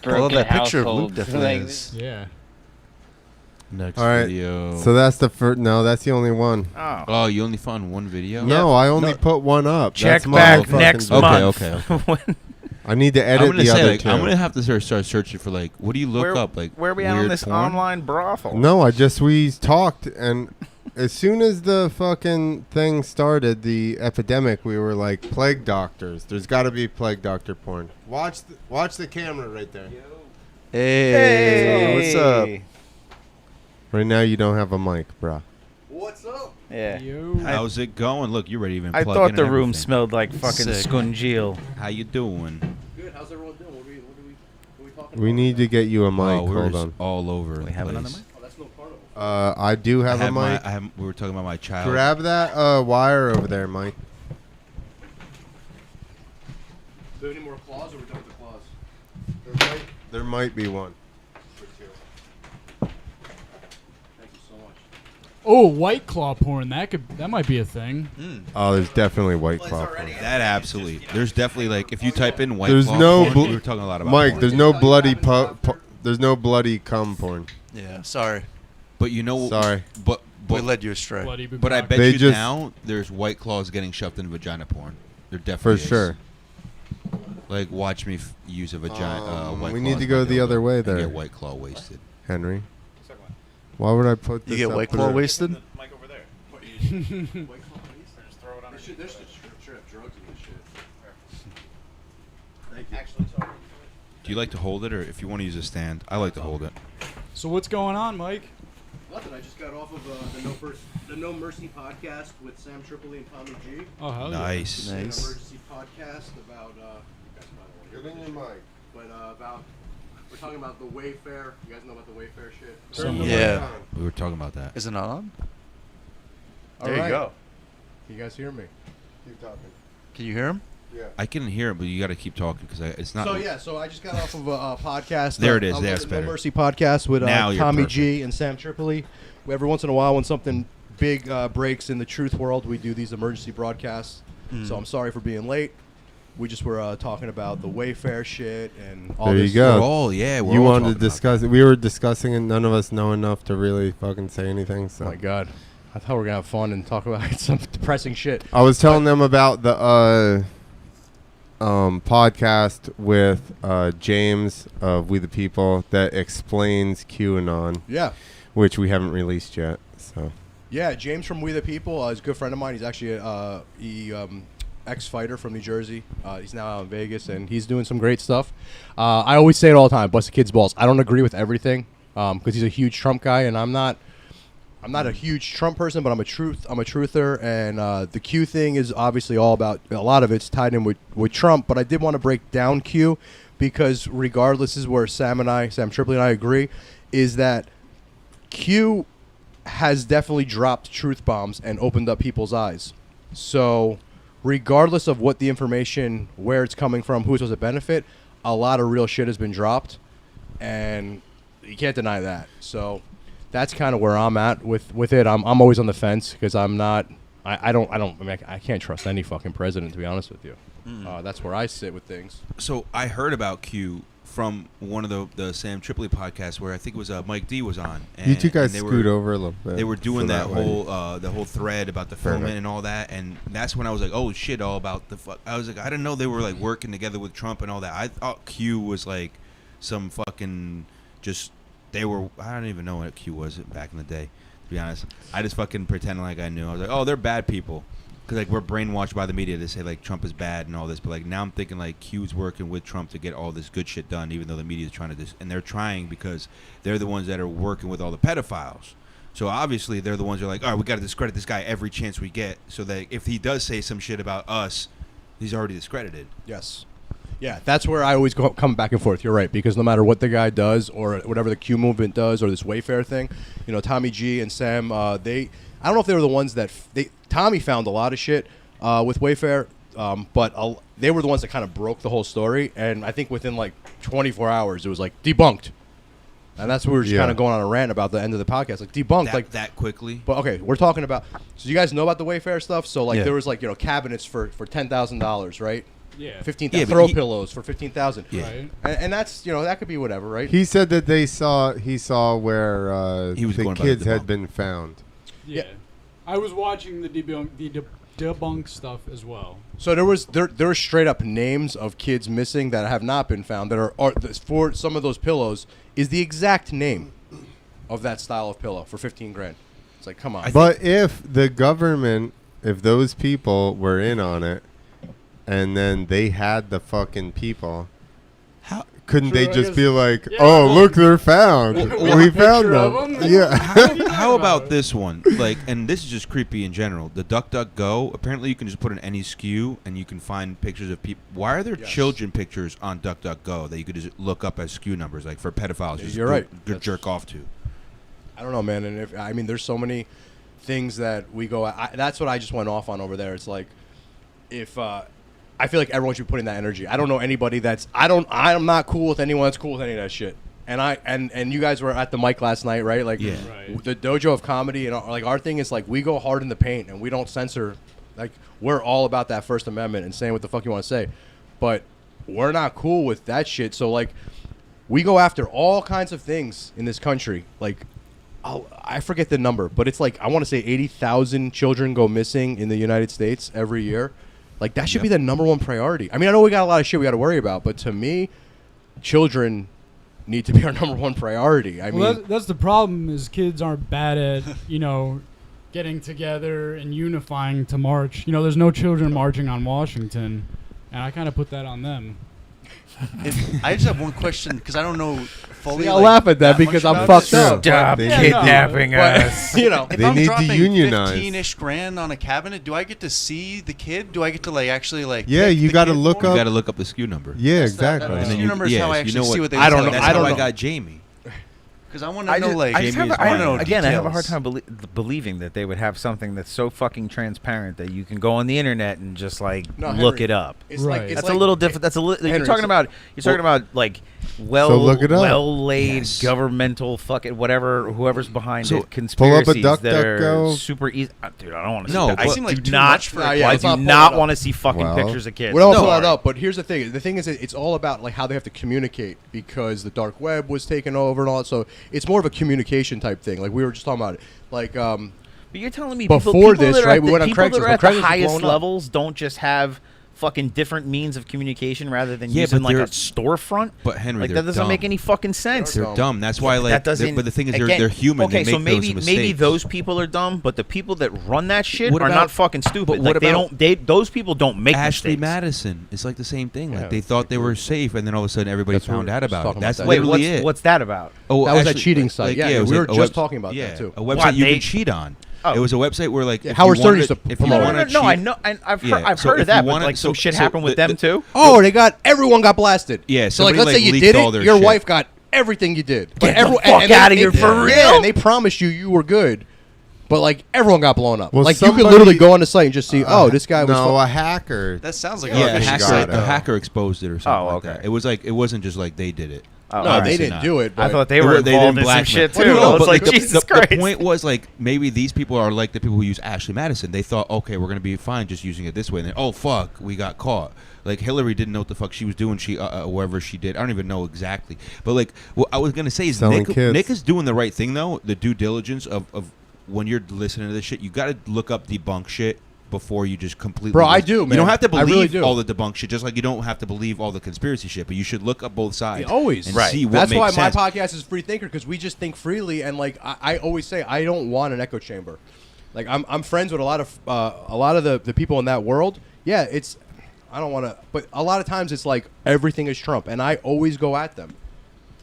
I love that picture of Luke definitely is. Yeah. Next All right. video. So that's the first. No, that's the only one. Oh. Oh, you only found one video? No, I only No. put one up. Check That's my back fucking next job. month. Okay. I need to I'm edit gonna the say other like two. I'm gonna have to start searching for like what do you look where, up like where are we at weird on this porn? online brothel? No, we talked, and as soon as the fucking thing started, the epidemic, we were like plague doctors. There's got to be plague doctor porn. Watch the camera right there. Hey, what's up? Right now, you don't have a mic, bruh. What's up? Yeah. Yo. How's it going? Look, you're ready to even I plug thought in the and room everything. smelled like fucking Sick. scungeel. How you doing? Good. How's everyone doing? What are we talking We about? need to get you a mic. Oh, we're Hold just on. all over We the have place. another mic? Oh, that's no carnival. I do have a mic. We were talking about my child. Grab that wire over there, Mike. Do we have any more claws or we're done with the claws? There might be one. Thank you so much. Oh, White Claw porn. That might be a thing. Oh, there's definitely White Claw porn. That absolutely. There's definitely like if you type in white. There's claw no porn, bl- we were talking a lot about Mike, porn. there's no bloody there's no bloody cum porn. Yeah, sorry. But you know. Sorry. But We but, led you astray. Bloody but I bukkake. bet They you just- now there's white claws getting shoved in vagina porn. There For definitely is. sure. Like watch me use a vagina. White we Claw need to as go my the dildo other way and there. Get white claw wasted. Henry. Why would I put this You get up White Claw there? wasted? Mic over there. What, you just white claw just throw it on. There should have drugs in this shit. Thank you. Actually, sorry. Do you like to hold it, or if you want to use a stand? I like to hold it. So what's going on, Mike? Nothing. I just got off of the No Mercy podcast with Sam Tripoli and Tommy G. Oh, hell yeah. Nice. An Nice. emergency podcast about you guys, by the way. Get in your mic. But about We're talking about the Wayfair. You guys know about the Wayfair shit? Yeah. We were talking about that. Is it not on? All There you right. go. Can you guys hear me? Keep talking. Can you hear him? Yeah. I can hear it, but you got to keep talking because it's not. So I just got off of a podcast. There it is. No That's better. Mercy podcast with Now you're Tommy perfect. G and Sam Tripoli. Every once in a while, when something big breaks in the truth world, we do these emergency broadcasts. So I'm sorry for being late. We just were talking about the Wayfair shit and all There you this. go. We're all, yeah. We're You all wanted talking to discuss it. We were discussing it. None of us know enough to really fucking say anything. So Oh my god. I thought we were gonna have fun and talk about some depressing shit. I was telling them about the podcast with James of We the People that explains QAnon, Yeah. which we haven't released yet. So Yeah, James from We the People is a good friend of mine. He's actually ex-fighter from New Jersey. He's now out in Vegas, and he's doing some great stuff. I always say it all the time, bust a kid's balls. I don't agree with everything because he's a huge Trump guy, and I'm not a huge Trump person, but I'm a truther, and the Q thing is obviously all about, a lot of it's tied in with Trump, but I did want to break down Q because regardless, this is where Sam Tripoli and I agree, is that Q has definitely dropped truth bombs and opened up people's eyes. So regardless of what the information, where it's coming from, who it's supposed to benefit, a lot of real shit has been dropped, and you can't deny that. So that's kind of where I'm at with it. I'm always on the fence because I can't trust any fucking president, to be honest with you. That's where I sit with things. So I heard about Q from one of the Sam Tripoli podcasts where I think it was Mike D was on. And, you two guys and scoot over a little bit. They were doing so that way. whole the whole thread about the filming Perfect. and all that, and that's when I was like, oh shit, all about the fuck. I was like, I didn't know they were like working together with Trump and all that. I thought Q was like some fucking just they were. I don't even know what Q was back in the day. To be honest, I just fucking pretended like I knew. I was like, oh, they're bad people. Because like we're brainwashed by the media to say like Trump is bad and all this, but like now I'm thinking like Q's working with Trump to get all this good shit done, even though the media is trying to and they're trying because they're the ones that are working with all the pedophiles. So obviously they're the ones who are like, all right, we got to discredit this guy every chance we get, so that if he does say some shit about us, he's already discredited. Yes. Yeah, that's where I always come back and forth. You're right, because no matter what the guy does or whatever the Q movement does or this Wayfair thing, you know, Tommy G and Sam, I don't know if they were the ones that Tommy found a lot of shit with Wayfair, but they were the ones that kind of broke the whole story, and I think within like 24 hours it was like debunked, and that's what we were just kind of going on a rant about the end of the podcast, like debunked that quickly. But okay, we're talking about, so you guys know about the Wayfair stuff. So like there was like, you know, cabinets for $10,000, right? Yeah. 15,000 throw pillows for 15,000. Yeah. Right. And that's, you know, that could be whatever, right? He said that he saw where He was the going by kids the had debunk. been found. Yeah. I was watching the debunk stuff as well. So there were straight up names of kids missing that have not been found that are for some of those pillows is the exact name of that style of pillow for 15 grand. It's like, come on. But if the government, if those people were in on it, and then they had the fucking people, How couldn't they Sure, I just guess- be like, Yeah, "Oh, well- look, they're found. We found picture of them." them? Yeah. how about this one? Like, and this is just creepy in general. The DuckDuckGo. Apparently, you can just put in any SKU and you can find pictures of people. Why are there Yes. children pictures on DuckDuckGo that you could just look up as SKU numbers, like for pedophiles? Just You're right. Jerk off to. I don't know, man. And there's so many things that we go. That's what I just went off on over there. It's like, if I feel like everyone should be putting that energy. I don't know anybody that's. I'm not cool with anyone that's cool with any of that shit. And you guys were at the mic last night, right? Like, Yeah. Right. the dojo of comedy, and like our thing is like we go hard in the paint and we don't censor. Like, we're all about that First Amendment and saying what the fuck you want to say, but we're not cool with that shit. So like, we go after all kinds of things in this country. Like, I forget the number, but it's like I want to say 80,000 children go missing in the United States every year. Like, that should be the number one priority. I mean, I know we got a lot of shit we got to worry about, but to me, children need to be our number one priority. I mean, That's the problem is kids aren't bad at, you know, getting together and unifying to march. You know, there's no children marching on Washington, and I kind of put that on them. I just have one question because I don't know fully. I'll laugh at that because much I'm about fucked it. up. Stop They kidnapping us. You know, If They I'm need to dropping unionize. 15-ish grand on a cabinet, do I get to see the kid? Do I get to like actually like? Yeah, pick you the gotta kid look for You me? got to look up the SKU number. Yeah, That's that- exactly. that And then SKU you- number is yeah, how I so you actually know see what- what they. I don't look know. like. That's I how don't I know. got Jamie. Because I want to know like. I just have, Jamie is know mine. again, I have a hard details. time believing that they would have something that's so fucking transparent that you can go on the internet and just like No, look Henry, it up. It's Right. like it's That's like, a little different. That's a little. You're Henry, talking it's- about. You're talking about like look it up. well-laid Yes. governmental fucking whatever. Whoever's behind So, it. Conspiracies Duck, that Duck, are Go. super easy. Dude, I don't want to. No, see that. but- I seem like do too not. much for a yeah, I let's do not pull not it up. want to see fucking Well, pictures of kids. We don't No. pull that up, but here's the thing. The thing is, it's all about like how they have to communicate because the dark web was taken over and all that. So it's more of a communication type thing. Like we were just talking about it. Like But you're telling me Before people this, that are right, at we the, went on people that Craigslist. are at Craigslist the was highest blowing up. levels don't just have fucking different means of communication rather than Yeah, using but like a they're- storefront. But Henry, Like they're that doesn't dumb. make any fucking sense. They're They're dumb. That's why, like, that doesn't. but the thing is, again, they're human. Okay, they so make maybe those maybe mistakes. those people are dumb, but the people that run that shit What are about- not fucking stupid. but Like, what they about don't. They those people don't make Ashley mistakes. Madison. It's like the same thing. Yeah, Like they thought they were safe, and then all of a sudden everybody That's what found we were out just about talking it. about That's that. Wait, literally what's it. that about? Oh, That was that actually, cheating site. Yeah, it was we were a just talking about yeah, that, too. A website What, you they- can cheat on. Oh. It was a website where like Yeah, if Howard you Stern wanted- used to if you promote it. wanted No, to I cheat- know. I've Yeah, heard. I've so heard if of that. you But wanted- like some so- shit so happened with the- them too. oh, they got everyone got blasted. Yeah, So like, somebody, let's say like, you leaked did all it, their your shit. wife got everything you did. But Get the everyone fuck they- outta here, for yeah, real? and they promised you were good. But like everyone got blown up. Well, like you somebody- could literally go on the site and just see, oh, this guy was. no, a hacker. That sounds like Yeah, a a phishing hacker, site, a though. hacker exposed it or something Oh, like okay. that. It was like it wasn't just like they did it. Oh, no, all they right. didn't not. do it. But I thought they were They involved didn't in some blackmail. shit Well, too. no, I was but like, the- Jesus the Christ. point was like maybe these people are like the people who use Ashley Madison. They thought, okay, we're gonna be fine just using it this way. And then, oh fuck, we got caught. Like Hillary didn't know what the fuck she was doing. She whatever she did, I don't even know exactly. But like, what I was gonna say is Selling kids. Nick is doing the right thing though. The due diligence of when you're listening to this shit, you got to look up debunk shit before you just completely. Bro, I listen. do, You man. don't have to I believe really do. all the debunk shit, just like you don't have to believe all the conspiracy shit. But you should look up both sides. Always. and Right. see what That's makes why sense. my podcast is Free Thinker because we just think freely and like I always say I don't want an echo chamber. Like I'm friends with a lot of the people in that world. Yeah, it's I don't want to, but a lot of times it's like everything is Trump, and I always go at them.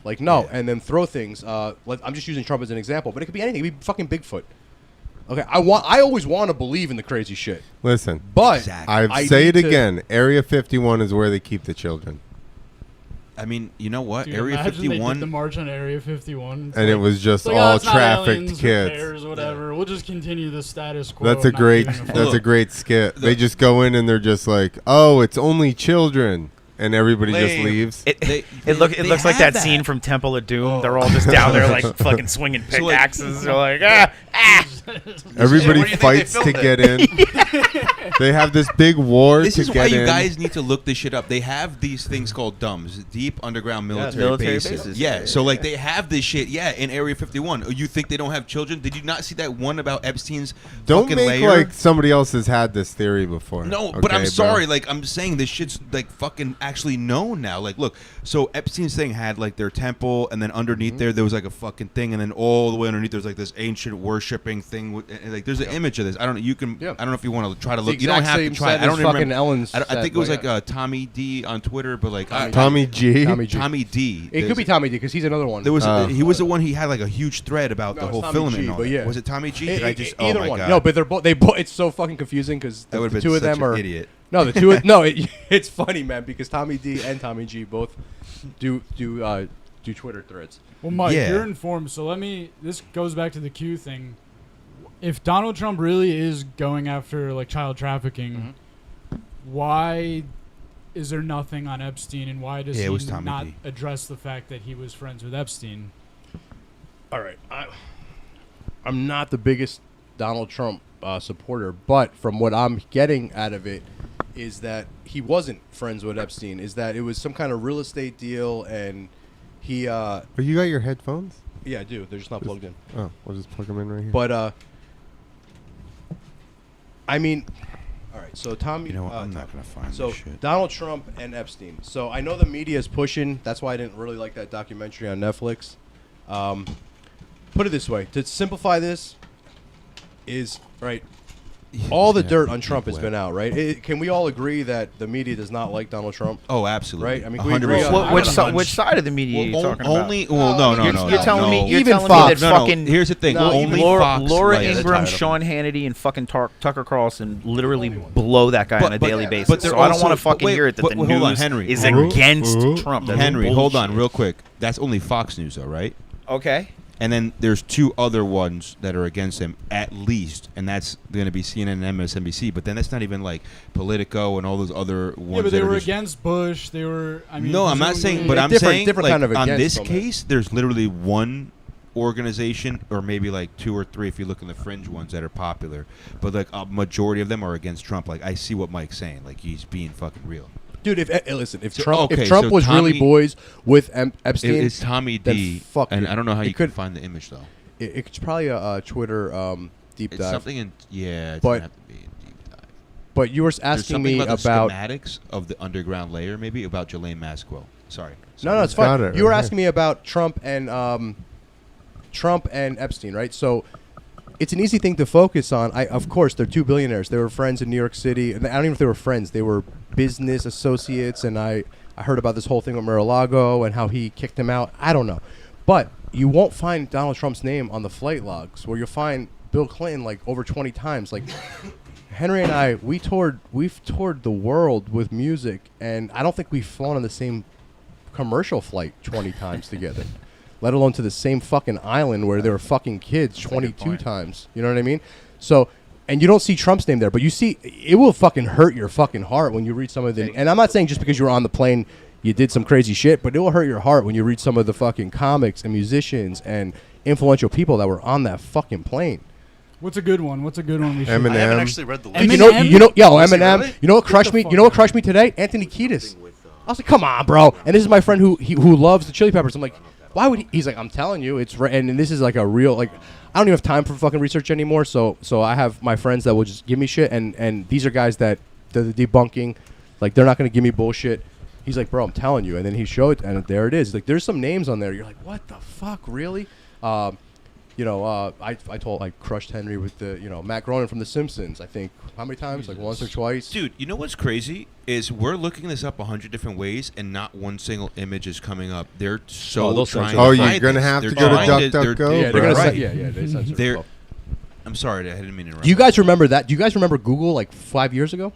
Like no, Yeah. and then throw things. I'm just using Trump as an example, but it could be anything. It could be fucking Bigfoot. Okay, I always want to believe in the crazy shit, Listen, but Exactly. I say need it to- again. Area 51 is where they keep the children, I mean, you know what? Dude, Area imagine they did 51. the march on Area 51. It's and it like- was just it's like, all oh, it's not trafficked aliens or kids. bears or whatever. We'll just continue the status quo. That's a not great. giving a fuck. That's a Look, great skit. They just go in and they're just like, "Oh, it's only children," and everybody just Lame. leaves. It They- looks like have that scene from Temple of Doom. They're all just down there like fucking swinging pickaxes. They're like, ah. Everybody Where do you think they fights to filmed get in. They have this big war This to is why get you in. guys need to look this shit up. They have these things called DUMBs, deep underground military, bases. Yeah, so like they have this shit. Yeah, in Area 51. Oh, you think they don't have children? Did you not see that one about Epstein's Don't fucking make lair? like somebody else has had this theory before. No, but I'm okay, sorry. bro? Like I'm saying, this shit's like fucking actually known now. Like, look, so Epstein's thing had like their temple, and then underneath there was like a fucking thing, and then all the way underneath there's like this ancient worshiping thing. And, like, there's an image of this. I don't know. You can. Yeah. I don't know if you want to try to The look. You don't exact have to same try. set I don't as even fucking remember. Ellen's I set, think it was but like Tommy D on Twitter, but like Tommy G. Tommy G. D. It could be Tommy D because he's another one. There was he was the one he had like a huge thread about No, the it's whole Tommy filament. G, and all but that. yeah. Was it Tommy G? Did I just? Oh either my one. god. No, but they're both. They both. It's so fucking confusing because That the would've been two of such them an are idiot. No, the two. No, it's funny, man, because Tommy D and Tommy G both do Twitter threads. Well, Mike, Yeah. you're informed, so this goes back to the Q thing. If Donald Trump really is going after like child trafficking, why is there nothing on Epstein, and why does Yeah, it was he Tommy not D. address the fact that he was friends with Epstein? All right, I'm not the biggest Donald Trump supporter, but from what I'm getting out of it is that he wasn't friends with Epstein. Is that it was some kind of real estate deal, and he. Oh, you got your headphones? Yeah, I do. They're just not plugged in. Oh, we'll just plug them in right here. But I mean, all right. So Tommy, You know what? I'm not gonna find so this shit. Donald Trump and Epstein. So I know the media is pushing. That's why I didn't really like that documentary on Netflix. Put it this way: to simplify this, is right. all the Yeah, dirt on deep Trump has web. been out, right? Can we all agree that the media does not like Donald Trump? Oh, absolutely. Right? I mean, can we agree 100%. on Well, that? Which side of the media are you talking about? Only. Well, no, no, You're, no. you're no, telling no. me you're Even telling Fox. me that fucking Here's the thing. No, only Laura, Fox. Laura like, Ingram, title. Sean Hannity, and fucking Tucker Carlson literally blow that guy on a daily basis. but they're So I don't also- want to fucking wait, hear it that but- the wait, hold on, news Henry. is Henry. against Trump. That's Henry, hold on, bullshit. real quick. That's only Fox News, though, right? Okay. And then there's two other ones that are against him, at least, and that's going to be CNN and MSNBC. But then that's not even like Politico and all those other ones. Yeah, but they that are were just, against Bush. They were. I mean, No, I'm not saying, but Yeah, I'm different- saying, different like, kind of on against this them. case, there's literally one organization, or maybe like two or three if you look in the fringe ones that are popular. But like a majority of them are against Trump. Like I see what Mike's saying. Like he's being fucking real. Dude, listen, if So- Trump, okay, if Trump so was really Tommy- boys with Epstein, It's Tommy then D, fuck and it. I don't know how It you could- can find the image though. it's probably a Twitter deep It's dive. something in it's But- gonna have to be a deep dive. But you were There's asking something me about the about. schematics of the underground layer, maybe about Ghislaine Maxwell. Sorry. No, it's Got fine. it You were right asking me about Trump and Epstein, right? So it's an easy thing to focus on. Of course, they're two billionaires. They were friends in New York City. And I don't even know if they were friends. They were business associates. And I heard about this whole thing with Mar-a-Lago and how he kicked him out. I don't know. But you won't find Donald Trump's name on the flight logs, where you'll find Bill Clinton like over 20 times. Like Henry and I, we've toured the world with music, and I don't think we've flown on the same commercial flight 20 times together, let alone to the same fucking island where there were fucking kids 22 times. You know what I mean? So, and you don't see Trump's name there, but you see, it will fucking hurt your fucking heart when you read some of the, and I'm not saying just because you were on the plane, you did some crazy shit, but it will hurt your heart when you read some of the fucking comics and musicians and influential people that were on that fucking plane. What's a good one? What's a good one? We should. I haven't Eminem. actually read the Eminem? list. Was he Eminem. really? You know what crushed me? fuck You know what out. crushed me today? Anthony Kiedis. I was like, come on, bro. And this is my friend who loves the Chili Peppers. I'm like, why would he? He's like, I'm telling you, it's and this is like a real like. I don't even have time for fucking research anymore. So I have my friends that will just give me shit, and these are guys that they're the debunking, like they're not gonna give me bullshit. He's like, bro, I'm telling you, and then he showed, and there it is. Like, there's some names on there. You're like, what the fuck, really? I crushed Henry with the, Matt Groening from The Simpsons. I think how many times? Like once or twice. Dude, you know what's crazy is we're looking this up 100 different ways, and not one single image is coming up. They're so they'll trying. censor to it. Oh, hide you're gonna this. have They're to go to trying DuckDuckGo, they're- Yeah, they're gonna right. they censor They're- stuff. I'm sorry, I didn't mean to interrupt. Do you guys remember that? Do you guys remember Google like 5 years ago?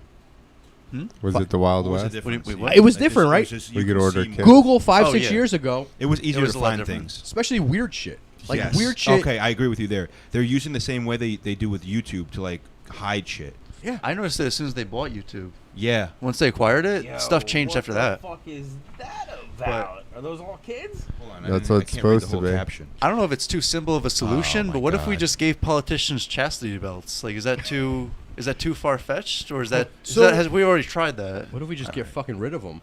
Was it the Wild What was the West? difference? Wait, what? It was Like, different, it was right? just- We you could could order see kids. more. Google 5, Oh, 6 yeah. years ago, It was easier was to a lot find different. things. especially weird shit. Like Yes. weird shit. Okay, I agree with you there. They're using the same way they do with YouTube to like hide shit. Yeah. I noticed it as soon as they bought YouTube. Yeah. Once they acquired it, stuff changed after that. What the fuck is that about? Are those all kids? Hold on, That's I what it's can't read the supposed to whole be. Caption. I don't know if it's too simple of a solution, my but what if we God. just gave politicians chastity belts? Like, is that too far fetched, or is that So- has we already tried that? What if we just get fucking rid of them?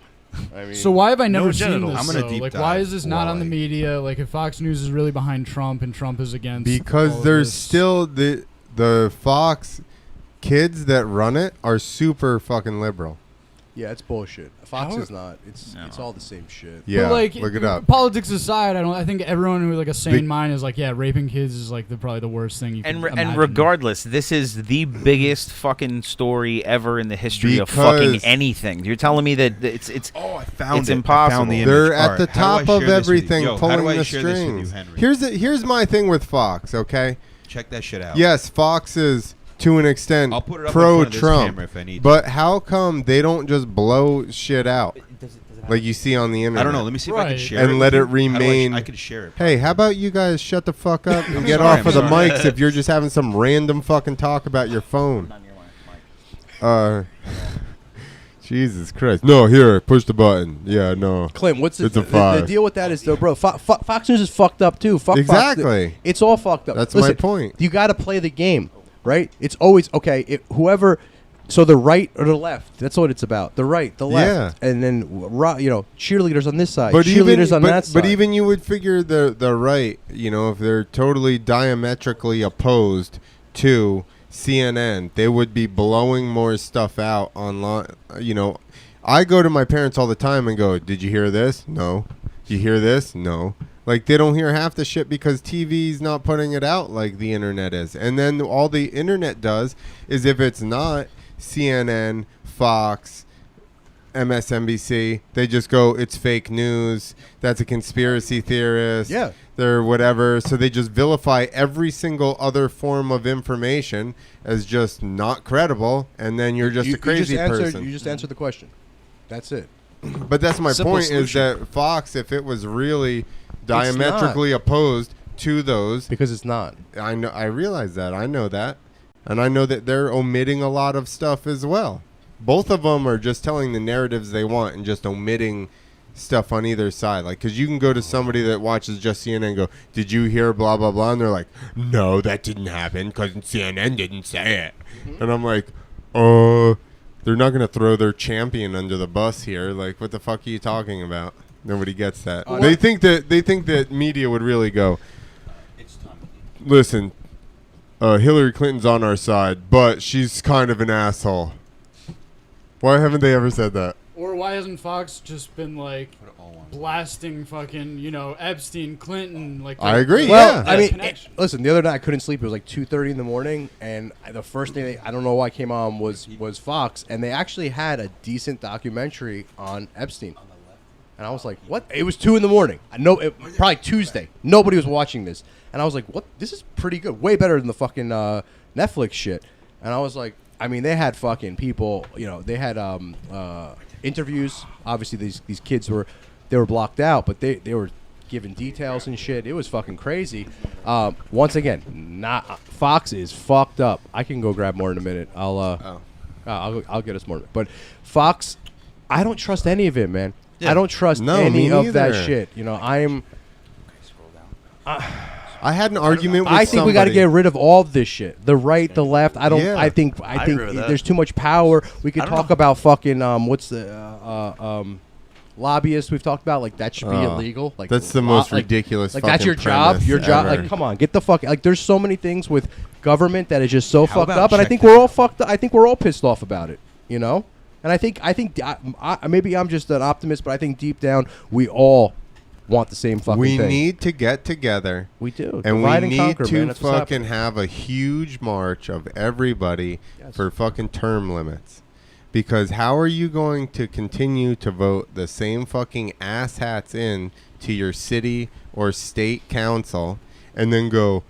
I mean, So why have I never No seen genitals. this? I'm gonna though? deep Like, why dive. is this not on the Why? media? Like, if Fox News is really behind Trump and Trump is against, Because all of there's this. still the Fox kids that run it are super fucking liberal. yeah, it's bullshit. Fox How- is not. It's all the same shit. Yeah, But, like, look it up. Politics aside, I think everyone with like a sane Big- mind is like, yeah, raping kids is like probably the worst thing you can And imagine. regardless, this is the biggest fucking story ever in the history of fucking Because- anything. You're telling me that it's Oh, I found It's it. impossible. I found the image. They're All at right, the how do I top share of this with you? everything, Yo, how pulling do I the share this with you, strings. Henry? Here's my thing with Fox. Okay, Check that shit out. yes, Fox is to an extent I'll put it up in front of this pro-Trump, camera if I need to. but how come they don't just blow shit out like you see on the internet? I don't know. Let me see if I can Right. share And it. let with it you. How do remain- I could share it. Hey, how about you guys shut the fuck up and get sorry, off I'm of the sorry. mics if you're just having some random fucking talk about your phone? Jesus Christ. No, here, push the button. Yeah, no. Clint, what's It's a the five. deal with that is though, bro? Fox News is fucked up too. Fuck Fox. Exactly. It's all fucked up. That's Listen, my point. You got to play the game, right? It's always okay. Whoever, so the right or the left. That's what it's about. The right, the left, and then cheerleaders on this side, cheerleaders on that side. But even you would figure the right, if they're totally diametrically opposed to CNN, they would be blowing more stuff out online. I go to my parents all the time and go, "Did you hear this? No. You hear this? No." Like, they don't hear half the shit because TV's not putting it out like the internet is. And then all the internet does is, if it's not CNN, Fox, MSNBC, they just go, it's fake news, that's a conspiracy theorist, Yeah. they're whatever. So they just vilify every single other form of information as just not credible, and then you're just a crazy person. You just answered the question. That's it. But that's my Simple point, solution. is that Fox, if it was really diametrically opposed to those, Because it's not. I know, I realize that, I know that, and I know that they're omitting a lot of stuff as well. Both of them are just telling the narratives they want and just omitting stuff on either side. Like, because you can go to somebody that watches just CNN and go, did you hear blah, blah, blah? And they're like, no, that didn't happen because CNN didn't say it. And I'm like, they're not going to throw their champion under the bus here. Like, what the fuck are you talking about? Nobody gets that. They think that media would really go, listen, Hillary Clinton's on our side, but she's kind of an asshole. Why haven't they ever said that? Or why hasn't Fox just been like blasting fucking, Epstein, Clinton? Like, I agree. Well, Yeah. I mean, connection. listen, the other night I couldn't sleep. It was like 2:30 in the morning, and the first thing I don't know why came on was Fox, and they actually had a decent documentary on Epstein. And I was like, what? It was 2 in the morning. I know, probably Tuesday. Nobody was watching this. And I was like, what? This is pretty good. Way better than the fucking Netflix shit. And I was like, I mean, they had fucking people, they had interviews. Obviously, these kids were blocked out, but they were giving details and shit. It was fucking crazy. Once again, Fox is fucked up. I can go grab more in a minute. I'll get us more. But Fox, I don't trust any of it, man. Yeah. I don't trust No, any me of that neither. shit. I had an argument with I think we got to somebody. get rid of all of this shit. The right, the left. I don't. Yeah. I think agree with that. there's too much power. We could I don't talk know. about fucking what's the lobbyists we've talked about. Like that should be Oh, illegal. Like that's the most ridiculous Like that's your fucking job. premise Your job. ever. Like come on, get the fuck. Like there's so many things with government that is just so How fucked about up, and I check think that? we're all fucked up. I think we're all pissed off about it. And I think maybe I'm just an optimist, but I think deep down we all want the same fucking We thing. need to get together. We do. And Divide we need conquer, to man. That's what's fucking happening. have a huge march of everybody Yes. for fucking term limits. Because how are you going to continue to vote the same fucking asshats in to your city or state council and then go,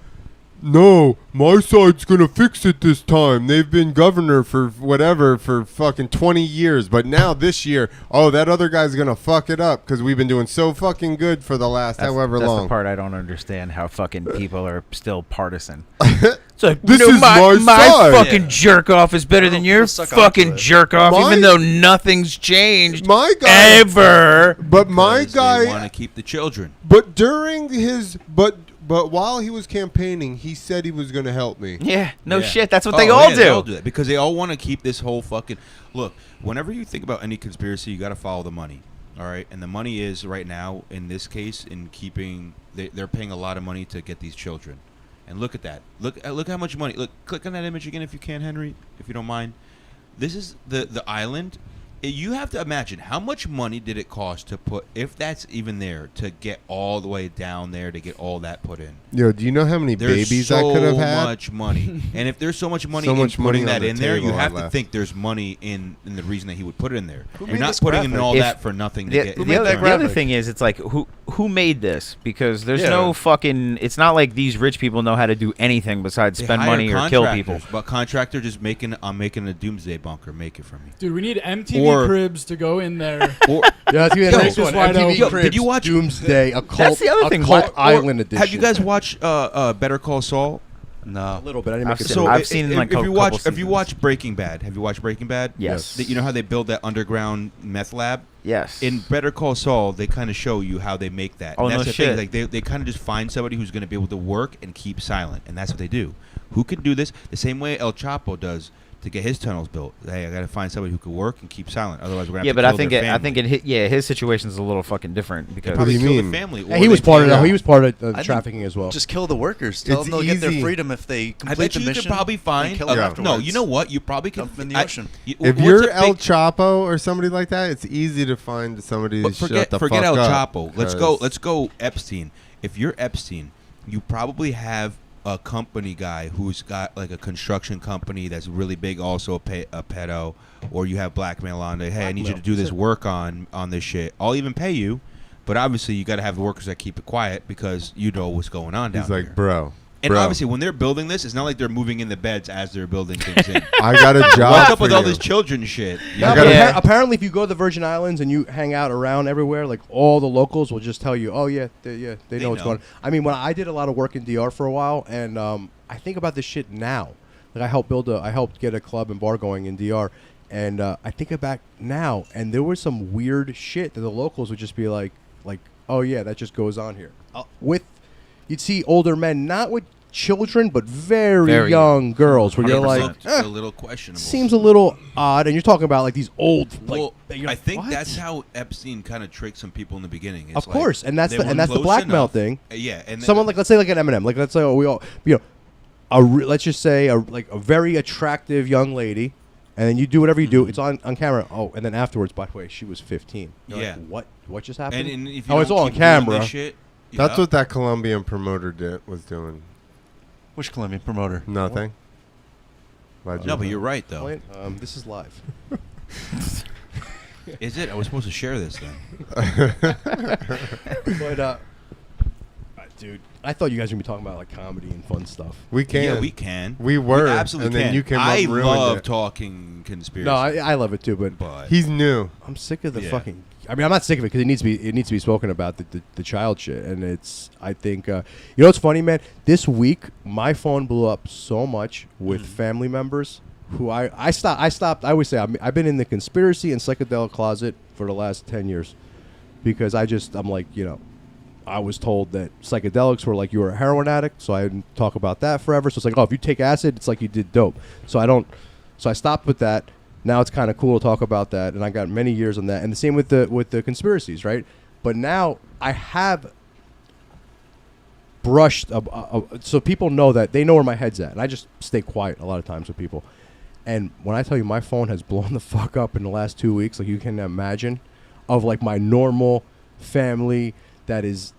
no, my side's going to fix it this time. They've been governor for whatever for fucking 20 years. But now this year, that other guy's going to fuck it up because we've been doing so fucking good for the last however that's long. the part I don't understand, how fucking people are still partisan. It's like, This is my side. fucking jerk off is better than your We'll suck on fucking to it. jerk off, My- even though nothing's changed My guy, ever. but my Because they want guy, to keep the children. but during his, but while he was campaigning, he said he was going to help me. Yeah, no Yeah. shit. That's what Oh, they all yeah, do. They all do that because they all want to keep this whole fucking look. Whenever you think about any conspiracy, you got to follow the money. All right, and the money is right now in this case in keeping. They're paying a lot of money to get these children, and look at that. Look how much money. Look, click on that image again if you can, Henry, if you don't mind. This is the island. You have to imagine how much money did it cost to put, if that's even there, to get all the way down there to get all that put in. Yo, do you know how many There's babies so I could have had? much money, and if there's so much money So in much putting money on that the in there, you table I have to left. think there's money in the reason that he would put it in there. You're made not this putting in graphic? all If- that for nothing to The, get. the made other, that the other graphic? thing is, it's like who made this? Because there's Yeah. no fucking. It's not like these rich people know how to do anything besides They spend hire money or kill contractors, people. But contractor just making a doomsday bunker. Make it for me. Dude, we need MTV Or- Cribs to go in there. Or Yeah, that's gonna be the Yo, next just one. wide MTV open. Yo, Cribs, did you watch- Doomsday, a cult, That's the other thing. cult Why- island edition? have you guys watched Better Call Saul? No. A little bit. I didn't I've make it. seen- So I've seen, like, if a you watch couple if you seasons. watch Breaking Bad, have you watched Breaking Bad? Yes. You know how they build that underground meth lab? Yes. In Better Call Saul, they kind of show you how they make that. Oh, And that's no the shit. thing. Like they kind of just find somebody who's going to be able to work and keep silent, and that's what they do. Who can do this? The same way El Chapo does to get his tunnels built. Hey, I got to find somebody who can work and keep silent. Otherwise, we're going to yeah, have but to I kill think their I family. think his situation's a little fucking different because Probably What do you kill mean? the family. Yeah, or he was they part of take that. out- He was part of the I think trafficking as well. Just kill the workers. Tell It's them they'll get their easy. freedom if they I complete bet the you mission. could probably and find. kill them Yeah. No, afterwards. you know what? You probably can. Dump them in the ocean. If what's you're a El big- Chapo or somebody like that, it's easy to find somebody to But shut forget the forget fuck El up. Chapo. Let's go. 'cause- Let's go Epstein. if you're Epstein, you probably have a company guy who's got like a construction company that's really big, also a pedo, or you have blackmail on it. Hey, I need you to do this work on this shit. I'll even pay you, but obviously you got to have the workers that keep it quiet because you know what's going on down He's like, here. bro. And bro. obviously, when they're building this, it's not like they're moving in the beds as they're building things in. I got a job What's up for with all you. this children shit? You No, know? but Yeah. apparently, if you go to the Virgin Islands and you hang out around everywhere, like all the locals will just tell you, "Oh yeah, they know what's know. going on." I mean, when I did a lot of work in DR for a while, and I think about this shit now. Like I helped get a club and bar going in DR, and I think about now, and there was some weird shit that the locals would just be like, "Oh yeah, that just goes on here." You'd see older men, not with children, but very young girls, where you're like, a little questionable. seems a little odd, and you're talking about like these old. Well, you're I like, think what? that's how Epstein kind of tricked some people in the beginning. It's Of like course, and that's they the were close blackmail enough. thing. Yeah, and Someone like, let's say like an Eminem, like let's say we all, let's just say a very attractive young lady, and then you do whatever you do, it's on camera. Oh, and then afterwards, by the way, she was 15. You're Yeah. like, what just happened? and if you Oh, it's don't all on keep doing camera. this shit, That's yeah. what that Colombian promoter was doing. Which Colombian promoter? Nothing. Why'd No, you- but you're right though. Clint, this is live. Is it? I was supposed to share this then. But dude, I thought you guys were gonna be talking about like comedy and fun stuff. We can. Yeah, we can. We were, absolutely and then can. you came up I and ruined love it. talking conspiracy. No, I love it too, but He's new. I'm sick of the Yeah. fucking. I mean, I'm not sick of it because it needs to be spoken about the child shit, and it's. I think you know what's funny, man. This week, my phone blew up so much with family members who I stopped. I always say I've been in the conspiracy and psychedelic closet for the last 10 years because I'm like, I was told that psychedelics were like you were a heroin addict, so I didn't talk about that forever. So it's like, oh, if you take acid, it's like you did dope. So I stopped with that. Now it's kind of cool to talk about that, and I got many years on that. And the same with the conspiracies, right? But now I have brushed, so people know that they know where my head's at, and I just stay quiet a lot of times with people. And when I tell you my phone has blown the fuck up in the last 2 weeks, like you can imagine, of like my normal family that is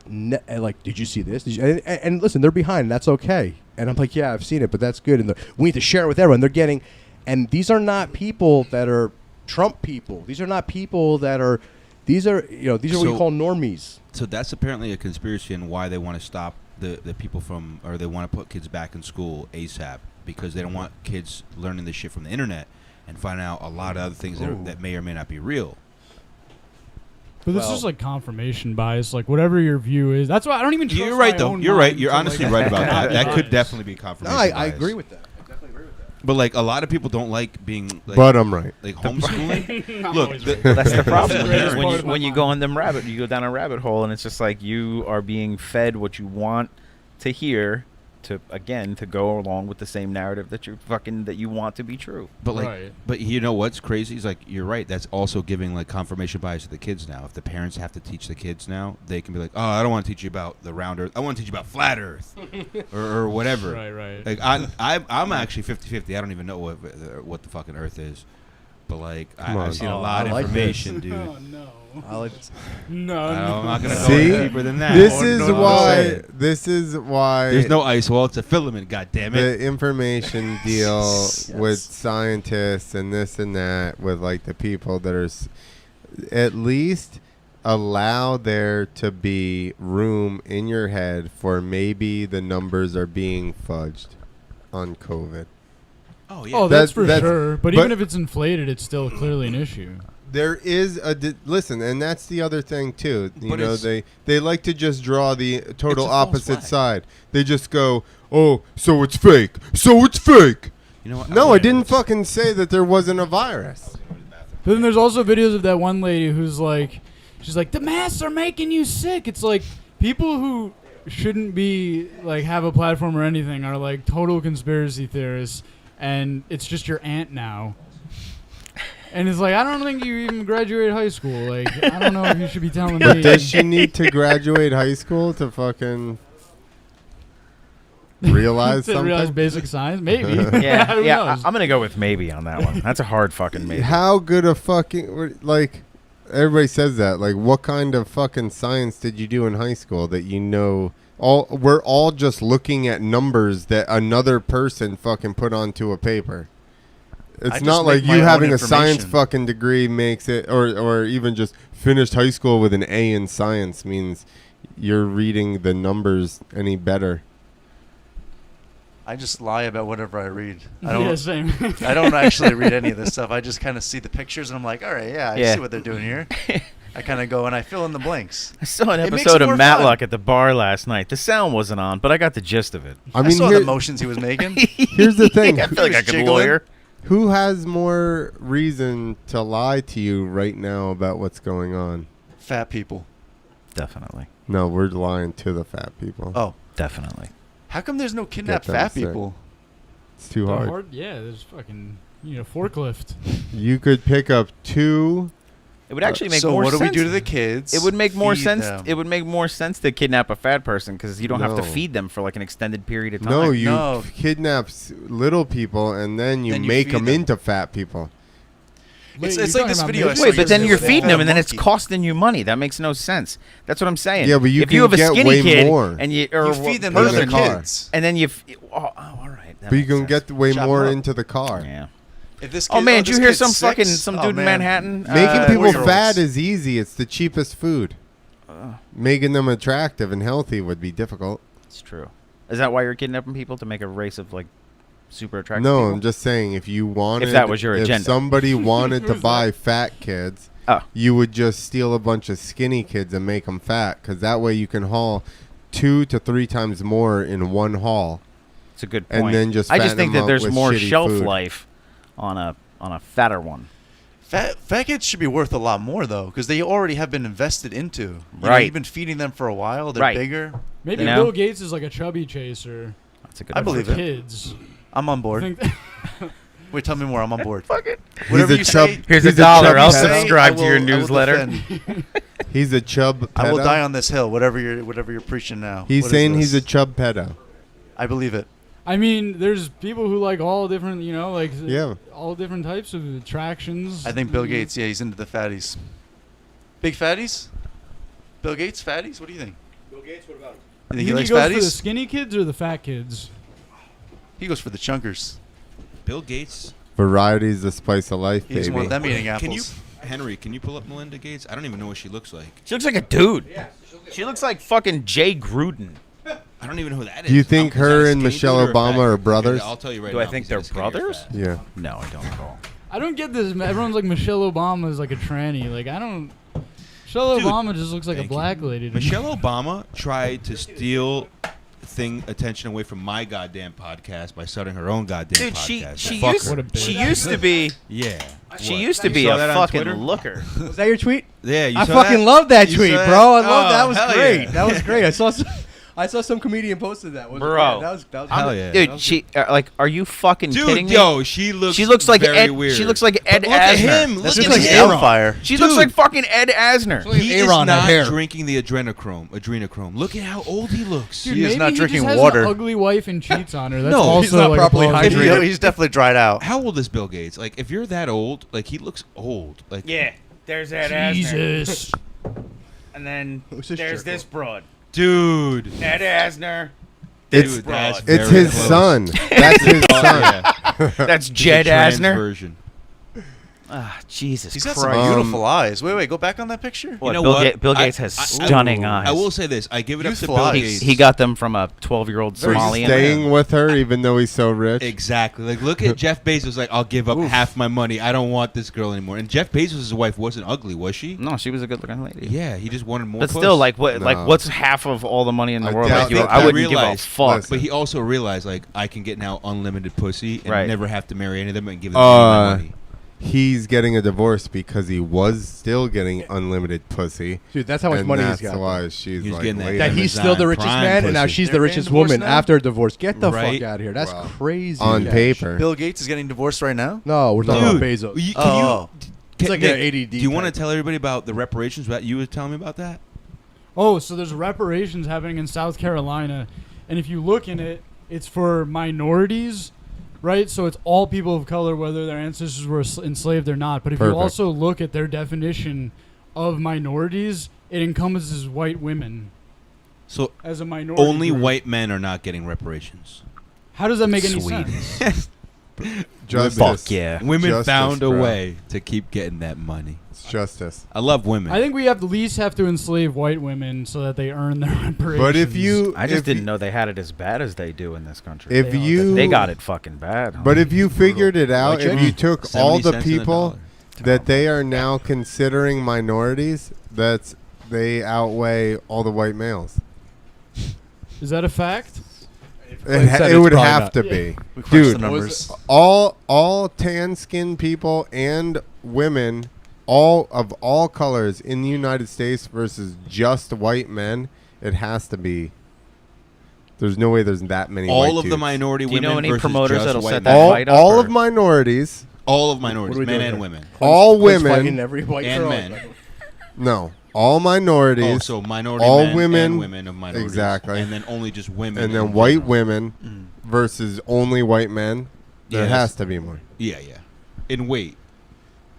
like, did you see this? And listen, they're behind, and that's okay. And I'm like, yeah, I've seen it, but that's good. And we need to share it with everyone. They're getting. And these are not people that are Trump people. These are not people that are. These are what you call normies. So that's apparently a conspiracy and why they want to stop the people from, or they want to put kids back in school ASAP because they don't want kids learning this shit from the internet and finding out a lot of other things that may or may not be real. But this is like confirmation bias, like whatever your view is. That's why I don't even trust You're right, my though. own You're right. mind You're to, honestly like, right about that. have That could bias. definitely be No, confirmation I bias. agree with that. I definitely agree with that. But like a lot of people don't like being like, But I'm right. like homeschooling. I'm Look, always the- right. That's the problem. That's the greatest when part you, of my when you mind. go in them you go down a rabbit hole, and it's just like you are being fed what you want to hear to go along with the same narrative that you want to be true. But like, Right. but you know what's crazy is like you're right. That's also giving like confirmation bias to the kids now. If the parents have to teach the kids now, they can be like, "Oh, I don't want to teach you about the round Earth. I want to teach you about flat Earth, or whatever." Right. Like I'm actually 50-50. I don't even know what the fucking Earth is. But like Come on. I've seen a Oh, lot I of like information, dude. Oh no. I like No. I'm not gonna go See? any deeper than that. This Oh, is no, no, why. no. This is why. There's no ice wall. It's a filament. God damn it. The information deal with scientists and this and that with like the people that are at least allow there to be room in your head for maybe the numbers are being fudged on COVID. Oh yeah. Oh, that's for That's- sure. But but- even if it's inflated, it's still clearly an issue. There is listen, and that's the other thing too. You But know, it's- they like to just draw the total It's a false opposite flag. side. They just go, "Oh, so it's fake. So it's fake." You know what? No, I didn't fucking say that there wasn't a virus. But then there's also videos of that one lady who's like, she's like, the masks are making you sick. It's like people who shouldn't be like have a platform or anything are like total conspiracy theorists, and it's just your aunt now. And it's like, I don't think you even graduated high school. Like, I don't know if you should be telling me. Does she need to graduate high school to fucking realize to something? realize basic science? Maybe. Yeah, Who yeah. knows? I'm gonna go with maybe on that one. That's a hard fucking maybe. How good a fucking like? everybody says that. Like, what kind of fucking science did you do in high school that you know? We're all just looking at numbers that another person fucking put onto a paper. It's just not make like my you own having a science information. fucking degree makes it, or even just finished high school with an A in science means you're reading the numbers any better. I just lie about whatever I read. I Yeah, don't. same. I don't actually read any of this stuff. I just kind of see the pictures and I'm like, all right, yeah, I Yeah. see what they're doing here. I kind of go and I fill in the blanks. I saw an It makes episode it of more Matlock fun. at the bar last night. The sound wasn't on, but I got the gist of it. I mean, saw the motions he was making. here's the thing. I feel like was I could jiggling. lawyer. Who has more reason to lie to you right now about what's going on? Fat people. Definitely. No, we're lying to the fat people. Oh, Definitely. how come there's no kidnapped them fat sick. people? It's too The hard. yeah, there's fucking a forklift. You could pick up 2. It would actually make so more what sense. do we do to the kids? It would make more Feed sense. them. It would make more sense to kidnap a fat person because you don't have to No. feed them for like an extended period of time. No, you No. kidnap little people and then you Then you make feed them them. into fat people. It's Wait, like you're this talking video I about saw Wait, but then yesterday you're where they feeding fed them, a and then it's monkey. costing you money. That makes no sense. That's what I'm saying. Yeah, but you if you can have a get skinny way kid more. and you You feed them to in other the car. kids. and then all right. That But you makes can sense. get way Chop more them up. into the car. Yeah. If this Oh kid- man, this did you hear kid's some 6? fucking Oh, dude in man. Manhattan? Making people 4-year-olds. fat is easy. It's the cheapest food. Making them attractive and healthy would be difficult. It's true. Is that why you're kidnapping people to make a race of like super attractive No, people? I'm just saying if you wanted, that was your if agenda. somebody wanted to Who's buy that? fat kids, Oh. you would just steal a bunch of skinny kids and make them fat, because that way you can haul 2 to 3 times more in one haul. It's a good and point. then just I just fatten think them that up there's with more shitty shelf food. life on a fatter one. Fat kids should be worth a lot more though, because they already have been invested into. You know, Right. you've been feeding them for a while. They're Right. bigger. Maybe You know? Bill Gates is like a chubby chaser. That's a good. I point. believe for it. kids. I'm on I board. think Wait, tell me more. I'm on board. Fuck it. Whatever a you chub- say, Here's He's a a dollar. chubby I'll pedo. subscribe to I your will newsletter. defend. He's a chub pedo. I will die on this hill. Whatever you're preaching now. He's What is saying he's a this? chub pedo. I believe it. I mean, there's people who like all different, like Yeah. all different types of attractions. I think Bill Gates. Yeah, he's into the fatties. Big fatties. Bill Gates fatties. What do you think? Bill Gates, what about him? You You think he likes goes for the fatties? skinny kids or the fat kids? He goes for the chunkers. Bill Gates. Variety's the spice of life, He doesn't baby. want them eating Can you, apples. Henry? Can you pull up Melinda Gates? I don't even know what she looks like. She looks like a dude. She looks like fucking Jay Gruden. I don't even know who that is. Do you think Is that her a and skinny Michelle dude or a Obama fat are dude? brothers? I'll tell you right Do now. I think is they're that skinny or brothers? fat? Yeah. No, I don't at all. I don't get this. Everyone's like Michelle Obama is like a tranny. Like I don't. Michelle Dude, Obama just looks like a thank you. black lady. to me. Michelle Obama tried to steal attention away from my goddamn podcast by starting her own goddamn Dude, podcast. she Fuck used her. What a bitch. she used to be Yeah. she What? used to You be saw a that on fucking Twitter? looker. Was that your tweet? Yeah, you I saw fucking that? love that You tweet, saw bro. I that? love that. Oh, Was hell great. yeah. That was great. I saw some comedian posted that. Was Bro. that was Hell yeah. Dude, that was she are you fucking kidding Dude, me? yo, she looks like very Ed. weird. She looks like Ed But look at Asner. him. That's Look just at like him. Aaron. Fire. She Dude. looks like fucking Ed Asner. like- He Aaron is had not hair. drinking the adrenochrome. Look at how old he looks. Dude, He is maybe not he drinking just has water. An ugly wife and cheats on her. That's No, also he's not like properly a positive. hydrated. He's definitely dried out. How old is Bill Gates? Like, if you're that old, like he looks old. Like, Yeah, there's Ed Jesus. and then Who's this there's jerk this off? broad. dude. Ed Asner. It's Dude, that's it's very his close. son. That's his son. Yeah. That's He's Jed a trans Asner. version. Ah, Jesus He's got Christ. some beautiful eyes. Wait, go back on that picture. What, know Bill, what? Bill Gates has stunning eyes. I will say this. I give it up to Youthful Bill eyes. Gates. He got them from a 12-year-old Very Somalian. Staying with her even though he's so rich. Exactly. Like, look at Jeff Bezos. Like, I'll give up half my money. I don't want this girl anymore. And Jeff Bezos' wife wasn't ugly, was she? No, she was a good-looking lady. Yeah, he just wanted more. But puss. still, like what? No. Like what's half of all the money in the I world? doubt Like, you, that I they wouldn't give a realized- fuck. Listen. But he also realized, like, I can get now unlimited pussy and Right. never have to marry any of them and give them any of my money. He's getting a divorce because he was still getting unlimited pussy. Dude, that's how much and money that's he's got. why she's He's like getting that wait a That minute. he's still the Amazon richest Prime man, and now pussy. she's They're the getting richest divorced woman now? after a divorce. Get the Right? fuck out of here. That's Wow. crazy. on cash. paper. Bill Gates is getting divorced right now. No, we're talking about Bezos. Can Oh. you? It's like Nick, an ADD Do you want to type. tell everybody about the reparations that you were telling me about that? Oh, so there's reparations happening in South Carolina, and if you look in it, it's for minorities, right? So it's all people of color, whether their ancestors were enslaved or not. But if Perfect. you also look at their definition of minorities, it encompasses white women So as a minority. only group. white men are not getting reparations. How does that make any Sweet. sense? Justice. Fuck yeah. Women Justice, found a bro. way to keep getting that money. It's justice. I love women. I think we have at least have to enslave white women so that they earn their reparations. But if you, I just if didn't you- know they had it as bad as they do in this country. if you, They got it fucking bad. But if you figured it out, White if chick? you took 70 all the cents in a people dollar. that they are now considering minorities, they outweigh all the white males. Is that a fact? It would have to be. We crunched Dude, the numbers. all tan skinned people and women, all colors in the United States versus just white men, it has to be. There's no way there's that many. all white of the dudes. minority Do you women know any versus promoters just that'll white set men. that all, fight up, all or- of minorities. All of What minorities, are we men doing and here? women. All Quiz women. fighting every white and girl. men. No, all minorities. Oh, so minority all men women- and women of minorities. exactly. And then only just women. and then in white general. women versus only white men. There Yes. has to be more. Yeah. In weight.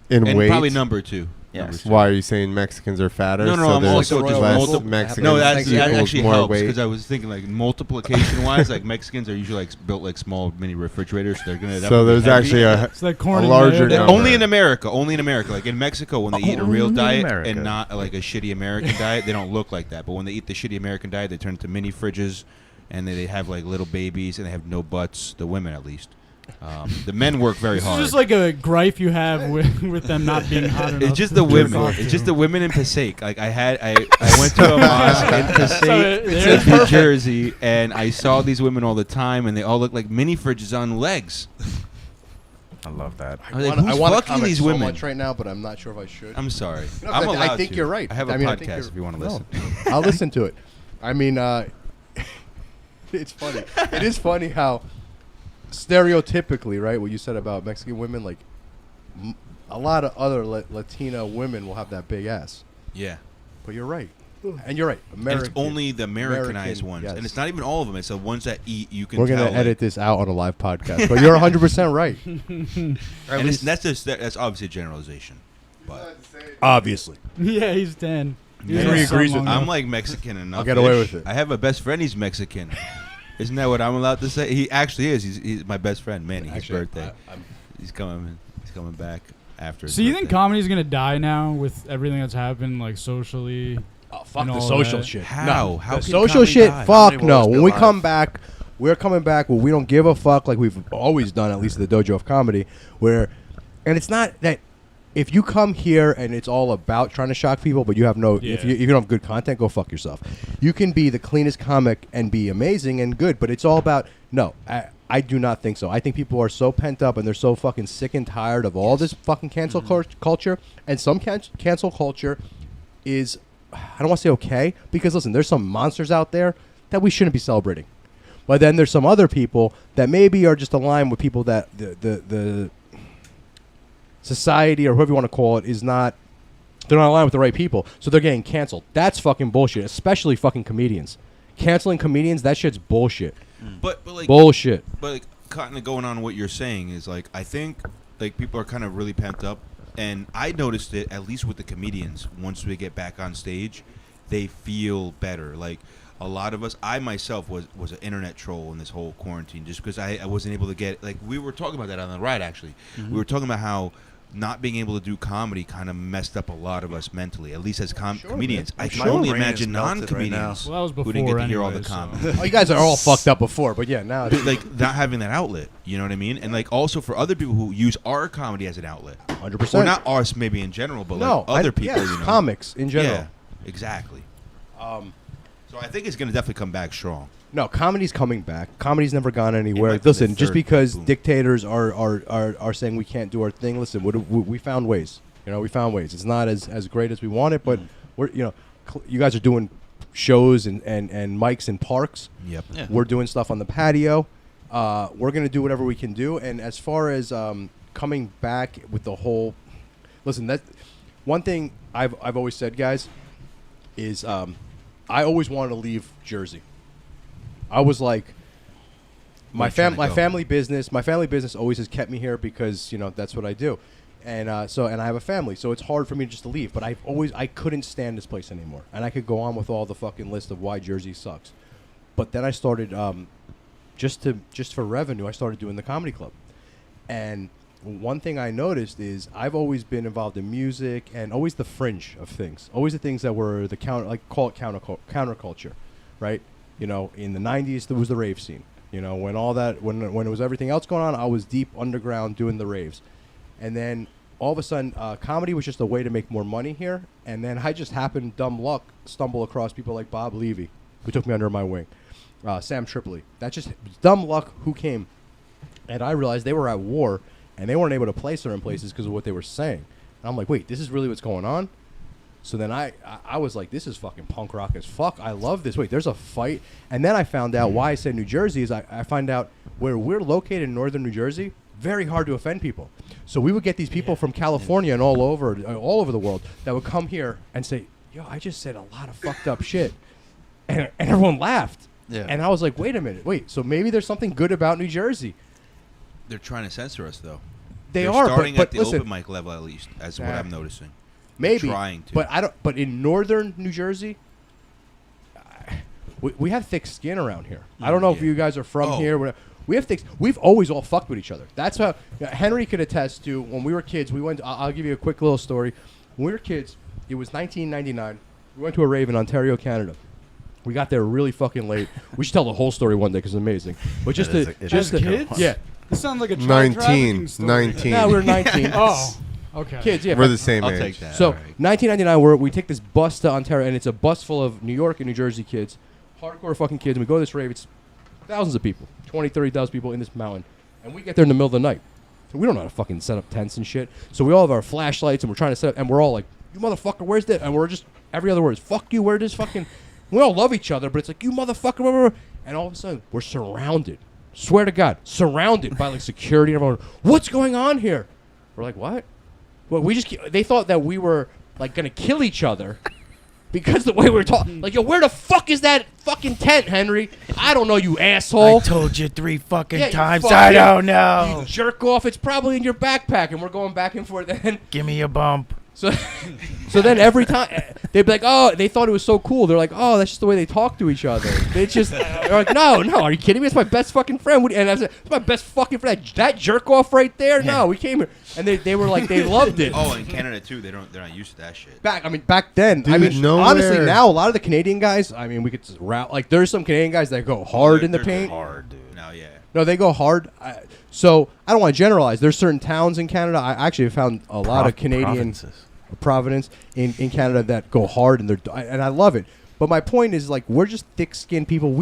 In And weight. probably number two. Yes. Number two. Why are you saying Mexicans are fatter? No, so I'm there's also just less multiple. Mexicans. No, Thank you. that equals actually more helps weight. because I was thinking like multiplication wise, like Mexicans are usually like built like small mini refrigerators. So they're gonna. So there's actually It's like corn a and larger mayo. number. Only in America. Only in America. Like in Mexico, when they eat a real Only in diet America. and not like a shitty American diet, they don't look like that. But when they eat the shitty American diet, they turn into mini fridges, and they have like little babies, and they have no butts. The women, at least. The men work very This hard. is just like a gripe you have with them not being hot enough. It's just to the jerk women. off It's to. just the women in Passaic. Like I went to a mosque in Passaic, it's New Jersey, and I saw these women all the time, and they all look like mini fridges on legs. I love that. I was like, I who's want to fucking comment these so women? much right now, but I'm not sure if I should. I'm sorry. No, I'm I allowed think to. you're right. I have a I mean, I think podcast you're- if you want to No. listen. I'll listen to it. I mean, it's funny. It is funny how stereotypically, right, what you said about Mexican women, like a lot of other Latina women will have that big ass. Yeah. But you're right. And you're right. And American. it's only the Americanized American, ones, yes. and it's not even all of them. It's the ones that eat. You can. We're going tell, to edit like, this out on a live podcast. But you're 100% right. And that's obviously a generalization, but Obviously. Yeah, he's 10. He was Henry on agrees some with long I'm enough. like Mexican enough. I'll get away with it. I have a best friend. He's Mexican. Isn't that what I'm allowed to say? He actually is. He's my best friend, Manny. His Actually, birthday. He's coming back after. His So you think birthday. comedy's gonna die now with everything that's happened, like socially? Oh, fuck and the all social that? shit. How? No. How The can social comedy shit, die? fuck Comedy will no. always be When we alive. come back, we're coming back where we don't give a fuck like we've always done, at least at the Dojo of Comedy, where, and it's not that if you come here and it's all about trying to shock people, but you have no, if Yeah. you don't have good content, go fuck yourself. You can be the cleanest comic and be amazing and good, but it's all about, no, I do not think so. I think people are so pent up and they're so fucking sick and tired of all this fucking cancel culture, and some cancel culture is, I don't want to say okay, because listen, there's some monsters out there that we shouldn't be celebrating. But then there's some other people that maybe are just aligned with people that the society or whoever you want to call it is not, they're not aligned with the right people, so they're getting canceled. That's fucking bullshit, especially fucking comedians. Canceling comedians, that shit's bullshit. But like Bullshit. But like, kind of going on what you're saying is like I think like people are kind of really pent up, and I noticed it at least with the comedians. Once we get back on stage, they feel better. Like a lot of us, I myself was an internet troll in this whole quarantine, just because I wasn't able to get, like we were talking about that on the ride actually. We were talking about how not being able to do comedy kind of messed up a lot of us mentally, at least as comedians. I can My only brain is imagine melted right now. non-comedians Well, that was who didn't get before to hear all the anyway, so- comedy. Oh, you guys are all fucked up before, but yeah, now it's Like not having that outlet, you know what I mean? And like also for other people who use our comedy as an outlet. 100%. Well, not us maybe in general, but no, like other people, yeah, you know. comics in general. Yeah, exactly. So I think it's going to definitely come back strong. No, comedy's coming back. Comedy's never gone anywhere. might be the Listen, just third because boom. dictators are saying we can't do our thing, listen, we found ways. You know, we found ways. It's not as great as we want it, but we're, you know, you guys are doing shows and mics in parks. Yep. Yeah. We're doing stuff on the patio. We're going to do whatever we can do. And as far as coming back with the whole, listen, that one thing I've always said, guys, is I always wanted to leave Jersey. I was like, my Where you trying to go? family business always has kept me here because, you know, that's what I do. And and I have a family, so it's hard for me just to leave. But I couldn't stand this place anymore, and I could go on with all the fucking list of why Jersey sucks. But then I started, just for revenue, I started doing the comedy club, and one thing I noticed is I've always been involved in music and always the fringe of things, always the things that were the call it counterculture, right? You know, in the 90s there was the rave scene. You know, when it was everything else going on, I was deep underground doing the raves. And then all of a sudden, comedy was just a way to make more money here. And then I just happened, dumb luck, stumble across people like Bob Levy, who took me under my wing, Sam Tripoli. That's just dumb luck who came. And I realized they were at war, and they weren't able to play certain places because of what they were saying. And I'm like, wait, this is really what's going on? So then I was like, this is fucking punk rock as fuck. I love this. Wait, there's a fight. And then I found out why I said New Jersey is I find out where we're located in northern New Jersey, very hard to offend people. So we would get these people from California and all over the world that would come here and say, yo, I just said a lot of fucked up shit. And everyone laughed. Yeah. And I was like, wait a minute. Wait, so maybe there's something good about New Jersey. They're trying to censor us, though. They're They're are, starting but at the listen, open mic level, at least, as what I'm noticing. maybe, trying to. but I don't. But in northern New Jersey, we have thick skin around here. I don't know if you guys are from here. Whatever. We have thick. We've always all fucked with each other. That's how Henry could attest to. When we were kids, we went. I'll give you a quick little story. When we were kids, it was 1999. We went to a rave in Ontario, Canada. We got there really fucking late. We should tell the whole story one day because it's amazing. But just As kids? yeah. This sounds like a child 19. trafficking story. 19. No, we were 19. Oh, okay. Kids, yeah. We're the same I'll age. take that. So, all right. 1999, we take this bus to Ontario, and it's a bus full of New York and New Jersey kids, hardcore fucking kids, and we go to this rave. It's thousands of people, 20, 30,000 people in this mountain, and we get there in the middle of the night. So we don't know how to fucking set up tents and shit. So we all have our flashlights, and we're trying to set up, and we're all like, you motherfucker, where's this? And we're just, every other word is, fuck you, where this fucking... We all love each other, but it's like, you motherfucker, blah, blah, blah. And all of a sudden, we're surrounded. Swear to God, surrounded by like security and everyone. What's going on here? We're like, what? Well, they thought that we were like gonna kill each other because the way we were talking. Like, yo, where the fuck is that fucking tent, Henry? I don't know, you asshole. I told you 3 fucking Yeah, you times. fucking- I don't know. You jerk off. It's probably in your backpack, and we're going back and forth. And Give me a bump. so then every time they'd be like, oh, they thought it was so cool. They're like, oh, that's just the way they talk to each other. It's just, they're like, no, are you kidding me? It's my best fucking friend. And I said, it's my best fucking friend. That jerk off right there. No, we came here, and they were like, they loved it. Oh, in Canada too, they're not used to that shit. Back then, Dude, I mean, nowhere. honestly, now a lot of the Canadian guys, I mean, we could just like, there's some Canadian guys that go hard in the They're paint. hard, dude. No, yeah. No, they go hard. So I don't want to generalize. There's certain towns in Canada. I actually have found a lot of Canadian Providence in Canada that go hard, and I love it. But my point is, like, we're just thick-skinned people.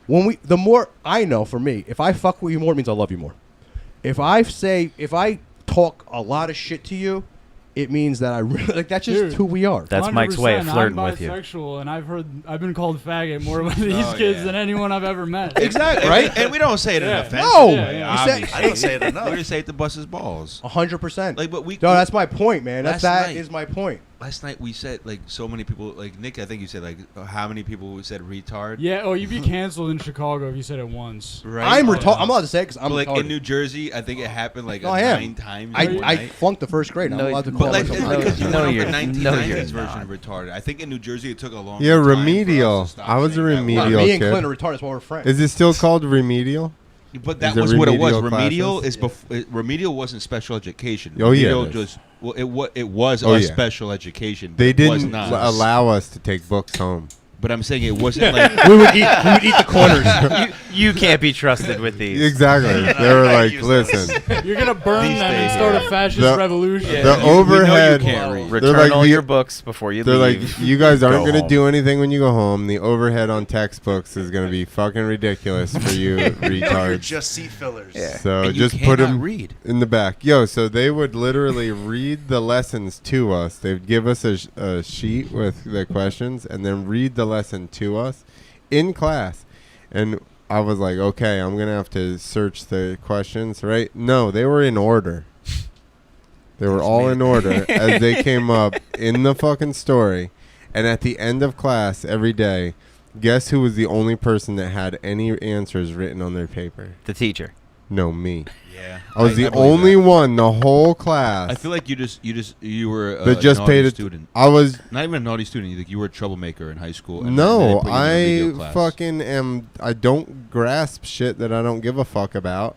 The more I know, for me, if I fuck with you more, it means I love you more. If I talk a lot of shit to you, it means that I really like. That's just Dude. who we are. That's Mike's way of 100%. flirting I'm with you. bisexual, and I've been called faggot more by these kids than anyone I've ever met. Exactly. Right? Right? And we don't say it in an offensive No. way, Yeah, You said- obviously. I don't say it enough. We just say it to bust his balls. 100%. Like, but we. No, that's my point, man. Last That night- is my point. Last night we said, like, so many people, like Nick, I think you said, like, how many people said retard? Yeah. Oh, you'd be canceled in Chicago if you said it once. Right. I'm Oh, retarded. yeah. I'm allowed to say it because I'm But, like, retarded. in New Jersey, I think it happened like No, I am. 9 times. I overnight. flunked the first grade. I'm No, allowed to but call But like, myself it's No, because you no, went you're- on the no, 1990s you're version not. of retarded. I think in New Jersey it took a long Yeah, time for us to remedial. stop I was a saying that word. remedial. Me and kid. Clint are retarded. That's why we're friends. Is it still called remedial? But that Is it was what it was. remedial Remedial classes? is remedial wasn't special education. Oh, yeah, Remedial it is. just it was Oh, a yeah. special education. They It was didn't not. allow us to take books home. But I'm saying it wasn't like we would eat the corners. You can't be trusted with these. Exactly. They were like, Useless. listen, You're gonna burn These them and days, start yeah. a fascist The- revolution. the we know you overhead. can't read. Return like all the- your books before you They're like, leave. you guys aren't Go going to home. do anything when you go home. The overhead on textbooks is going to be fucking ridiculous for you You're retards. just seat fillers. Yeah. So And you just put cannot them read. in the back. Yo, so they would literally read the lessons to us. They'd give us a sheet with the questions and then read the lesson to us in class. And I was like, okay, I'm going to have to search the questions, right? No, they were in order. They were all in order as they came up in the fucking story. And at the end of class every day, guess who was the only person that had any answers written on their paper? The teacher. No, me. Yeah. I was the believe only that. one the whole class. I feel like you were that just naughty paid student. I was Not even a naughty student. You were a troublemaker in high school. And no, then they put you in the I remedial class. fucking am. I don't grasp shit that I don't give a fuck about,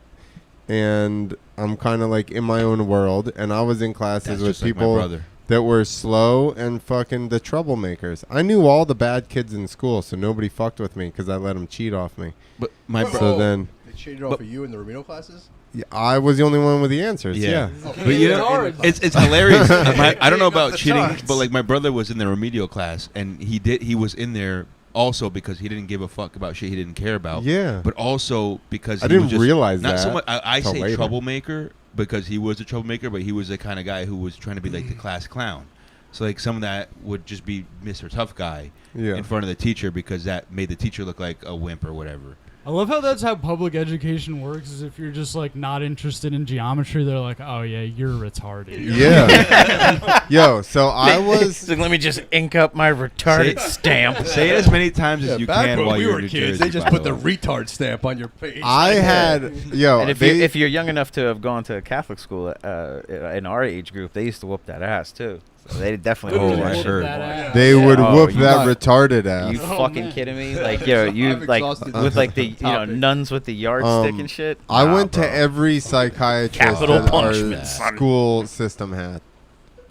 and I'm kind of like in my own world. And I was in classes That's with just like my people brother. that were slow and fucking the troublemakers. I knew all the bad kids in school, so nobody fucked with me because I let them cheat off me. But my So then They cheated off of you in the remedial classes? yeah, I was the only one with the answers. Yeah. But you know, it's hilarious. I don't know about the cheating, charts. but like my brother was in the remedial class, and he was in there also because he didn't give a fuck about shit he didn't care about. Yeah. But also because I he was didn't just realize not that so much. I till say later. troublemaker because he was a troublemaker, but he was the kind of guy who was trying to be like the class clown. So like some of that would just be Mr. Tough Guy Yeah. in front of the teacher because that made the teacher look like a wimp or whatever. I love how that's how public education works. Is if you're just like not interested in geometry, they're like, "Oh yeah, you're retarded." Yeah. Yo, so I was. So let me just ink up my retarded stamp. Say it as many times as you back can when while we you're were in New kids, Jersey, they just by put the way. retard stamp on your page. I had yo. And they- if you're young enough to have gone to a Catholic school in our age group, they used to whoop that ass too. So they definitely Oh, whooped I that shit. heard. They Yeah. would Oh, whoop you that not- retarded ass. You fucking kidding me? Like yo, you I've like exhausted with like the the topic. nuns with the yardstick and shit. I Nah, went bro. to every psychiatrist Capital that punishment, our son. school system had.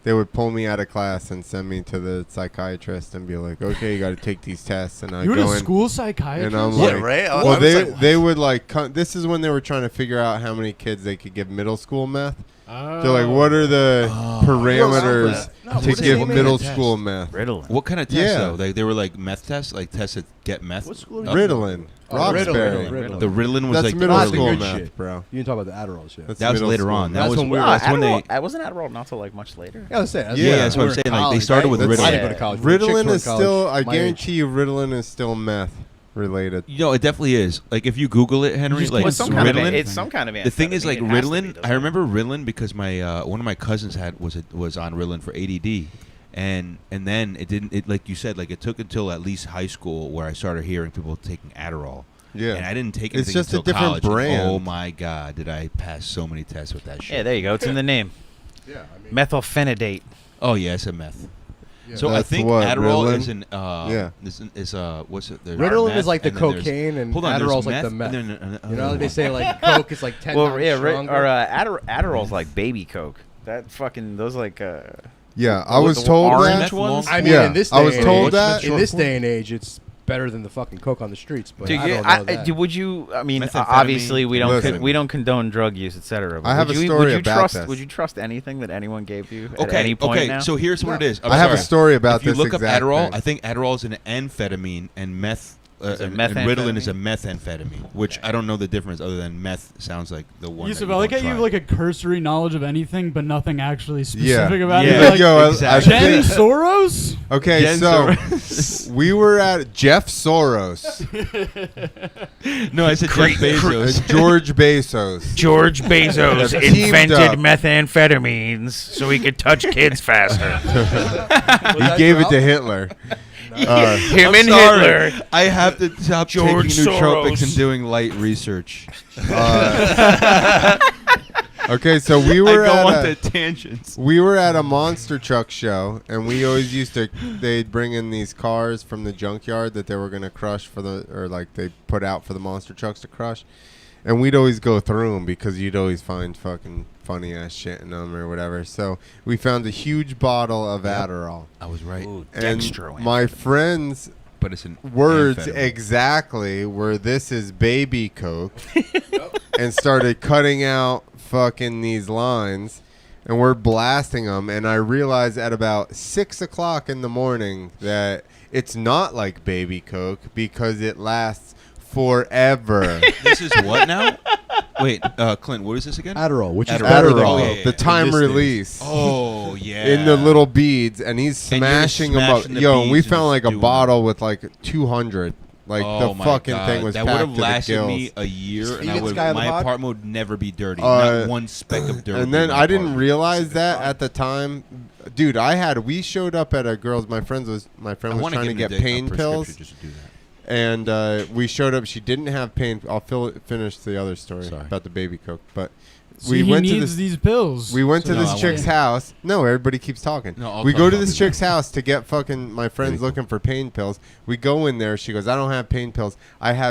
They would pull me out of class and send me to the psychiatrist and be like, "Okay, you got to take these tests." And I You were go a in, school psychiatrist. and I'm Yeah, like, right? I Well, was they like, they would like. This is when they were trying to figure out how many kids they could give middle school meth. They're like, what are the parameters No, to what is give the name of middle the school test? meth? Ritalin. What kind of tests Yeah. though? They were like meth tests, like tests that get meth. What school did up? you Ritalin, Oh, Roxbury. Ritalin. The Ritalin was That's like middle not the school good meth, shit. bro. You didn't talk about the Adderall shit. That's That was middle later school on. meth. That was when we were- that's when they. I wasn't Adderall not till like much later. Yeah, I was saying. Yeah, that's what I'm we were saying, like, they college, started with right? Ritalin. I didn't go to college. but chicks Ritalin were is in college still. I my guarantee age. you, Ritalin is still meth related. You know, it definitely is. Like if you Google it, Henry, just like put It's some kind of Ritalin. it's some kind of The thing is, like amphetamine. It has to be, Ritalin. doesn't I it? remember Ritalin because my one of my cousins was on Ritalin for ADD, and then it didn't. It like you said, like it took until at least high school where I started hearing people taking Adderall. Yeah. And I didn't take It's anything just a until different college. and brand. Oh my god, did I pass so many tests with that shit? Yeah, there you go. It's in the name. Yeah, I mean, Methylphenidate. Oh yeah, it's a meth. yeah. So I That's think what, Adderall Ritalin? is an Yeah. is what's it? There's Ritalin meth, is like the and then there's- cocaine, and hold on, there's Adderall's like the meth, meth. and then, You know, they say like coke is like 10 Well, times yeah, stronger. or Adderall's like baby coke. That fucking those like Yeah, I With was the told orange that. ones? I mean, Yeah, in this day I was and told age, that. in this day and age, it's better than the fucking coke on the streets. But Dude, I don't know that. would you? I mean, Methamphetamine. obviously we don't Listen. we don't condone drug use, etc. I have would a you, story would you about trust, this. Would you trust anything that anyone gave you at Okay, any point okay. now? So here's what it is. I'm I have a sorry. story about If you this look up exact Adderall, thing. I think Adderall is an amphetamine and meth. Is it And Ritalin is a methamphetamine? methamphetamine, which I don't know the difference other than meth sounds like the one. Yusef, that I you like how don't you have try. like a cursory knowledge of anything, but nothing actually Yeah. specific about Yeah. it. You're like, Yo, exactly. Jen Soros? Okay, Jen so Soros. we were at Jeff Soros, No, I said Jeff Bezos. George Bezos. George Bezos They've teamed invented up. methamphetamines so he could touch kids faster. He gave it to Hitler. Him I'm and sorry. Hitler. I have to stop George taking nootropics Soros. and doing light research. Okay, so we I were go on at to a, tangents. we were at a monster truck show, and we always used to. They'd bring in these cars from the junkyard that they were gonna crush for the, or like they put out for the monster trucks to crush, and we'd always go through them because you'd always find fucking funny ass shit in them or whatever. So we found a huge bottle of Adderall, I was right, Ooh, and dextro. my friends' but it's an words amphetamine. exactly were "this is baby coke," and started cutting out fucking these lines, and we're blasting them. And I realized at about 6 o'clock in the morning that it's not like baby coke because it lasts forever. This is what now? Wait, Clint, what is this again? Adderall, which is Adderall. better than Adderall, Oh, yeah, yeah, the yeah. time In this release. Oh yeah. In the little beads, and he's And you're smashing them up. smashing the Yo, and we beads and found just like a doing bottle with like 200. Like oh the my fucking God. thing was that packed would have to the lasted gills. me a year, and I Steven's would guy on the my pod? apartment would never be dirty. Uh, Not one speck of dirt. And then I didn't realize that at the time, dude. We showed up at a girl's. My friend was I trying wanna to give get him a pain prescription pills, just to do that. And we showed up. She didn't have pain. I'll finish the other story Sorry. about the baby coke. But See, he needs these pills. We went to No, this I chick's want- house. No, everybody keeps talking. No, I'll we talk go to about this it. chick's house to get fucking my friend's looking for pain pills. We go in there. She goes, I don't have pain pills.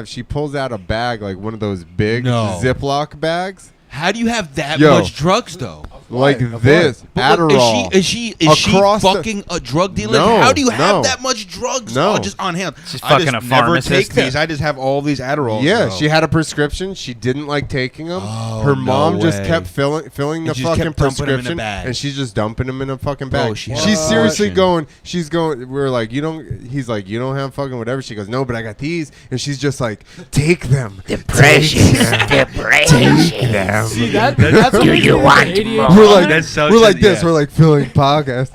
She pulls out a bag, like one of those big No. Ziploc bags. How do you have that Yo. much drugs though? Like Of this. But look, Adderall. is she Across the- fucking a drug dealer? No, How do you have no. that much drugs No. just on hand? She's I fucking just a never pharmacist. take these. I just have all these Adderalls. Yeah, bro. she had a prescription. She didn't like taking them. Oh, Her no mom just way. kept filling And the she just fucking kept dumping 'em in a prescription, bag. and she's just dumping them in a fucking Bro, bag. she had She's a seriously prescription. going. She's going. We're like, you don't. He's like, you don't have fucking whatever. She goes, no, but I got these, and she's just like, take them. Depression. Take them. See, that's Do you want ADHD. more? We're like, That's so we're like yeah. this. We're like filling podcast.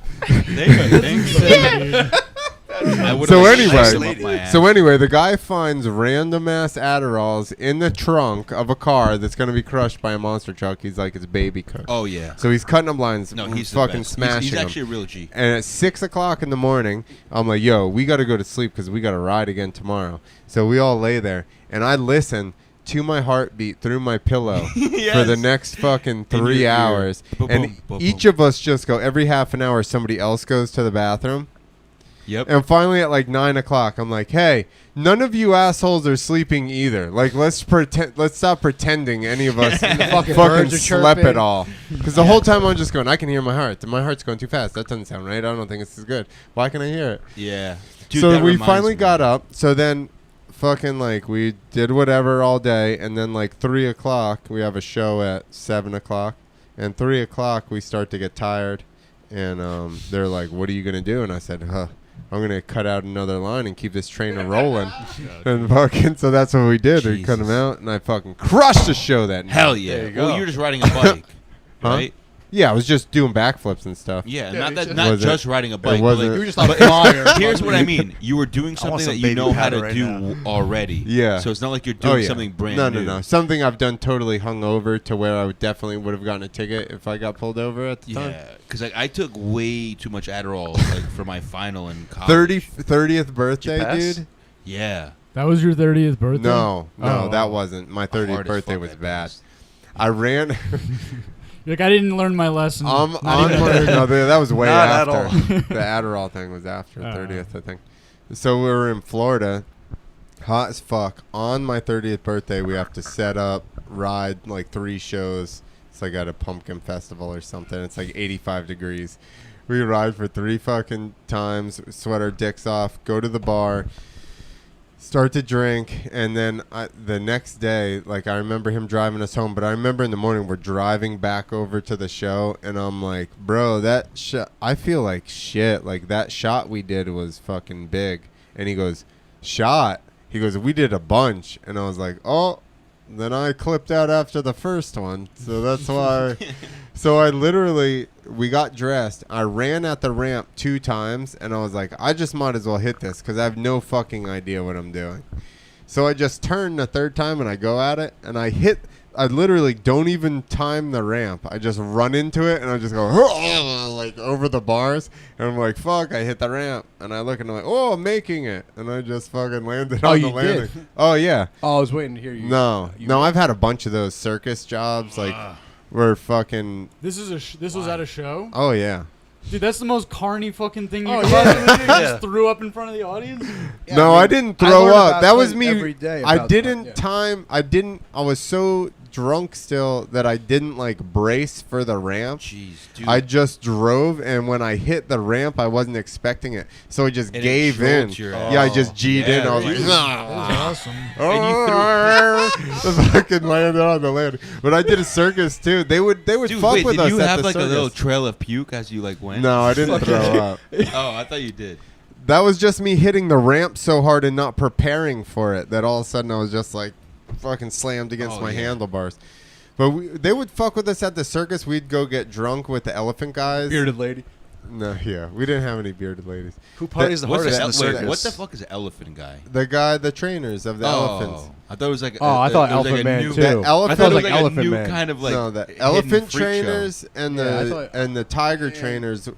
So anyway, the guy finds random ass Adderalls in the trunk of a car that's gonna be crushed by a monster truck. He's like, it's baby cook. Oh yeah. So he's cutting them lines. No, he's fucking the best. smashing He's them. actually a real G. And at 6 o'clock in the morning, I'm like, yo, we got to go to sleep because we got to ride again tomorrow. So we all lay there, and I listen to my heartbeat through my pillow for the next fucking 3 your ear. hours. Boom, And boom, boom, each boom. of us just go, every half an hour, somebody else goes to the bathroom. Yep. And finally at like 9 o'clock, I'm like, hey, none of you assholes are sleeping either. Like, let's stop pretending any of us fucking birds are slept chirping. at all. Because the whole time I'm just going, I can hear my heart. My heart's going too fast. That doesn't sound right. I don't think it's as good. Why can I hear it? Yeah. Dude, So that we reminds finally me. got up. So then fucking like we did whatever all day. And then like 3 o'clock, we have a show at 7 o'clock. And 3 o'clock, we start to get tired. And they're like, what are you going to do? And I said, I'm going to cut out another line and keep this train rolling. And fucking, so that's what we did. We cut them Jesus. out, and I fucking crushed the show that night. Hell yeah. There you Well, go. you were just riding a bike, Huh? right? Yeah, I was just doing backflips and stuff. Yeah, Yeah, not you that, just- not Was it- just riding a bike. But wasn't- like, You were just on fire. here's what I mean. You were doing I want something some that you baby know how powder to right do now. already. Yeah. So it's not like you're doing something brand new. No. Something I've done totally hungover to where I would definitely would have gotten a ticket if I got pulled over at the time. Yeah, because like I took way too much Adderall like for my final in college. 30th birthday, pass? dude. Yeah. That was your 30th birthday? No, Oh. that wasn't. My 30th Hard as birthday fuck was that bad. passed. I ran. Like, I didn't learn my lesson. On Not my, even- no, that was way Not at after. all. The Adderall thing was after Oh. 30th, I think. So we were in Florida, hot as fuck. On my 30th birthday, we have to set up, ride like 3 shows. It's like at a pumpkin festival or something. It's like 85 degrees. We ride for 3 fucking times, sweat our dicks off, go to the bar, start to drink, and then the next day, like, I remember him driving us home, but I remember in the morning we're driving back over to the show, and I'm like, bro, that shot, I feel like shit. Like, that shot we did was fucking big. And he goes, shot? He goes, we did a bunch. And I was like, oh, then I clipped out after the first one. So that's why. So I literally, we got dressed. I ran at the ramp 2 times, and I was like, I just might as well hit this because I have no fucking idea what I'm doing. So I just turned the 3rd time, and I go at it, and I hit. I literally don't even time the ramp. I just run into it, and I just go, like, over the bars. And I'm like, fuck, I hit the ramp. And I look, and I'm like, oh, I'm making it. And I just fucking landed Oh, on the you landing. did? Oh, yeah. Oh, I was waiting to hear you. No, You- I've had a bunch of those circus jobs, like, where fucking, This was at a show? oh, yeah. Dude, that's the most carny fucking thing you Oh, could yeah. possibly do. You Yeah. just threw up in front of the audience? Yeah, No, I didn't I throw learn up. about That was Clint me. every day I about didn't that, yeah. I was so drunk still that I didn't like brace for the ramp. Jeez, dude. I just drove, and when I hit the ramp, I wasn't expecting it, so I just And it gave in. choked your Yeah, I ass. just G'd in. I was Yeah, like, right. That was nah. awesome. The fucking landed on the land. But I did a circus too. They would Dude, fuck wait, with did us you at have the like circus. a little trail of puke as you like went? No, I didn't throw up. Oh, I thought you did. That was just me hitting the ramp so hard and not preparing for it that all of a sudden I was just like fucking slammed against Oh, my yeah. handlebars. But they would fuck with us at the circus. We'd go get drunk with the elephant guys. Bearded lady. No, yeah. We didn't have any bearded ladies. Who parties the What's hardest the in the wait, circus? what the fuck is an elephant guy? The trainers of the elephants. I thought it was like. Oh, I thought it was Elephant like a Man new, too. The I thought it elephant, was like like Elephant a new Man. kind of like. no, the hidden elephant freak show. trainers and Yeah, I the thought- and the tiger trainers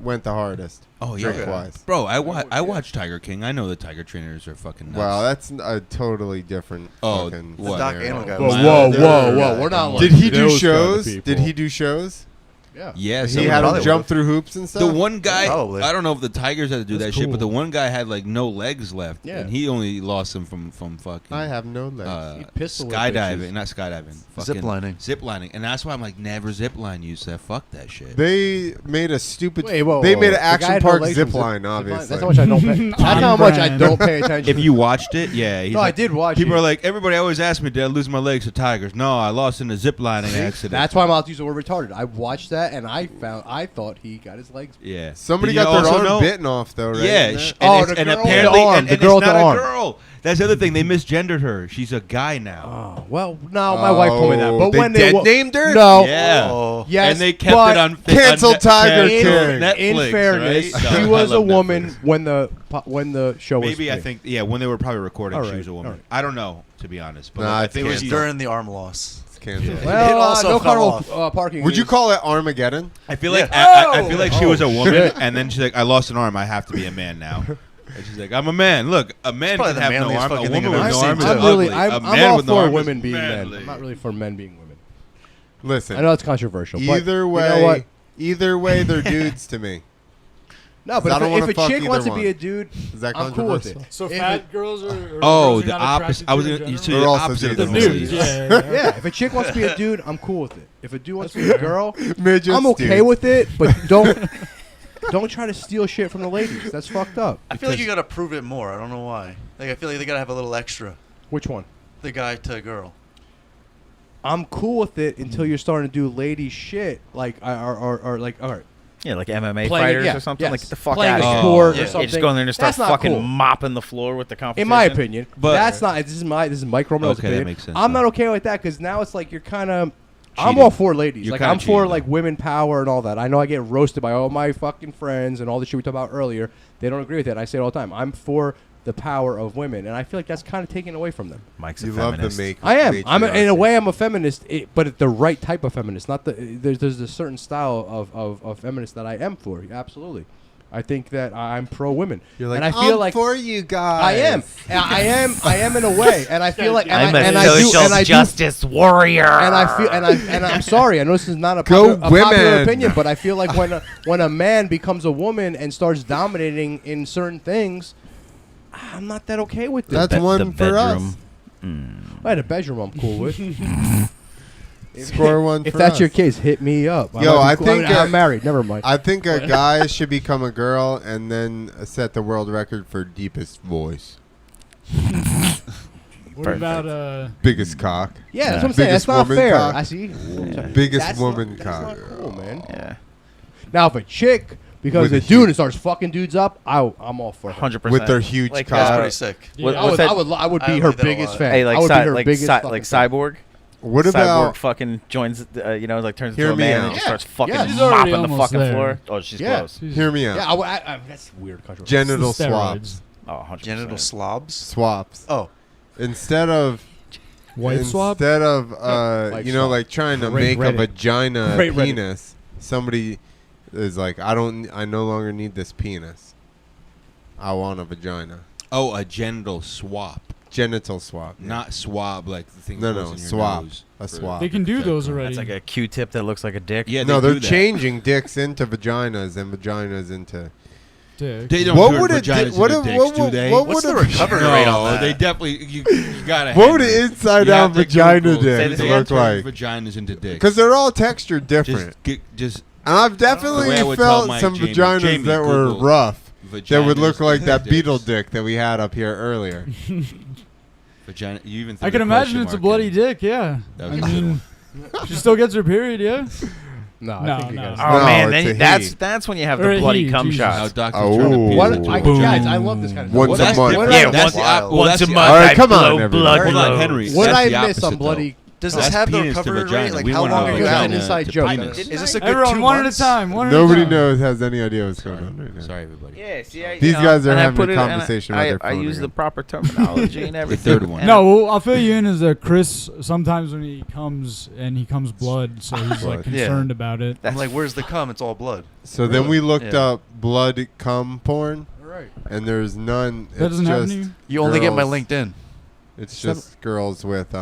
went the hardest. Oh yeah, drink-wise. bro. I watch Tiger King. I know the Tiger trainers are fucking nuts. Well, that's a totally different. Oh, fucking what? Doc scenario. Antle guy Whoa, was whoa. We're not. Did like he do those kind of shows? people. Did he do shows? Yeah. yeah, He some had of him them- jump through hoops and stuff. The one guy, Probably. I don't know if the Tigers had to do That's that shit, but the cool. one guy had like no legs left, Yeah. and he only lost them from fucking. I have no legs. He'd pistol whip skydiving, bitches. not skydiving, Ziplining. and that's why I'm like never zipline, Yusef. Fuck that shit. They made a stupid. Wait, whoa, they whoa, made whoa. an The guy Action had no Park legs zip from line, Zip- obviously. That's how much I don't pay. That's how much I don't pay attention. If you watched it, yeah. he's No, I like- did watch People it. are like, everybody always asks me, did I lose my legs to tigers? No, I lost in a ziplining accident. That's why I'm allowed to use the word retarded. I watched that and I thought he got his legs. yeah. Somebody Did you got their also arm know- bitten off though, right? Yeah, Isn't sh- it? and, Oh, it's- the and girl with the apparently, arm, and the it's girl with not the a arm. girl. That's the other thing. They misgendered her. She's a guy now. Oh, well, no, my wife told me that. But they when dead they named her? No. Yeah. Oh. Yes, and they kept but it on Cancel Tiger King. Netflix, in fairness, right? she No, was I a love woman Netflix. when the show was. Maybe I think when they were probably recording, All she right, was a woman. all right. I don't know, to be honest. But Nah, I it's think It was she's- during the arm loss. It's canceled. It Well, also no fell carnival parking. Would you is- call it Armageddon? I feel like Yeah. I feel like she was a woman, shit. and then she's like, I lost an arm. I have to be a man now. And she's like, I'm a man. Look, a man probably can the have no manliest arm. A fucking woman thing with I've no ever arm seen, is too. I'm really, ugly. A I'm man all with no for arm is women being manly. men. I'm not really for men being women. Listen, I know it's controversial. but either you know what? way, they're dudes to me. No, but I don't if wanna a fuck chick either wants to one. be a dude, Is that I'm cool with it. controversial? So If fat girls are Oh, girls you're the not opposite. attracted I was to in gonna. You general? see They're the also opposite of dudes. the The Midgets. nudes, movies. yeah. Yeah, if a chick wants to be a dude, I'm cool with it. If a dude wants to be a fair. girl, Midgets, I'm okay dudes. with it. But don't try to steal shit from the ladies. That's fucked up. I feel like you gotta prove it more. I don't know why. Like I feel like they gotta have a little extra. Which one? The guy to girl. I'm cool with it until you're starting to do lady shit, like or like all right, Yeah, like MMA Playing- fighters yeah, or something. yes. Like, get the fuck playing out a of here. sport Yeah. or You something. You just go in there and start That's not fucking cool. mopping the floor with the competition. In my opinion, But- that's not. This is Mike Romanow's Okay, that opinion. makes sense, I'm not though. okay with that because now it's like you're kind of. I'm Cheating. all for ladies. You're like kinda I'm for cheating, like though. women power and all that. I know I get roasted by all my fucking friends and all the shit we talked about earlier. They don't agree with it. I say it all the time. I'm for the power of women, and I feel like that's kind of taken away from them. Mike's a You love the feminist. make. I am. In a matriarchy. way, I'm a feminist, but the right type of feminist. Not the there's a certain style of feminist that I am for. Absolutely, I think that I'm pro women. You're like, and I feel I'm like for you guys. I am. I am in a way, and I feel like I'm and a I do, social and I do, justice warrior. and I feel and I'm sorry. I know this is not a, Go popular women. opinion, but I feel like when a man becomes a woman and starts dominating in certain things, I'm not that okay with it. That's one for us. I had a bedroom I'm cool with. Score one. If for that's us. your case, hit me up. Yo, might I be think, I'm married. Never mind. I think a guy should become a girl and then set the world record for deepest voice, What about biggest cock, Yeah, that's what I'm saying. Biggest That's not woman fair. cock. I see. biggest That's woman not, cock. That's not cool, man. Yeah. Now, if a chick becomes With a a dude huge- and starts fucking dudes up, I'm all for her. 100%. With their huge Like, That's cock. pretty sick. What- Yeah. what's that? I would be I her like that a biggest lot. fan. Hey, like, I would be her like, biggest fucking like fan. Cyborg. What Cyborg about fucking joins, like turns Hear into a me man out. and just Yeah. starts fucking Yeah. She's already mopping the almost fucking there. floor. Oh, she's Yeah. close. hear me out? Yeah, that's weird. Controversial. Genital steroids. swaps. Oh, 100%. Genital slobs. Swaps. Oh, Instead of White swap? Instead of Like you know, swap. like trying to Great make a Reddit. vagina Great Reddit. penis, somebody is like, I no longer need this penis. I want a vagina. Oh, a genital swap, Genital swap. yeah. not swab like the thing. No, that goes no, in your swap. nose A for- swap. They can do those already. That's like a Q-tip that looks like a dick. Yeah, No, they they're do that. changing dicks into vaginas and vaginas into. Dick. They don't What turn would it vaginas do- what into if- dicks, what do would- they? what what's would the a- recovery no, rate on that? they definitely you gotta. What would handle an it. inside You down have to vagina Google. dick They look turn like? Vaginas into dicks. Because they're all texture different. Just And I've The way I definitely would tell felt my some Jamie- vaginas Jamie, that were Google rough. That would vaginas look like into that dicks. beetle dick that we had up here earlier. Vagina. You even. I threw can the imagine question it's a mark bloody in. dick, yeah. That I was mean, she still gets her period, yeah? No, No, I think you no. guys. Oh No, man, it's a then he. that's when you have Or the a bloody he, cum Jesus. Now, shots. doctors Oh. turn the penis What, into I, a bone. guys, I love this kind of Once stuff. a month. What Yeah, I- that's the wild. well, Once that's a the month, All right, I come on, blow everybody. blood Hold on, loads. Henry. What That's I the miss opposite, on bloody Does No, this that's have the penis to recovery vagina. rate? Like We how want long a are you That's out? an vagina inside to joke. penis. Is this a good Everyone, 2 one at a months? time. One at Nobody a time. has any idea what's going on right now. Sorry, everybody. Yeah, see, These guys are and I having put a it- and conversation I, with their I phone use the again. proper terminology and everything. third one. And No, well, I'll fill you in is that Chris sometimes when he comes blood, so he's like Blood. concerned about it. I'm like, where's the cum? It's all blood. So then we looked Yeah. up blood cum porn, Right. and there's none. That It's doesn't happen just to you? You only get my girls. LinkedIn. It's just girls with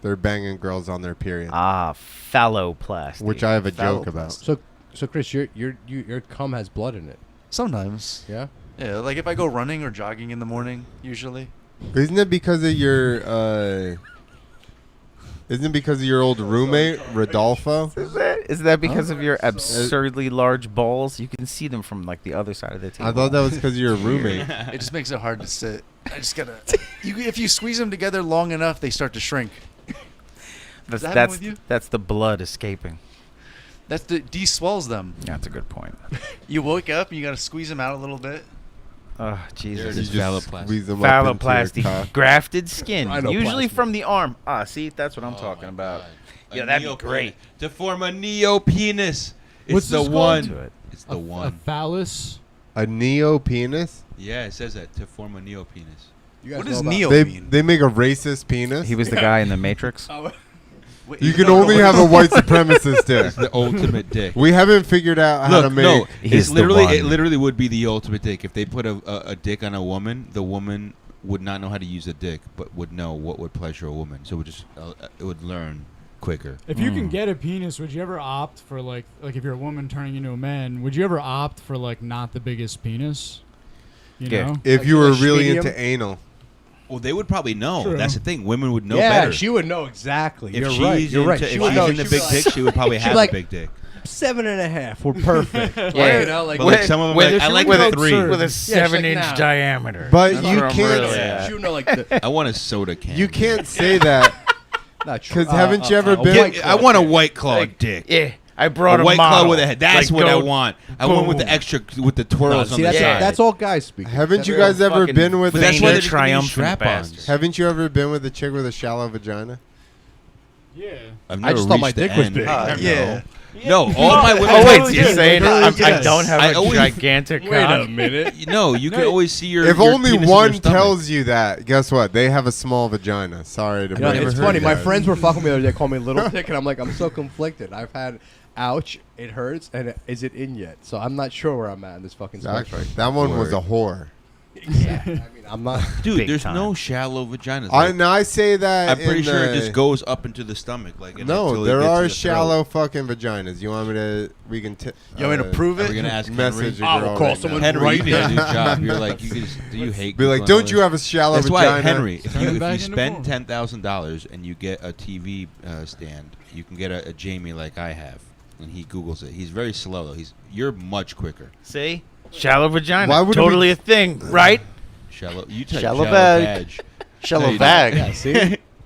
they're banging girls on their period, phalloplasty. which I have a joke about. So Chris, your cum has blood in it. Sometimes. Yeah. Yeah, like if I go running or jogging in the morning, usually. Isn't it because of your old roommate Rodolfo? Is that because of your absurdly large balls? You can see them from like the other side of the table. I thought that was because of your roommate. It just makes it hard to sit. I just gotta. If you squeeze them together long enough, they start to shrink. that's that happen that's, with you? that's the blood escaping. That's the de-swells them. That's a good point. You wake up and you gotta squeeze them out a little bit. Oh, Jesus. You It's just phalloplasty. squeeze them up into your Phalloplasty, cock. grafted skin, Rhinoplasty. usually from the arm. See, that's what I'm Oh talking my about. God. Yeah, A that'd be neo-penis. great. To form a neo-penis. It's What's the this called? one. To it. It's the A one. phallus. A neo penis? Yeah, it says that. To form a neo-penis. You guys What know does about- neo They mean? they make a racist penis. He was the guy in the Matrix. Wait, You can don't know only what have it a is. white supremacist dick. It's the ultimate dick. We haven't figured out how to Look, make. no, He's it's the literally one. it literally would be the ultimate dick. If they put a dick on a woman, the woman would not know how to use a dick, but would know what would pleasure a woman. So it would just it would learn quicker. If you can get a penis, would you ever opt for like if you're a woman turning into a man, would you ever opt for like not the biggest penis? You Yeah. know? If Like you were a really medium? into anal. Well, they would probably know. True. That's the thing. Women would know yeah, better. she would know exactly. If You're she's right. You're right. into- She if would she's know. into She'd big be like, dick, she would probably she'd have be like, a big dick. 7.5. We're perfect. Yeah. You know, like But like some of them, with like, a- I like with the a- 3. with a she's like, 7-inch nah. diameter. But That's you what I'm can't- really yeah. at. She would know like the. I want a soda can. You can't say that. Not true. Because haven't you ever been? White I Claw want a dick. White Claw Like, dick. Yeah, I brought A a White model. Claw with a head. That's Like, what I go- want. I want with the boom. extra, with the twirls on See, the that's, side. that's all guys speak. Haven't you They're guys ever fucking been with? But that's veiny why they're just giving you triumphant strap-ons. bastards. Haven't you ever been with a chick with a shallow vagina? Yeah. I've I never just thought my reached the dick was end. big. Yeah. No, all my women. Oh wait, Totally so you're yes. saying Totally I yes. don't have I a always- gigantic cock? minute. No, you can No, always see your. If your only penis in your one stomach. tells you that, guess what? They have a small vagina. Sorry to You know, break it's it to funny. you My guys. friends were fucking me the other day, calling me little dick, and I'm like, I'm so conflicted. I've had, ouch, it hurts, and is it in yet? So I'm not sure where I'm at in this fucking spectrum. Exactly. That one was a whore. Yeah, I mean, I'm not. Dude, Big there's time. no shallow vaginas. I Like, no, I say that. I'm pretty in sure it the- just goes up into the stomach. Like No, until it there gets to are the shallow fucking vaginas. You want me to? We can. You want me to prove Throat. Are we it? gonna ask Message Henry? a I will girl call right someone now. Henry, right you did a now. good job. You're like, you just, do you hate? Be like, Googling don't all you this? have a shallow That's vagina? why, Henry, if Turn you it back into spend porn. $10,000 and you get a TV stand, you can get a Jamie like I have, and he Googles it. He's very slow though. You're much quicker. See, shallow vagina, Why would it totally be- a thing, right? Shallow. You type Shallow shallow bag. badge. Shallow No, you bag. Yeah, see,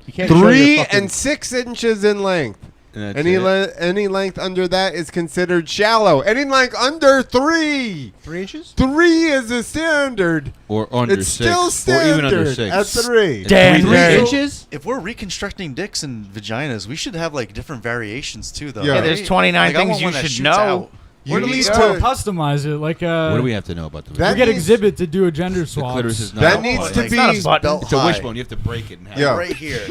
you can't show your 3 fucking- and 6 inches in length. And that's Any it. any length under that is considered shallow. Any length under 3, 3 inches. 3 is the standard. or under It's 6, still or standard even under 6. at 3. Damn. 3 Right. inches. If we're reconstructing dicks and vaginas, we should have like different variations too, though. Yeah. Yeah, there's 29 Like, I things want you one that should shoots know. out. You Or at need least to- customize it. Like What do we have to know about the That we get needs- Exhibit to do a gender The swap. clitoris is not. That a needs button. to It's not a be. button. Belt It's a high. wishbone. You have to break it in half. Yeah. Right here.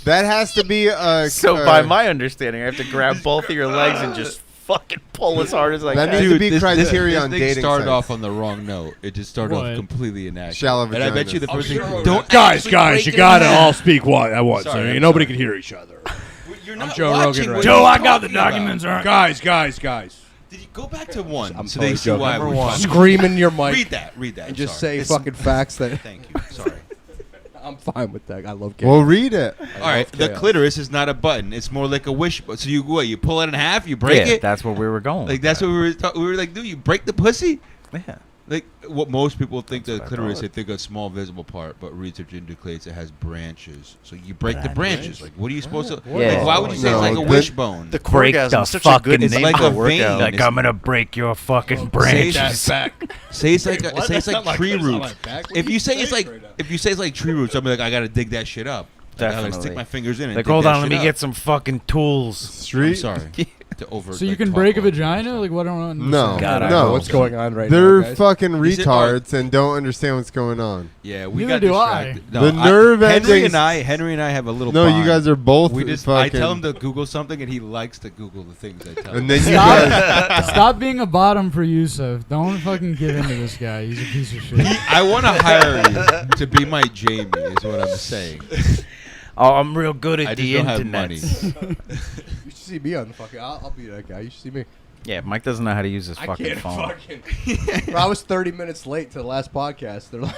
That has to be a. So by my understanding, I have to grab both of your legs and just fucking pull as hard as I That can. needs to be this criteria on thing dating started sites. off on the wrong note. It just started What? off completely inaccurate. Shallow And I bet you the vaginas. first thing. sure. Don't Guys, actually guys, break you it gotta in all half. speak at once. Sorry, so I'm nobody sorry. can hear each other. You're I'm not Joe watching Rogan what right you're now. Joe, I got the talking about. documents. Aren't Guys, Did you go back to one? I'm so totally they see joking. why Number we're one. talking. scream in your mic Read that. Read that. and just Sorry. say fucking facts that Thank you. Sorry. I'm fine with that. I love. Well, read it. All right. The chaos. clitoris is not a button. It's more like a wishbone. So you what? You pull it in half. You break Yeah, it. that's where we were going. Like that's what we were like. Dude, you break the pussy. Yeah. Like what most people think That's the what I clitoris, call they it. think a small visible part, but research indicates it has branches. So you break the branches. Like what are you supposed to? Yeah. Like why would you say No, it's like a the- wishbone? The Break Corgasm the is such a good fucking- It's name like for a a workout. vein. Like I'm gonna break your fucking branches. Say it's like say it's like tree Chris, I'm roots. like, back? What If are you say it's saying like right now? if you say it's like tree roots, I'll be like I gotta dig that shit up. gotta Definitely. stick my fingers in and Like, dig hold that on, let shit me up. get some fucking tools. I'm Street. sorry. To over, So you like, can talk break a over it. vagina? Like what? I don't No, understand. God, I no. hope What's going on right They're now, guys? fucking Is it- retards and don't understand what's going on. Yeah, we Neither got do I. distracted. The nerve Henry endings- and I have a little. No, you bond. guys are both We just. fucking. I tell him to Google something, and he likes to Google the things I tell him. and then you guys. Stop, stop being a bottom for Yusef. Don't fucking give in to this guy. He's a piece of shit. I want to hire you to be my Jamie. Is what I'm saying. Oh, I'm real good at I the just don't have internet. money. You should see me on the fucking. I'll be that guy. You should see me. Yeah, Mike doesn't know how to use his I fucking can't phone. fucking. Bro, I was 30 minutes late to the last podcast. They're like,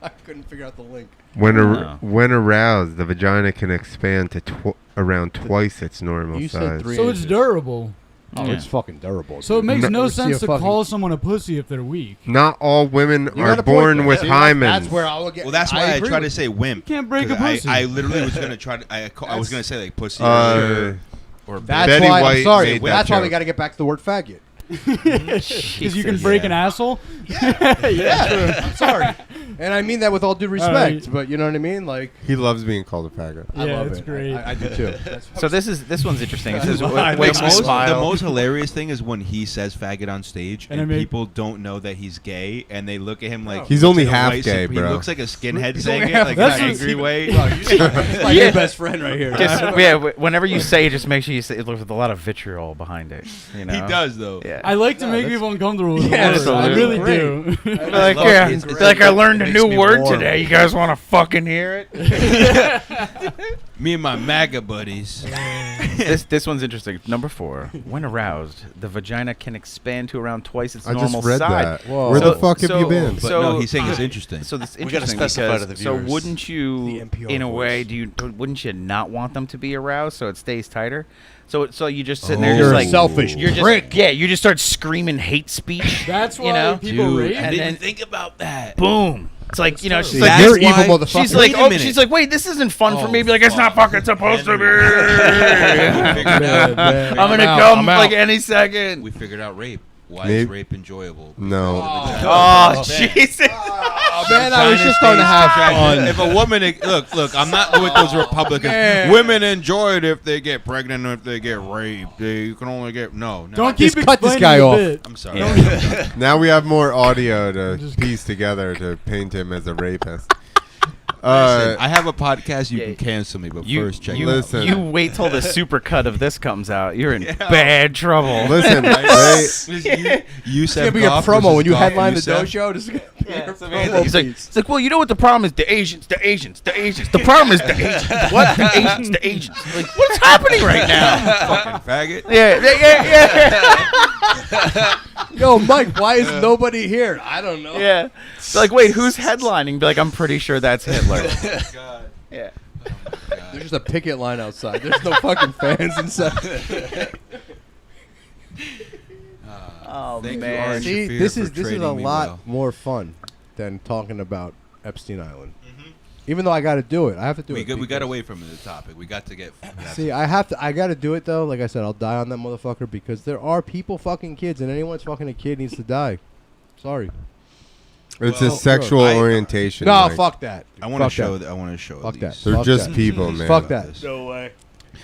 I couldn't figure out the link. When No. when aroused, the vagina can expand to around twice its normal You said size. 3 So it's inches. durable. Oh, Yeah. it's fucking durable. So it dude. makes No- no Let's see sense a to fucking- call someone a pussy if they're weak. Not all women You are got a point, born though. with See, hymens. That's where I will get. Well, that's why I agree try to with say wimp. You can't break a 'Cause pussy. I literally was gonna try to. I was gonna say like pussy Uh, or That's Betty why. White I'm sorry. made that That's why we joke. got to get back to the word faggot. Because you can break an asshole. Yeah, I'm sorry, and I mean that with all due respect. right. But you know what I mean? Like, He loves being called a faggot. I Yeah, love it's it. great. I do too. That's So this one's interesting. It says It wait, makes me the smile. most hilarious thing is when he says faggot on stage And and, I make- people don't know that he's gay and they look at him like He's looks only like a half white gay, He bro. looks like a skinhead He's saying only it half like That's an what's- angry way. my Yeah. new best friend right here. Just yeah, whenever you say it, just make sure you say it with a lot of vitriol behind it. You know? He does though. Yeah. I like to No, make that's- people uncomfortable with Yeah, the words. I absolutely. really do. They're like, love yeah, it. it's like I learned a It makes new me word warm. today. You guys want to fucking hear it? Me and my MAGA buddies. This one's interesting. Number 4. When aroused, the vagina can expand to around twice its I normal just read size. that. Whoa. Where the So- fuck have you been? But no, he's saying it's interesting. So this We gotta interesting specify to because the so viewers. wouldn't you The NPR in a way voice. wouldn't you not want them to be aroused so it stays tighter? So you just sitting there Oh. just You're like a selfish you're just prick. yeah you just start screaming hate speech. That's why You know? people Dude, rape. I And didn't then- think about that. Boom. It's like you know she's See, like That's you're evil why- motherfucker. she's like Wait a oh minute. she's like wait this isn't fun for Oh, me. Be like it's not fuck. fucking supposed to be. Henry. Man, man. I'm gonna out, come I'm like out. any second. We figured out rape. Why Maybe- is rape enjoyable? No. Oh Jesus. Oh, man, I was just starting to have fun. If a woman, look, I'm not with those Republicans. Man. Women enjoy it if they get pregnant or if they get raped. You can only get no. Don't Just keep cut this explaining guy the off. bit. I'm sorry. Yeah. Now we have more audio to Just- piece together to paint him as a rapist. Listen, I have a podcast. You yeah. can cancel me, but You, first check you, it out. Listen. you wait till the super cut of this comes out. You're in bad trouble. listen, Yusef It's gonna be a Goff promo versus when you Goff headline the Yusef. dojo. This is gonna be a It's promo like, piece. it's like, well, you know what the problem is? The Asians, the Asians, the Asians. The problem is the Asians. What? The Asians, the Asians. Like, what's happening right now? Fucking faggot. Yeah. Yo, Mike, why is nobody here? I don't know. Yeah. It's like, wait, who's headlining? Be like, I'm pretty sure that's Hitler. God. Yeah. There's just a picket line outside. There's no fucking fans inside. Oh Thank you, man. Orange. See, Shafir this for is a trading me lot well. more fun than talking about Epstein Island. Even though I got to do it, I have to do We it. got because- away from the topic. We got to get. See, I got to do it though. Like I said, I'll die on that motherfucker because there are people fucking kids, and anyone that's fucking a kid needs to die. Sorry. it's Well, a sexual I- orientation. No, Mike. fuck that. I want to Fuck show. that. I want to show. Fuck that. these. They're Fuck just that. people, man. Fuck that. No way.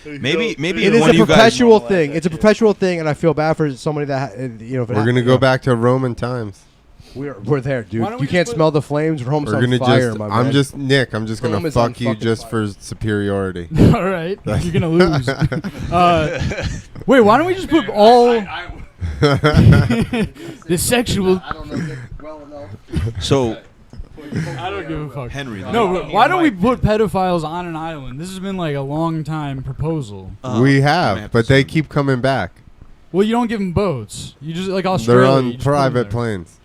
Maybe It is one a of you guys. perpetual thing. It's a perpetual thing, and I feel bad for somebody that you know. If it We're gonna go back to Roman times. We're there, dude. Why don't we You can't just put- smell the flames. Rome's We're on gonna fire, just. my I'm man. just Nick. I'm just gonna Rome is on fuck you fucking just fire. for superiority. All right, you're gonna lose. Wait, why don't we just put all the sexual? I don't know well enough. So I don't give a fuck. Henry. No, but why don't we put pedophiles on an island? This has been like a long time proposal. we I have, have but to they assume. keep coming back. Well, you don't give them boats. You just like Australia. They're you on just put 'em private there. planes.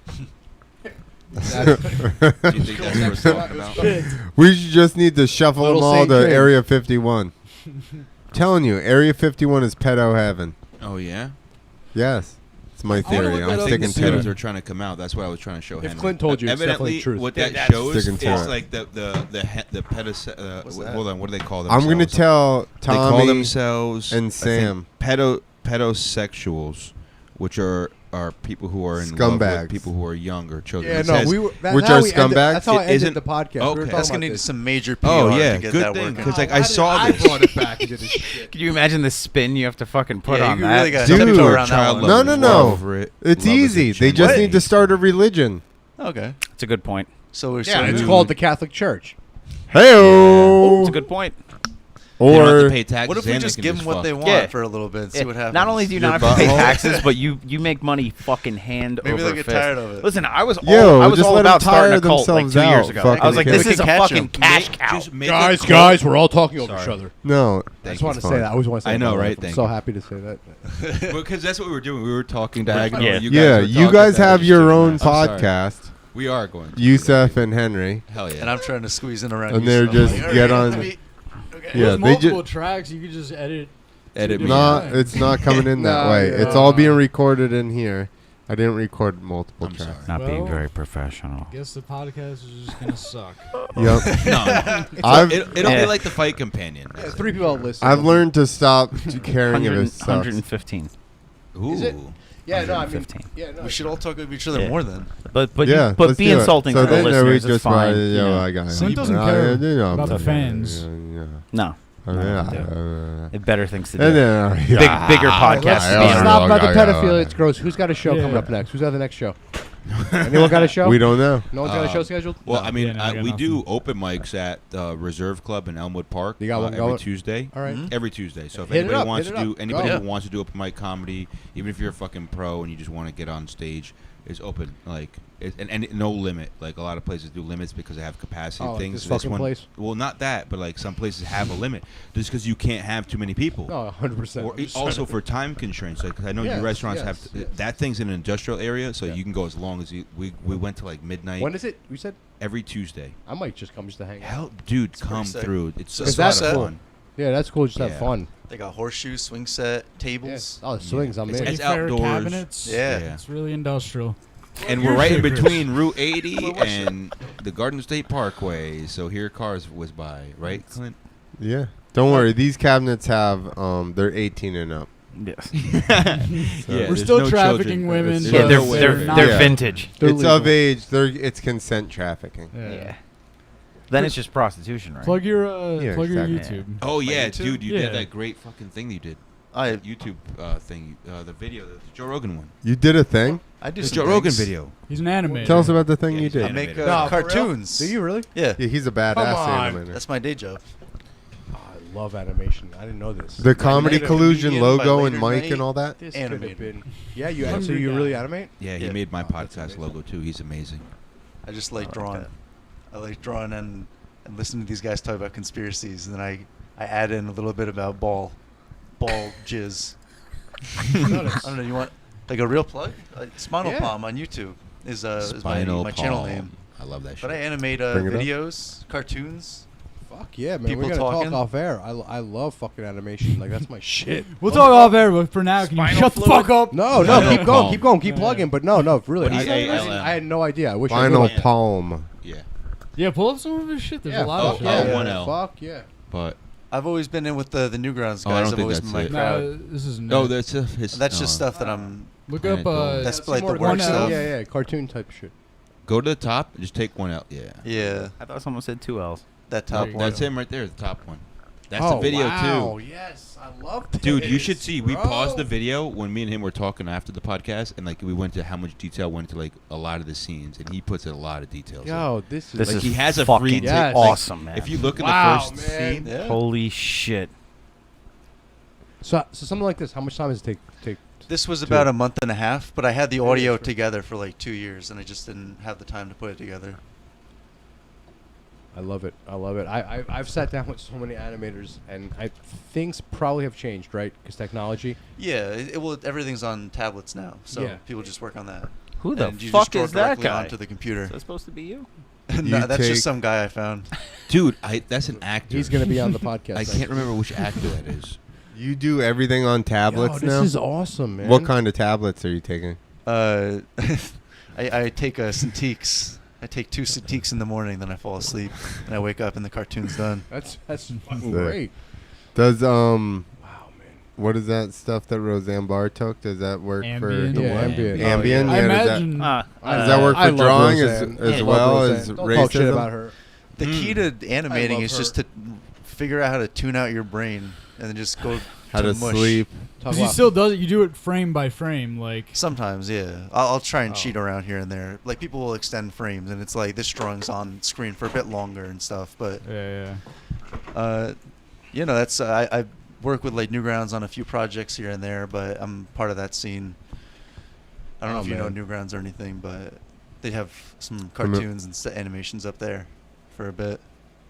Do you think that's what we're talking about? We just need to shuffle Little them all Saint to James. Area 51. Telling you, Area 51 is pedo heaven. Oh yeah. Yes, it's my wanna theory. look I'm that up I think sticking the to series it. are trying to come out. That's what I was trying to show If Henry. Clint told you, it's evidently definitely truth. what Yeah, that that's shows is sticking to it. like the pedo. What's that? Hold on, what do they call them? I'm gonna tell They call Tommy themselves and I think, Sam. pedosexuals, which are are people who are in love Scumbags. with people who are young or children. Yeah, It no, says- we were. Which are scumbags? That's how I It ended isn't- the podcast. We were okay. talking That's about gonna need this. some major PR Oh yeah, to get good that thing working. because like Why I did saw I this. brought it back into this shit. Could you imagine the spin you have to fucking put Yeah, on you that? really got Dude, tiptoe around that child one. love No, is no, love no. over it. It's Love is easy. a They just gender. need to start a religion. Okay, It's a good point. so we're Yeah, so it's new. called the Catholic Church. Hey, It's a good point. They don't have or to pay taxes. What if we and they just can give them what fuck. they want Yeah. for a little bit and see Yeah, what happens? Not only do you Your not have to pay butthole. taxes, but you make money fucking hand Maybe over they'll get fist. tired of it. Listen, I was Yo, I was just all let 'em about starting tire a cult like themselves 2 years out. ago. Fucking I was like, kids. this is a Catch 'em. fucking cash Make- cow. just make Guys, a guys, we're all talking over each Sorry. other. no. I Thank just want to you. say that. I always want to say I know, that. right? I'm Thank so you. happy to say that. Because that's what we were doing. We were talking diagonal. Yeah. You guys Yeah, were you talking guys have diagonal. your own I'm sorry. podcast, We are going to. Yusef and Henry. Hell yeah. And I'm trying to squeeze in around. And you, they're so I'm just like, all get right, on- let me- okay. Yeah, There's they multiple ju- tracks. You could just edit. Edit me. Not, Yeah. it's not coming in that No, way. yeah. It's all being recorded in here. I didn't record multiple I'm tracks. sorry. Not being Well, very professional. Guess the podcast is just gonna suck. Yep. No. I've It'll Yeah. be like the fight companion. Yeah, 3 people listen. I've learned to stop caring if 100, it sucks. 115. Ooh. Is it? Yeah, no, I mean, 115. yeah, no. We should all talk of each other Yeah. more then. But Yeah, but let's be do it. insulting So to the then we listeners is just fine. write, you yo, know. I got Son it. doesn't I- care you know, about the yeah, fans. yeah, No. yeah. No, It better things to do. And then, Bigger podcasts to be Let's on. stop about the pedophilia. It's gross. Who's got a show coming Yeah. up next? Who's got the next show? Anyone got a show? We don't know. No one's got a show scheduled? Well, No. I mean, Yeah, no, I got we do nothing. open mics at Reserve Club in Elmwood Park. You got one every going? Tuesday. All right. Every Tuesday. So if Hit it anybody up, wants hit to it do up. anybody Go. who wants to do open mic comedy, even if you're a fucking pro and you just want to get on stage, is open. Like and no limit. Like a lot of places do limits because they have capacity Oh, like things. this fucking place? Well, not that, but like some places have a limit just because you can't have too many people. No, 100%. Or also for time constraints, like 'cause I know Yes, your restaurants yes, have yes. that thing's in an industrial area, so Yeah. you can go as long as you. We went to like midnight When is it? We said every Tuesday. I might just come just to hang out. Hell, dude, pretty come sick. through. It's So a is lot that of cool? fun. Yeah, that's cool. Just have Yeah. fun. They got horseshoe, swing set, Yeah. tables. Oh, the swings. I'm It's in. like- Fair outdoors. cabinets. Yeah. It's really industrial. And Your we're right in shakers. between Route 80 Well, what's your- and the Garden State Parkway, so here cars whiz by, right, Clint? Yeah. Don't worry. These cabinets have they're 18 and up. Yes. Yeah, We're there's still no trafficking children. women. There's Yeah, but no they're way. they're not- they're Yeah. vintage. They're It's of legal. age. It's consent trafficking. Yeah. Then it's just prostitution, right? Plug your Yeah, plug your exactly. YouTube. Oh yeah, YouTube? dude, you Yeah. did that great fucking thing you did. I YouTube thing, the video, the Joe Rogan one. You did a thing. I do The some Joe Rogan things. video. He's an animator. Tell us about the thing Yeah, you he's an I did. make animator. No, for real? cartoons. Do you really? Yeah, Yeah, he's a badass Come on. animator. that's my day job. Oh, I love animation. I didn't know this. The comedy made a collusion comedian by logo and later mic night. and all that. This could have Animated. been. Yeah, you. Hungry So you guy. really animate? Yeah, he Yeah. made my Oh, that's podcast amazing. logo too. He's amazing. I just like like drawing. that. I like drawing and listening to these guys talk about conspiracies, and then I add in a little bit about ball jizz. I don't know. You want like a real plug? Spinal Yeah. Palm on YouTube is Spinal my channel Palm. name. I love that shit. But I animate Bring it up. videos, cartoons. Fuck yeah, man. People We're gonna talking. talk off air. I love fucking animation. Like that's my shit. We'll talk off air, but for now, can you Spinal shut the fluid? fuck up? No, Spinal keep going, Palm. keep going, keep Yeah. plugging. But no, really. What do you say, I, LM? I had no idea. I wish I Final knew. Yeah. palm. Yeah, Yeah, pull up some of his shit. There's Yeah, a lot fuck of shit. yeah. Oh, 1L. Fuck yeah. but I've always been in with the Newgrounds guys. Oh, I don't I've think always that's been my it. crowd. No, this is no, that's his. That's just no. stuff that I'm. Look I up. don't- That's Some like more the to work that. stuff. Yeah, cartoon type shit. Go to the top and just take one out. Yeah, Yeah, I thought someone said 2 L's. that There top you go. one. that's him right there, the top one. That's Oh, the video wow. too. Yes, I love this. Dude, you should see. We bro. paused the video when me and him were talking after the podcast, and like we went to how much detail went into like a lot of the scenes, and he puts in a lot of details. Yo, this is. This Like, is he has a fucking free Yes. awesome, man. If you look in Wow, the first man. scene, Yeah. Holy shit. so something like this. How much time does it take? This was about a month and a half, but I had the audio together for like 2 years, and I just didn't have the time to put it together. I love it. I love it. I've sat down with so many animators, and things probably have changed, right? Because technology. Yeah, everything's on tablets now, so Yeah. people just work on that. Who the And you just fuck draw is that directly guy? onto the computer. Is that supposed to be you? No, You that's take- just some guy I found. dude, that's an actor. He's gonna be on the podcast. I can't remember which actor that is. You do everything on tablets Yo, now. this is awesome, man. What kind of tablets are you taking? I take Cintiqs. I take 2 Cintiqs in the morning, then I fall asleep, and I wake up and the cartoon's done. That's fucking Sick. great. Does Wow, man. what is that stuff that Roseanne Barr took? Does that work Ambien. for Yeah, Ambien. Ambien? I Yeah, imagine. does that work I for love drawing Roseanne. as I love well Roseanne. as Don't talk shit racism? about her. The key to animating love is just her. to figure out how to tune out your brain and then just go How to mush. sleep? Talk 'Cause he about- still does it. You do it frame by frame, like. Sometimes, yeah. I'll try and cheat around here and there. Like, people will extend frames, and it's like this drawing's on screen for a bit longer and stuff. But, Yeah. that's I work with like Newgrounds on a few projects here and there, but I'm part of that scene. I don't know if you know Newgrounds or anything, but they have some cartoons and animations up there for a bit.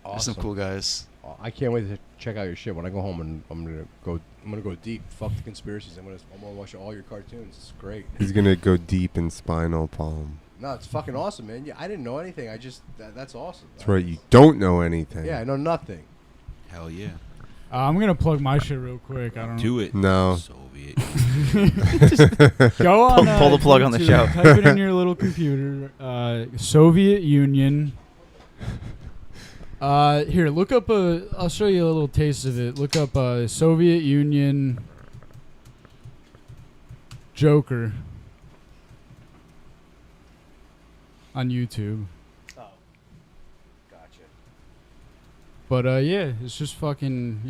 There's some Awesome. cool guys. I can't wait to check out your shit when I go home, and I'm gonna go deep. Fuck the conspiracies. I'm gonna watch all your cartoons. It's great. He's gonna go deep in Spinal Palm. No, it's fucking awesome, man. Yeah, I didn't know anything. That's awesome. That's right. You don't know anything. Yeah, I know nothing. Hell yeah. I'm gonna plug my shit real quick. I don't know. Do it. No. Soviet. Go on. Pull the plug on the YouTube, show. Type it in your little computer. Soviet Union. Here, look up I'll show you a little taste of it. Look up Soviet Union Joker on YouTube. Oh, gotcha. But yeah, it's just fucking,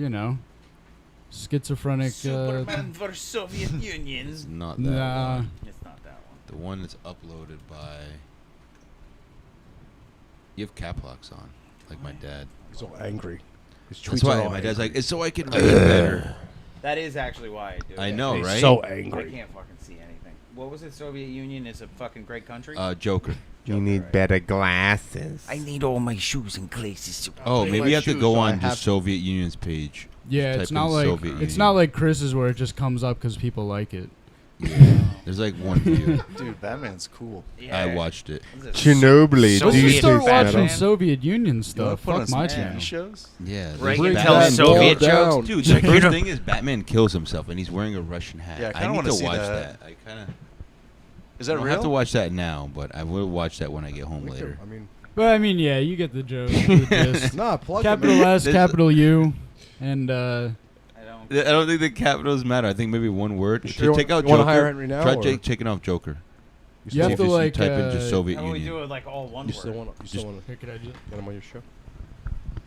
schizophrenic. Superman for Soviet Union. It's not that Nah. one. It's not that one. The one that's uploaded by... You have cap locks on, like my dad. He's so angry. His That's tweets are why all my dad's angry. like, it's so I can write it better. That is actually why I do it. I know, He's right? so I angry. can't fucking see anything. What was it? Soviet Union is a fucking great country. Joker. You need right. better glasses. I need all my shoes and glasses. Oh, maybe you have to shoes, go so I on have just to- Soviet Union's page. Yeah, Type it's in not like Soviet it's Union. not like Chris's where it just comes up because people like it. Yeah. There's like one video. Dude, Batman's cool. Yeah. I watched it. What is it? Chernobyl. So Let's do just you start taste watching metal? Soviet Union You stuff. put on Fuck some my TV channel. shows? Yeah. there's Reagan Bring tells Batman- that Soviet ball jokes. down. Dude, the first thing is Batman kills himself and he's wearing a Russian hat. Yeah, I I kinda need wanna to see watch that. that. I kind of. Is I that don't real? have to watch that now, but I will watch that when I get home Me too. later. I mean, But I mean, yeah, you get the joke. The gist. nah, plug it, Capital man. S, There's- capital U, and I don't. I don't think the capitals matter. I think maybe one word. You Just sure take out you wanna Joker. hire Henry now, Try or- taking off Joker. You See have if to, you like, type in just Soviet How about we do Union. it like all one You word? still want to pick it. I just get him on your show?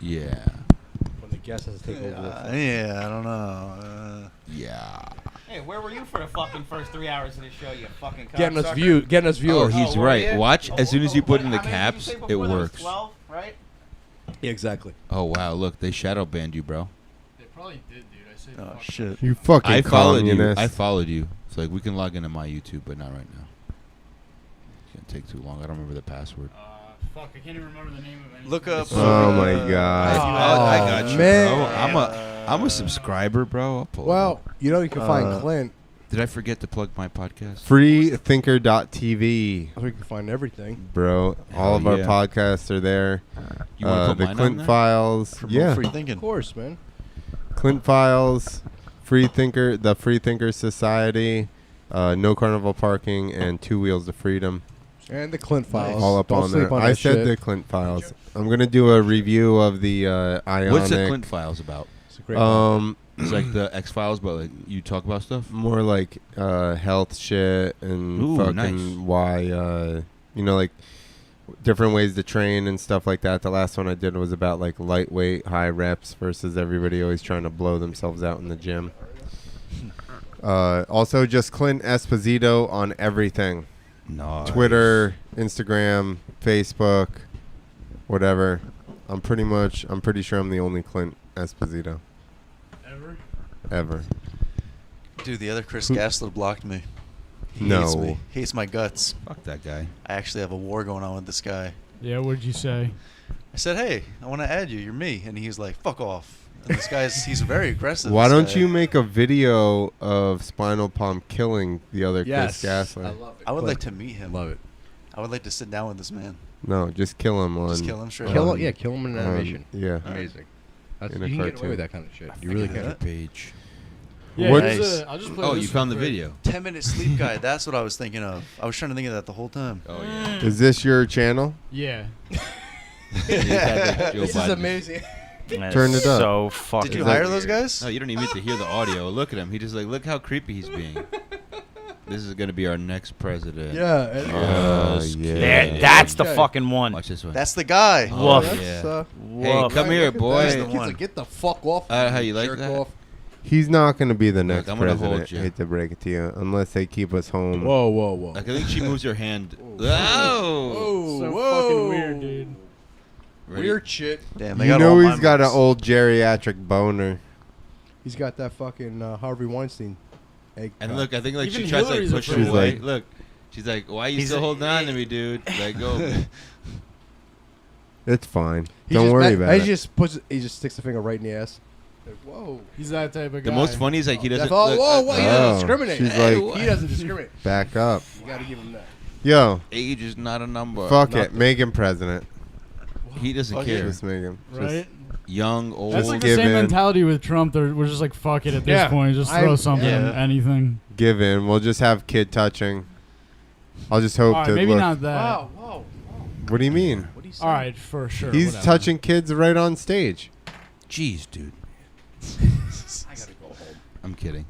Yeah. When the guest has to take over. Yeah, I don't know. Yeah. Hey, where were you for the fucking first 3 hours of the show? You fucking Getting us cocksucker? getting us Oh, viewers. he's were right. you? Watch as soon as you put in the How many did you caps, say it before? There was works. 12, right? Yeah, exactly. Oh wow! Look, they shadow banned you, bro. they probably did, dude. I said. Oh, fuck. shit. You fucking I followed you. communist. I followed you. It's like we can log into my YouTube, but not right now. It's gonna take too long. I don't remember the password. Fuck, I can't even remember the name of it. Look up. Oh my God. I got you, man. bro. I'm a subscriber, bro. I'll pull it Well, up. you know you can find Clint. Did I forget to plug my podcast? Freethinker.tv, So you can find everything. bro. All of Hell our yeah. podcasts are there. You want to put The mine on Clint there? Files. Promote Yeah. free Of thinking. course, man. Clint Files, Freethinker, the Freethinker Society, No Carnival Parking, and Two Wheels to Freedom. And the Clint Files. All up Don't on sleep there. on I that said shit. the Clint Files. I'm gonna do a review of the Ionic. What's the Clint Files about? It's a great It's like the X Files, but like you talk about stuff. More like health shit and Ooh, fucking nice. why like different ways to train and stuff like that. The last one I did was about like lightweight, high reps versus everybody always trying to blow themselves out in the gym. Also, just Clint Esposito on everything. Nice. Twitter, Instagram, Facebook, whatever. I'm pretty sure I'm the only Clint Esposito ever. Dude, the other Chris Gassler blocked me. He No. hates me. Hates my guts. Fuck that guy. I actually have a war going on with this guy. Yeah, what'd you say? I said, hey, I want to add you. You're me. And he's like, fuck off. And this he's very aggressive. Why this don't guy. you make a video of Spinal Palm killing the other Yes. Chris Gassler? love it. I would like Clint. to meet him. Love it. I would like to sit down with this man. No, just kill him on. Just kill him straight Kill up. him, yeah, kill him in animation. Yeah. Amazing. That's, In you a can get away cartoon. with that kind of shit. You I really can do can. that. Page. Yeah, What- here's I'll just play Oh, this you found the real quick. video. 10-minute sleep guide. That's what I was thinking of. I was trying to think of that the whole time. Oh yeah. Is this your channel? Yeah. Joe This is Biden. amazing. That's Turned it up. So fucking. Did you that hire those guys? No, you don't even need to hear the audio. Look at him. He just like, look how creepy he's being. This is gonna be our next president. Yeah. Yeah. That's the Okay. fucking one. Watch this one. That's the guy. Oh, Woof. yeah. Woof. Hey, come here, boy. That's the Kids one. like, get the fuck off. How you like jerk that? off. He's not going to be the next I'm gonna hold president. you. Hate to break it to you, unless they keep us home. Whoa. Like, I think she moves her hand. Oh. So fucking weird, dude. Ready? Weird shit. Damn, they You got know all he's my got an marks. old geriatric boner. He's got that fucking Harvey Weinstein egg. And cock. look, I think like Even she tries to Hillary's like push afraid. him She's away. like- Look, she's like, "Why are you He's still a- holding on to me, dude?" Like, go. It's fine. He Don't just worry ma- about he it. He just sticks the finger right in the ass. Like, whoa. He's that type of guy. The most funny is like he doesn't. Oh, look, whoa, whoa, he Oh, doesn't discriminate. she's Hey, like- he doesn't discriminate. Back up. You gotta give him that. Yo, Age is not a number. fuck it. nothing. Make him president. He doesn't Fuck care. Just make him. Just Right? Young, old. That's like the give same in. mentality with Trump. We're just like, fuck it at this Yeah. point. Just throw something, Yeah. anything. give in. We'll just have kid touching. I'll just hope All right, to maybe look. not that. Whoa. What do you mean? What do you say? All right, for sure. He's whatever. touching kids right on stage. Jeez, dude. I gotta go home. I'm kidding.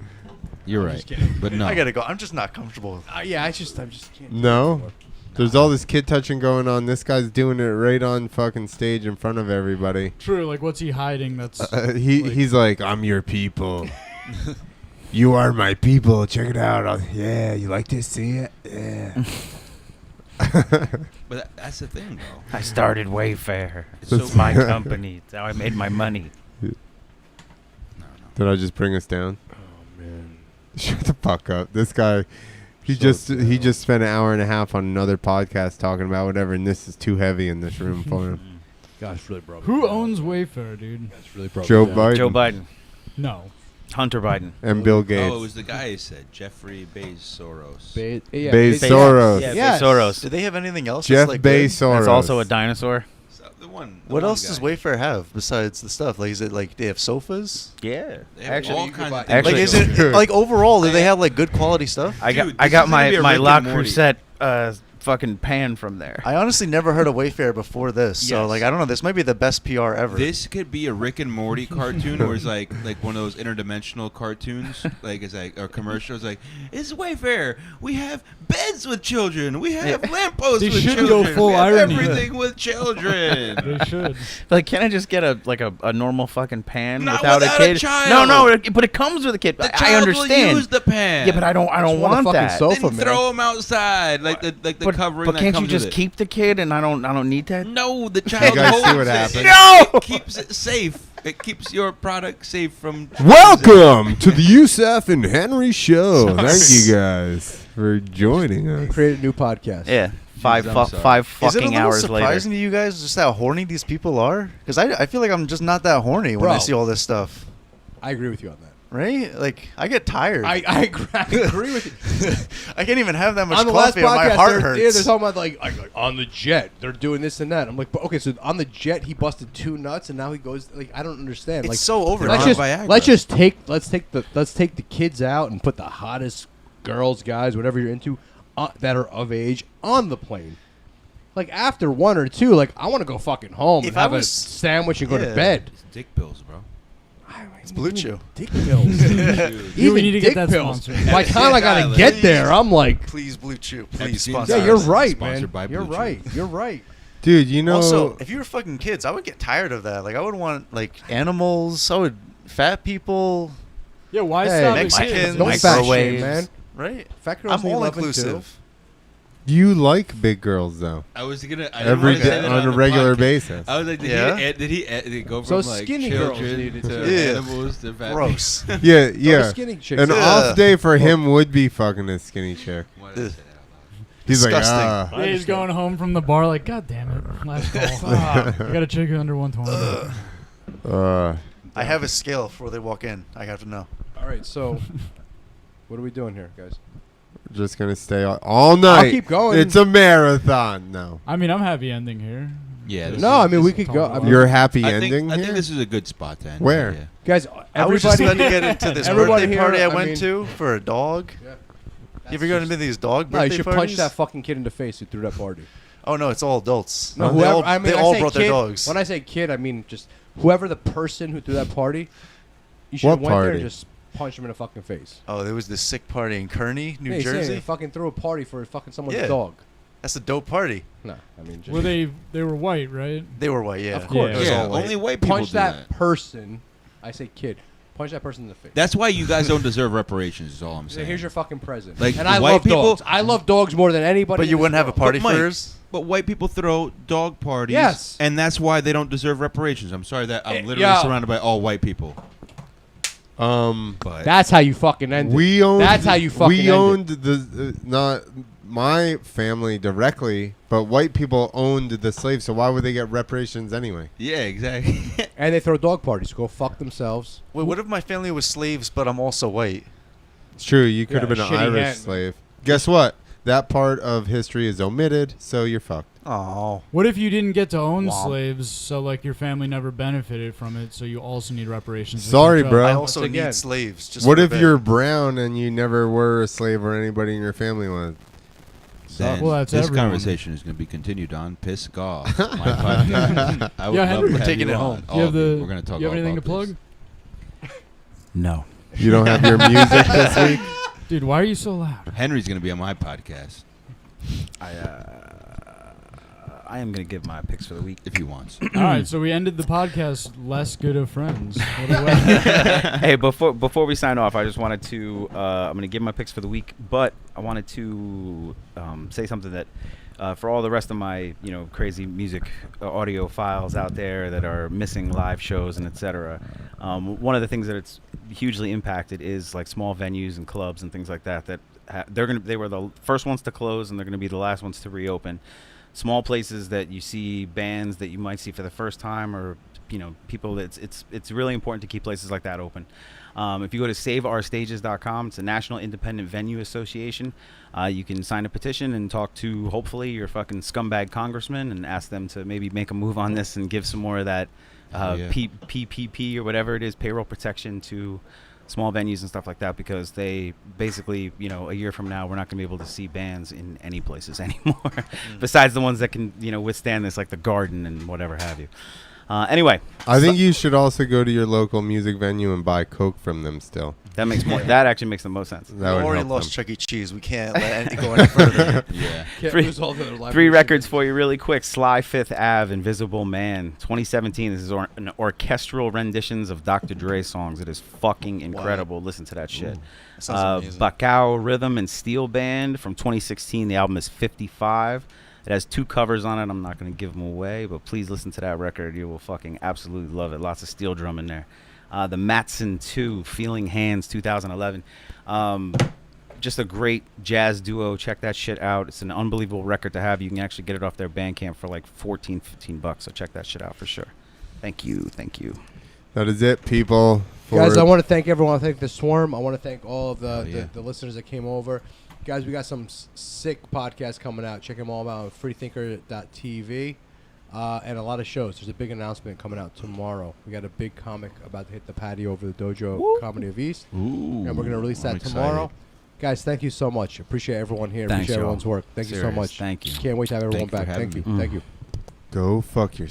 You're right. just kidding. But no. I gotta go. I'm just not comfortable. Yeah, I just can't. No. There's all this kid touching going on. This guy's doing it right on fucking stage in front of everybody. True. Like, what's he hiding? That's He's like, I'm your people. You are my people. Check it out. Yeah, you like to see it? Yeah. But that's the thing, though. I started Wayfair. It's It's so my weird. company. It's how I made my money. Did I just bring us down? Oh man. Shut the fuck up. This guy, he just spent an hour and a half on another podcast talking about whatever, and this is too heavy in this room for him. Gosh, really broke. who owns Wayfair, dude? That's really broke. Joe it down. Biden Joe Biden. No. Hunter Biden. and Bill Gates. Oh, it was the guy who said Jeffrey Bezos. Yeah, Bezos. Yeah, Yes. Bezos. Do they have anything else? Jeff that's like good? Bezos. That's also a dinosaur. So, the one. What else does Wayfair have besides the stuff? Like, is it like they have sofas? Yeah. They have Actually, all kinds of things. actually- Like, is it like overall? Do they have like good quality stuff? I got Dude, I this got is gonna be a my Rick La and Morty. Crusette fucking pan from there. I honestly never heard of Wayfair before this, so Yes. like I don't know. This might be the best PR ever. This could be a Rick and Morty cartoon, where it's like one of those interdimensional cartoons, like it's like or commercials. Like, it's Wayfair. We have beds with children. We have lampposts They with should go children. full we have irony. everything with children. They should. Like, can I just get a normal fucking pan Not without without a a kid? child. No, but it comes with a kid. The I child understand. will use the pan. Yeah, but I don't want a want fucking that. sofa. Then man. throw them outside, like the But, covering. but that can't you comes just with it. keep the kid and I don't need that? No, the child guys see holds what it. happens? No! It keeps it safe. It keeps your product safe from. Welcome to the Yusef and Henry Show. Thank you guys for joining us. Create a new podcast. Yeah, I'm sorry. five Is it a fucking little hours surprising later. to you guys just how horny these people are? Because I feel like I'm just not that horny when I Bro. see all this stuff. I agree with you on that. Right? Like I get tired. I agree with you. I can't even have that much On the last coffee, or my podcast, heart they're hurts. talking about like on the jet, they're doing this and that. I'm like, but okay, so on the jet, he busted 2 nuts, and now he goes like, I don't understand. It's like, so over. let's on just Viagra. let's take the kids out and put the hottest girls, guys, whatever you're into, that are of age on the plane. Like after 1 or 2, like I want to go fucking home If and I have a was- sandwich and go to yeah. bed. It's dick pills, bro. It's Blue Chew. Dick pills. Dude. You- we Even need to dick get that pills. sponsored. By the time I gotta Tyler. get there, I'm like, Please, Blue Chew. Have you Please seen sponsor. yeah, Sorry. you're us. right, Sponsored man. by You're Blue Chew. right. You're right. Dude, you know. Also, if you were fucking kids, I would get tired of that. Like I would want like animals. I would fat people. Yeah, why Hey, stop Mexicans, at kids? Don't fat shame, Microwaves. man. Right? Fat girls I'm need all loving too. inclusive. you like big girls, though. I was gonna I Every didn't wanna say day that on a the regular podcast. basis. I was like, Yeah? did he go So from like skinny girls children needed to to- Yeah. animals to fat Gross. Yeah, So yeah. the skinny chicks. An Yeah. off day for him would be fucking a skinny chick. people? Why did I say that out He's Disgusting. like, Yeah, he's understand. going home from the bar like, God damn it, last call. Fuck. I got a chick under 120. I have a scale before they walk in. I have to know. All right, so what are we doing here, guys? just gonna stay all night. keep going. It's a marathon. No, I mean, I'm happy ending here. Yeah. this No, is- I mean this we is could talk go. about I mean, you're happy I ending think, I here. think this is a good spot to end. Where? Yeah. guys, I was just everybody. about to get into this Everybody birthday here, party I I went mean- to for a dog. Yeah. You ever go to these dog No, you birthday should parties? punch that fucking kid in the face who threw that party. Oh no, it's all adults. No, they whoever. all, I mean, they I all say brought kid, their dogs. When I say kid, I mean just whoever the person who threw that party, you should What have went there party? and just punched him in the fucking face. Oh, there was this sick party in Kearney, New Yeah, Jersey. They fucking threw a party for fucking someone's Yeah. dog. That's a dope party. No, I mean, just Were they were white, right? They were white, yeah. Of course. It was Yeah, all white. only white people punch do that person. I say kid. Punch that person in the face. That's why you guys don't deserve reparations. Is all I'm So saying. here's your fucking present. Like, and I white love people- dogs. I love dogs more than anybody. But in you this wouldn't have a world. party But for Mike- yours? But white people throw dog parties. Yes. And that's why they don't deserve reparations. I'm sorry that I'm literally yo. surrounded by all white people. But That's how you fucking end it. We owned. That's how you fucking We end owned the not my family directly, but white people owned the slaves. So why would they get reparations anyway? yeah, exactly. it. And they throw dog parties. Go fuck themselves. Wait, what if my family was slaves, but I'm also white? It's true. You could Yeah, have been an shitty Irish hand. slave. Guess what? That part of history is omitted, so you're fucked. Oh. What if you didn't get to own Womp. slaves, so like your family never benefited from it, so you also need reparations? to Sorry, catch up? bro. I also Once again. need slaves. Just What for a if bit. you're brown and you never were a slave or anybody in your family was? Then Well, that's this everyone. conversation is going to be continued on Piss Goff. My podcast. I would Yeah, love Henry. to We're have taking you it on. home. All You have of you. the. We're going to talk You have all anything to about plug, this. No. You don't have your music this week? dude? Why are you so loud? Henry's going to be on my podcast I am going to give my picks for the week. if he wants. All right, so we ended the podcast less good of friends. What a way. Hey, before we sign off, I just wanted to I'm going to give my picks for the week, but I wanted to say something that for all the rest of my crazy music audio files out there that are missing live shows and etc. One of the things that it's hugely impacted is like small venues and clubs and things like that. They were the first ones to close and they're going to be the last ones to reopen. Small places that you see bands that you might see for the first time, or people. It's really important to keep places like that open. If you go to SaveOurStages.com, it's a National Independent Venue Association. You can sign a petition and talk to hopefully your fucking scumbag congressman and ask them to maybe make a move on this and give some more of that PPP or whatever it is, payroll protection to small venues and stuff like that, because they basically, a year from now, we're not going to be able to see bands in any places anymore, besides the ones that can, withstand this, like the Garden and whatever have you. Anyway, I think you should also go to your local music venue and buy Coke from them still. that actually makes the most sense. We That would already help lost them. Chuck E. Cheese. We can't let anything go any further. Yeah. Can't Three- lose all the live 3 music. records for you really quick. Sly Fifth Ave, Invisible Man, 2017. This is an orchestral renditions of Dr. Dre songs. It is fucking incredible. Listen to that shit. That sounds amazing. Bacao Rhythm and Steel Band from 2016. The album is 55. It has 2 covers on it. I'm not going to give them away, but please listen to that record. You will fucking absolutely love it. Lots of steel drum in there. The Matson 2, Feeling Hands, 2011. Just a great jazz duo. Check that shit out. It's an unbelievable record to have. You can actually get it off their Bandcamp for like $14-15. So check that shit out for sure. Thank you. That is it, people. Guys, I want to thank everyone. I thank the Swarm. I want to thank all of Oh, yeah. the listeners that came over. Guys, we got some sick podcasts coming out. Check them all out on freethinker.tv. And a lot of shows. There's a big announcement coming out tomorrow. We got a big comic about to hit the patio over the Dojo Comedy of East. Ooh. And we're going to release that I'm tomorrow. excited. Guys, thank you so much. Appreciate everyone here. Thanks, Appreciate y'all. everyone's work. Thank you so Serious. much. Thank you. Can't wait to have everyone Thank you for back. Thank you. having me. Thank you. Go fuck yourself.